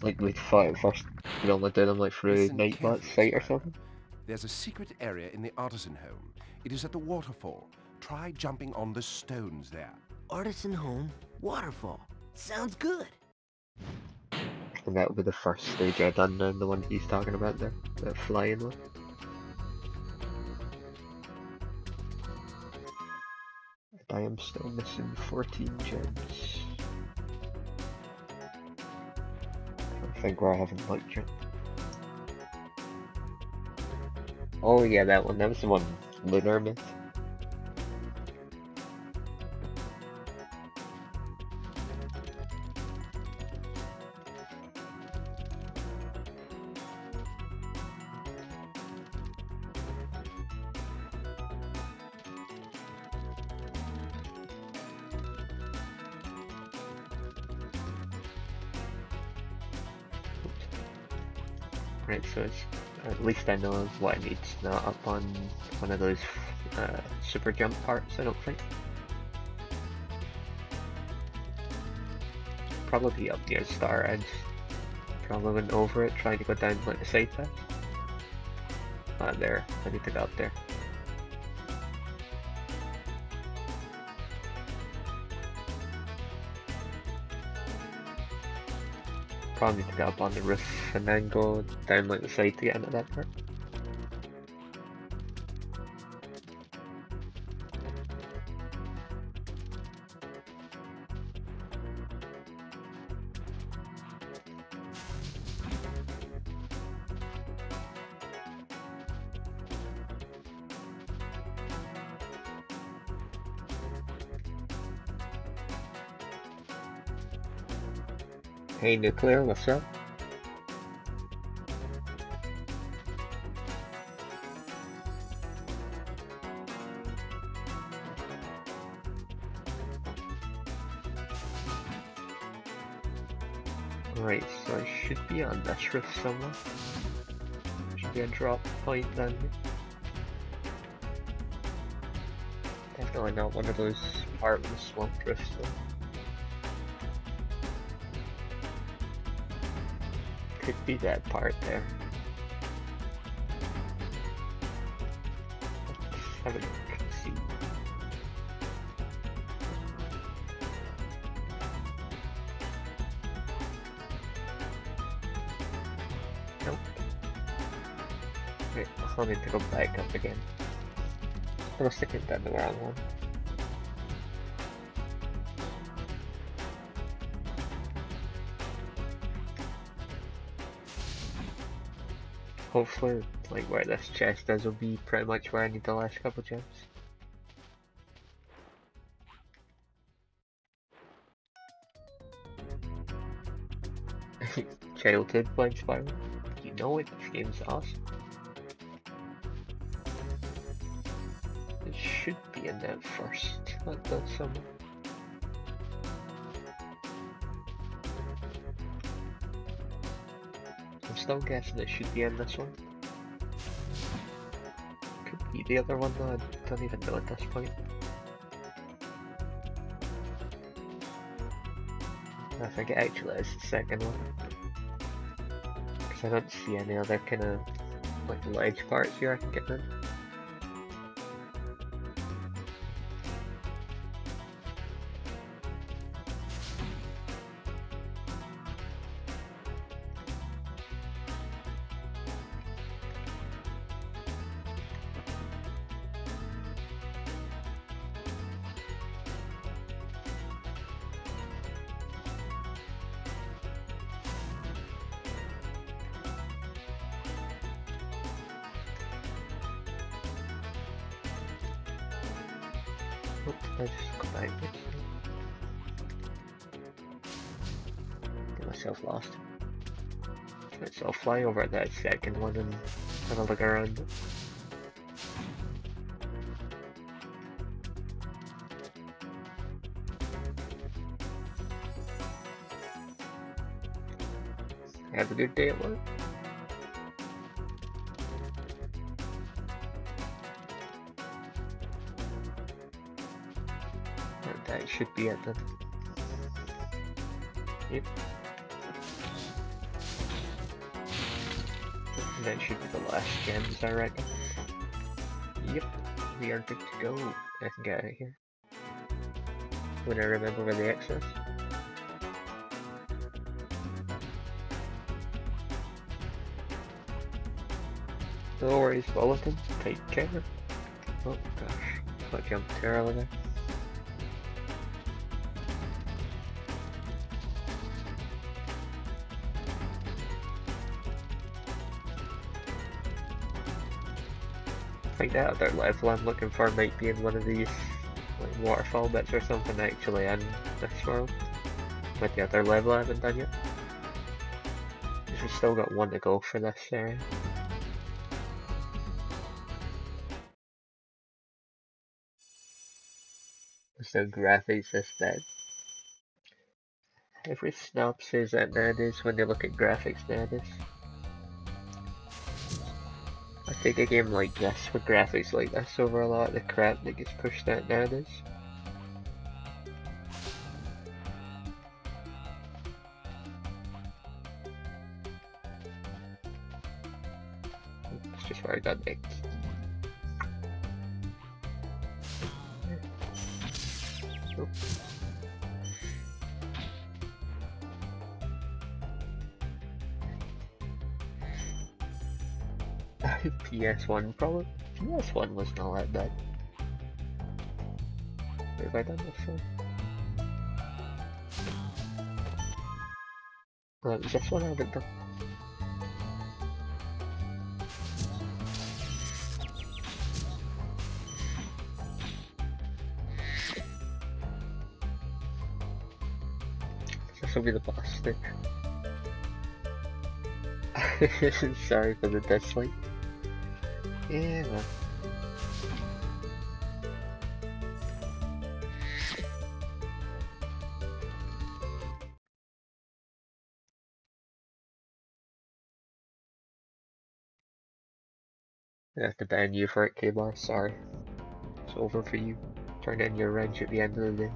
like, we thought at first we'd only do them like through Listen Nightbot's carefully, site or Spyro. something. There's a secret area in the artisan home. It is at the waterfall. Try jumping on the stones there. Artisan home, waterfall. Sounds good. And that would be the first stage I done, and the one he's talking about there, that flying one. And I am still missing 14 gems. I think where I haven't liked it. Oh yeah, that one. That was the one, Lunar Myth. Right, so it's, at least I know what I need. It's not up on one of those super jump parts, I don't think. Probably up near Star Edge. Probably went over it, trying to go down like the side path. Ah, there. I need to go up there. Probably need to go up on the roof and then go down like the side to get into that part. Hey Nuclear, what's up? Right, so I should be on this roof somewhere. Should be a drop point down here. Definitely not one of those part of the swamp drifts though. Could be that part there. haven't seen. Nope. Wait, I'll need to go back up again. I was thinking that the wrong one. Hopefully, like where this chest is will be pretty much where I need the last couple gems. Childhood playing Spyro. You know it, this game's awesome. It should be in that first like that somewhere. I'm still guessing it should be in this one. Could be the other one though, I don't even know at this point. I think it actually is the second one. Because I don't see any other kind of like ledge parts here I can get in. Oops, I just go back. Get myself lost. Right, so I'll fly over that second one and have a look around. Have a good day at work. That should be it then. Yep. And that should be the last gems, I reckon. Yep, we are good to go. I can get out of here. When I remember where the X is. No worries, Bulletin. Take care. Oh gosh, I jumped too early there. I think that other level I'm looking for might be in one of these like waterfall bits or something actually in this world. With the other level I haven't done yet. We've still got one to go for this area. So graphics is bad. Every snob says that nowadays when they look at graphics nowadays. I take a game like this with graphics like this over a lot of the crap that gets pushed out nowadays. It's just where I got nicked. Oh. PS1 probably. PS1 was not that bad. Where have I done this one? Well, it was this one I haven't done. This will be the boss stage. Sorry for the dislike. Yeah, man. I have to ban you for it, K-Bar. Sorry. It's over for you. Turn in your wrench at the end of the day.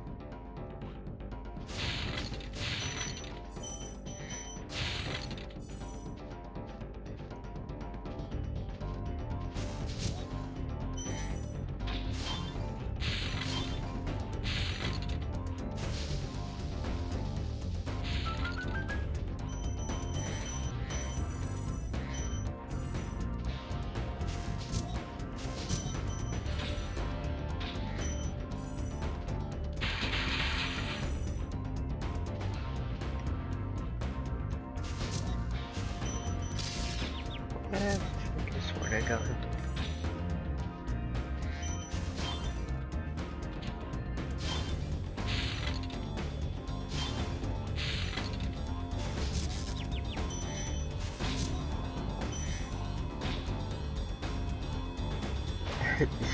got him.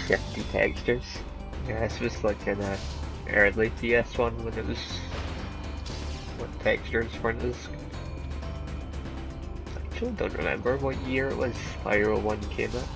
Shifty textures. Yeah, this was like in a early PS1 when it was what textures weren't as I actually don't remember what year it was Spyro 1 came out.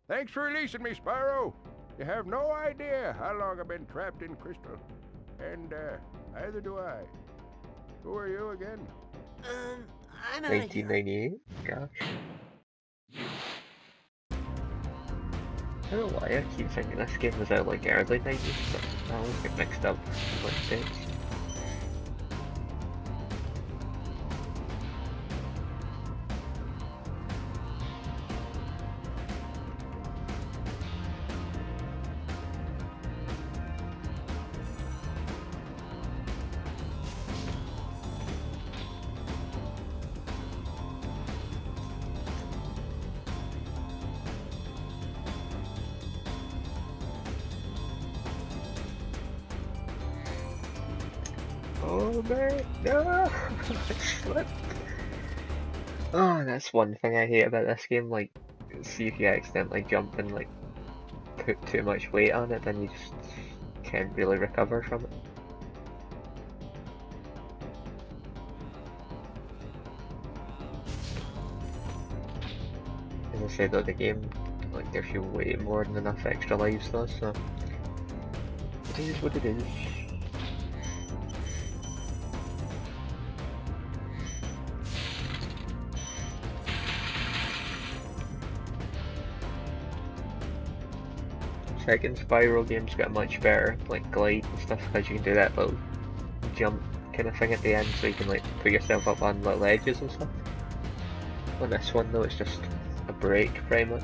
Thanks for releasing me, Spyro. You have no idea how long I've been trapped in Crystal. And, neither do I. Who are you again? I'm out of here. 1998? Gosh. I don't know why I keep thinking this game was out like early 90s, but I always get mixed up with dates. Oh man, no! I slipped. Oh, that's one thing I hate about this game, like, see if you accidentally jump and like, put too much weight on it, then you just can't really recover from it. As I said though, the game, like, gives you way more than enough extra lives though, so it is what it is. Second Spyro games got much better, like glide and stuff, because you can do that little jump kind of thing at the end, so you can like put yourself up on little edges and stuff. On this one though, it's just a break pretty much.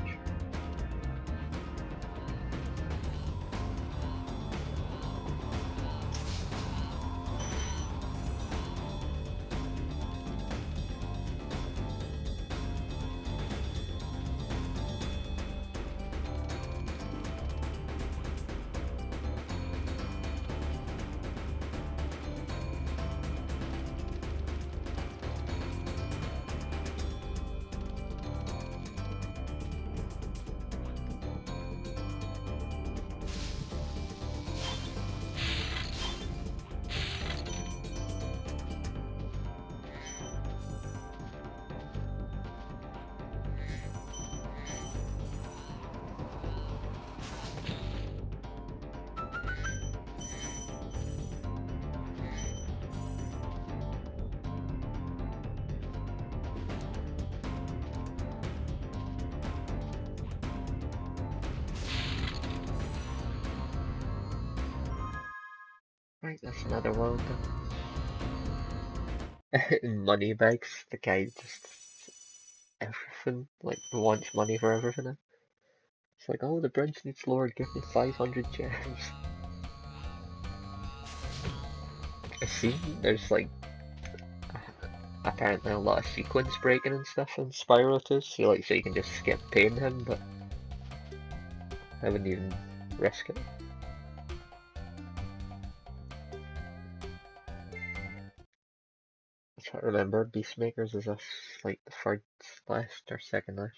Right, that's another world then. Money bags, the guy just everything, like wants money for everything now. It's like, oh, the bridge needs lowered, give me 500 gems. I see there's like apparently a lot of sequence breaking and stuff in Spyro 2, so you can just skip paying him, but I wouldn't even risk it. I can't remember, Beastmakers is like the third last or second last.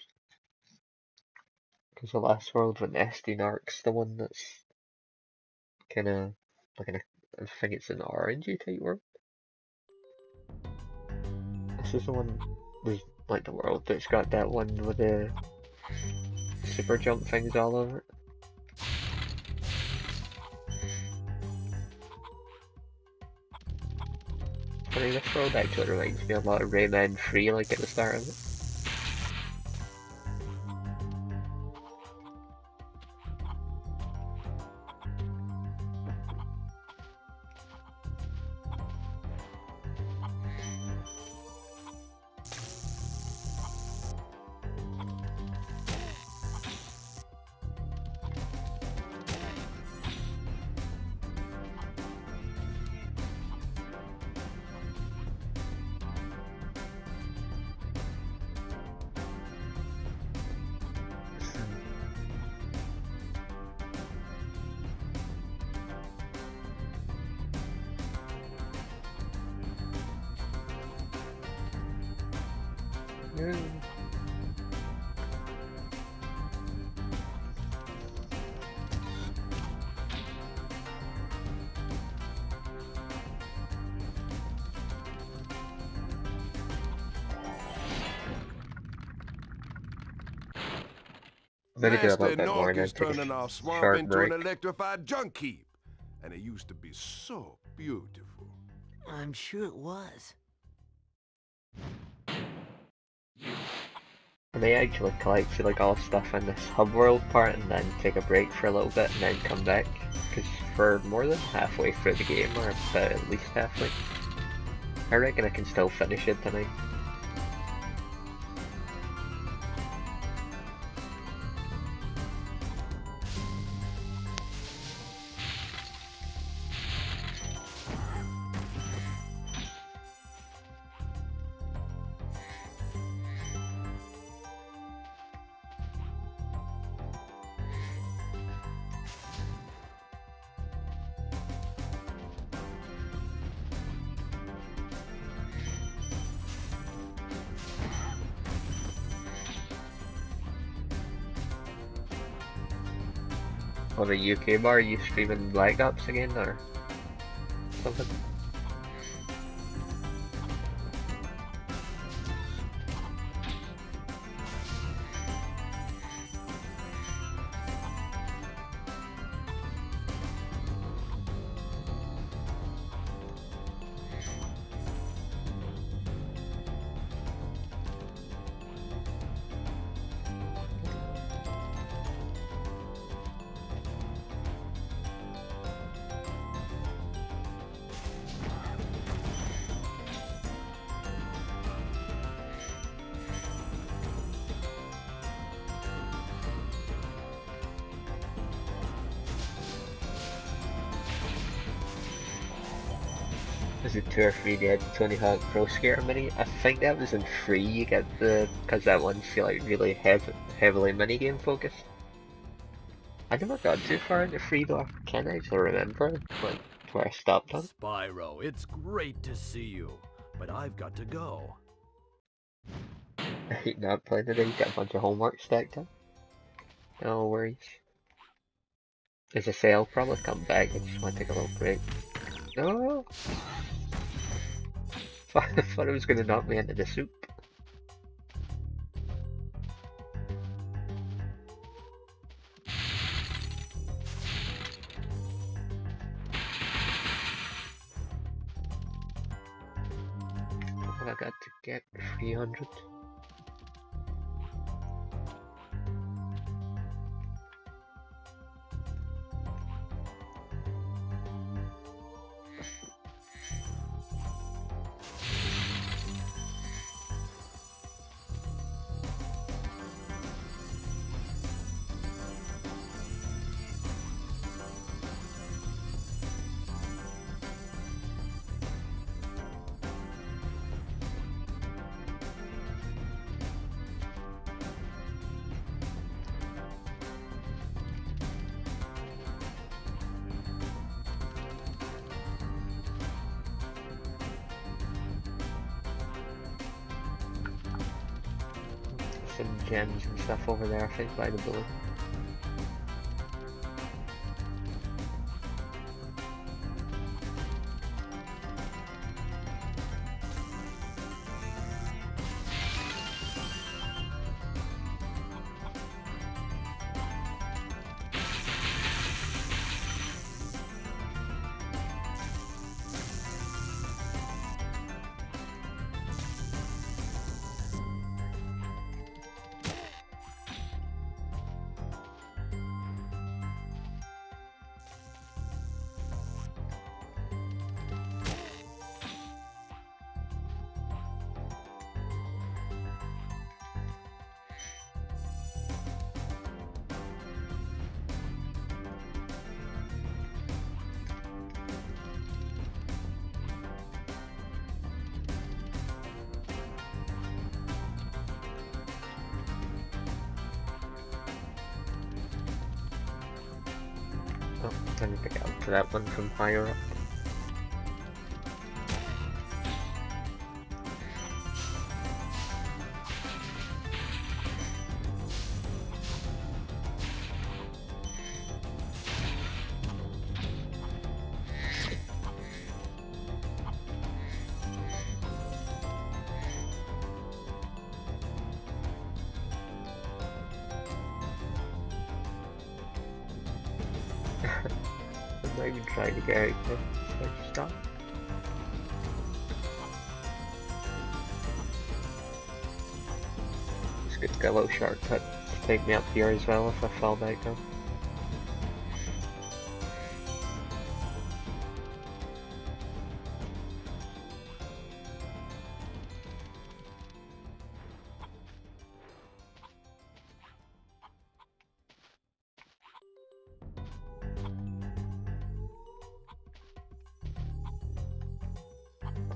Because the last world with Nesty Narc's the one that's kinda like I think it's an orangey type world. This is the one with like the world that's got that one with the super jump things all over it. Funny, this world actually reminds me a lot of Rayman 3, like at the start of it. I'm gonna do a little bit more and then take turning our a swamp short into break. an electrified junk heap. And it used to be so beautiful. I'm sure it was. And they actually collect like all stuff in this hub world part and then take a break for a little bit and then come back. Because for more than halfway through the game, or about at least halfway, I reckon I can still finish it tonight. On the UK bar, you streaming Black Ops again or something? Was it 2 or 3 days Tony Hawk Pro Skater Mini? I think that was in 3 you get the, because that one's like really heavily minigame focused. I never got too far into 3 though, I can't actually remember like where I stopped on. Spyro, it's great to see you, but I've got to go. I hate not playing today, got a bunch of homework stacked up. No worries. As I say, I'll probably come back, I just want to take a little break. No! I thought it was gonna knock me into the soup. I got to get 300. Some gems and stuff over there, I think, by the building. Oh, I need to get up to that one from higher up. I'm not even trying to get out there. So stop. Just get a little shortcut to take me up here as well if I fall back down.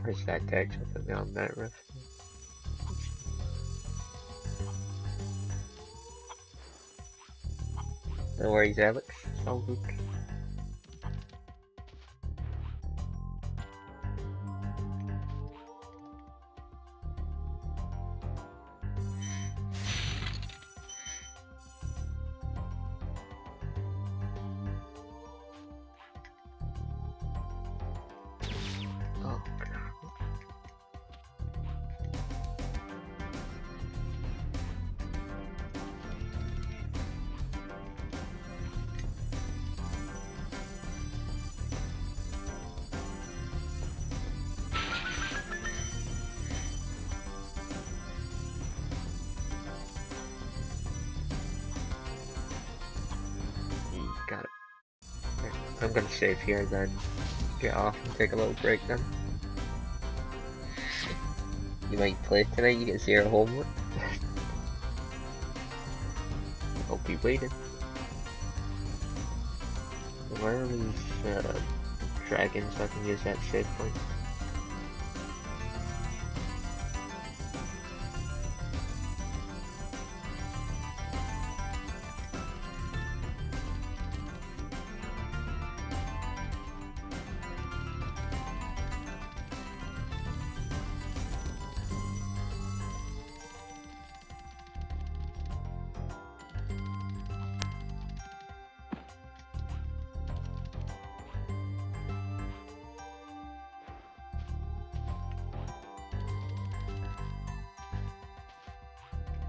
Where's that text with it on that rift? No worries, Alex. It's all good. Oh, God. Got it. Okay, I'm gonna save here then get off and take a little break then. You might play tonight, you get 0 homework. I'll be waiting. Where is dragon so I can use that save point?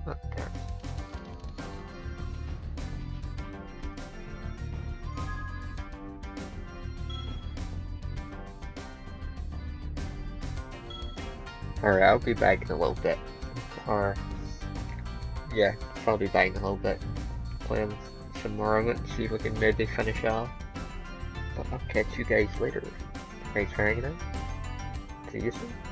Oh, there. Alright, I'll be back in a little bit. Or, yeah, I'll be back in a little bit. Playing some more of it, see if we can maybe finish off. But I'll catch you guys later. Thanks for hanging out. See you soon.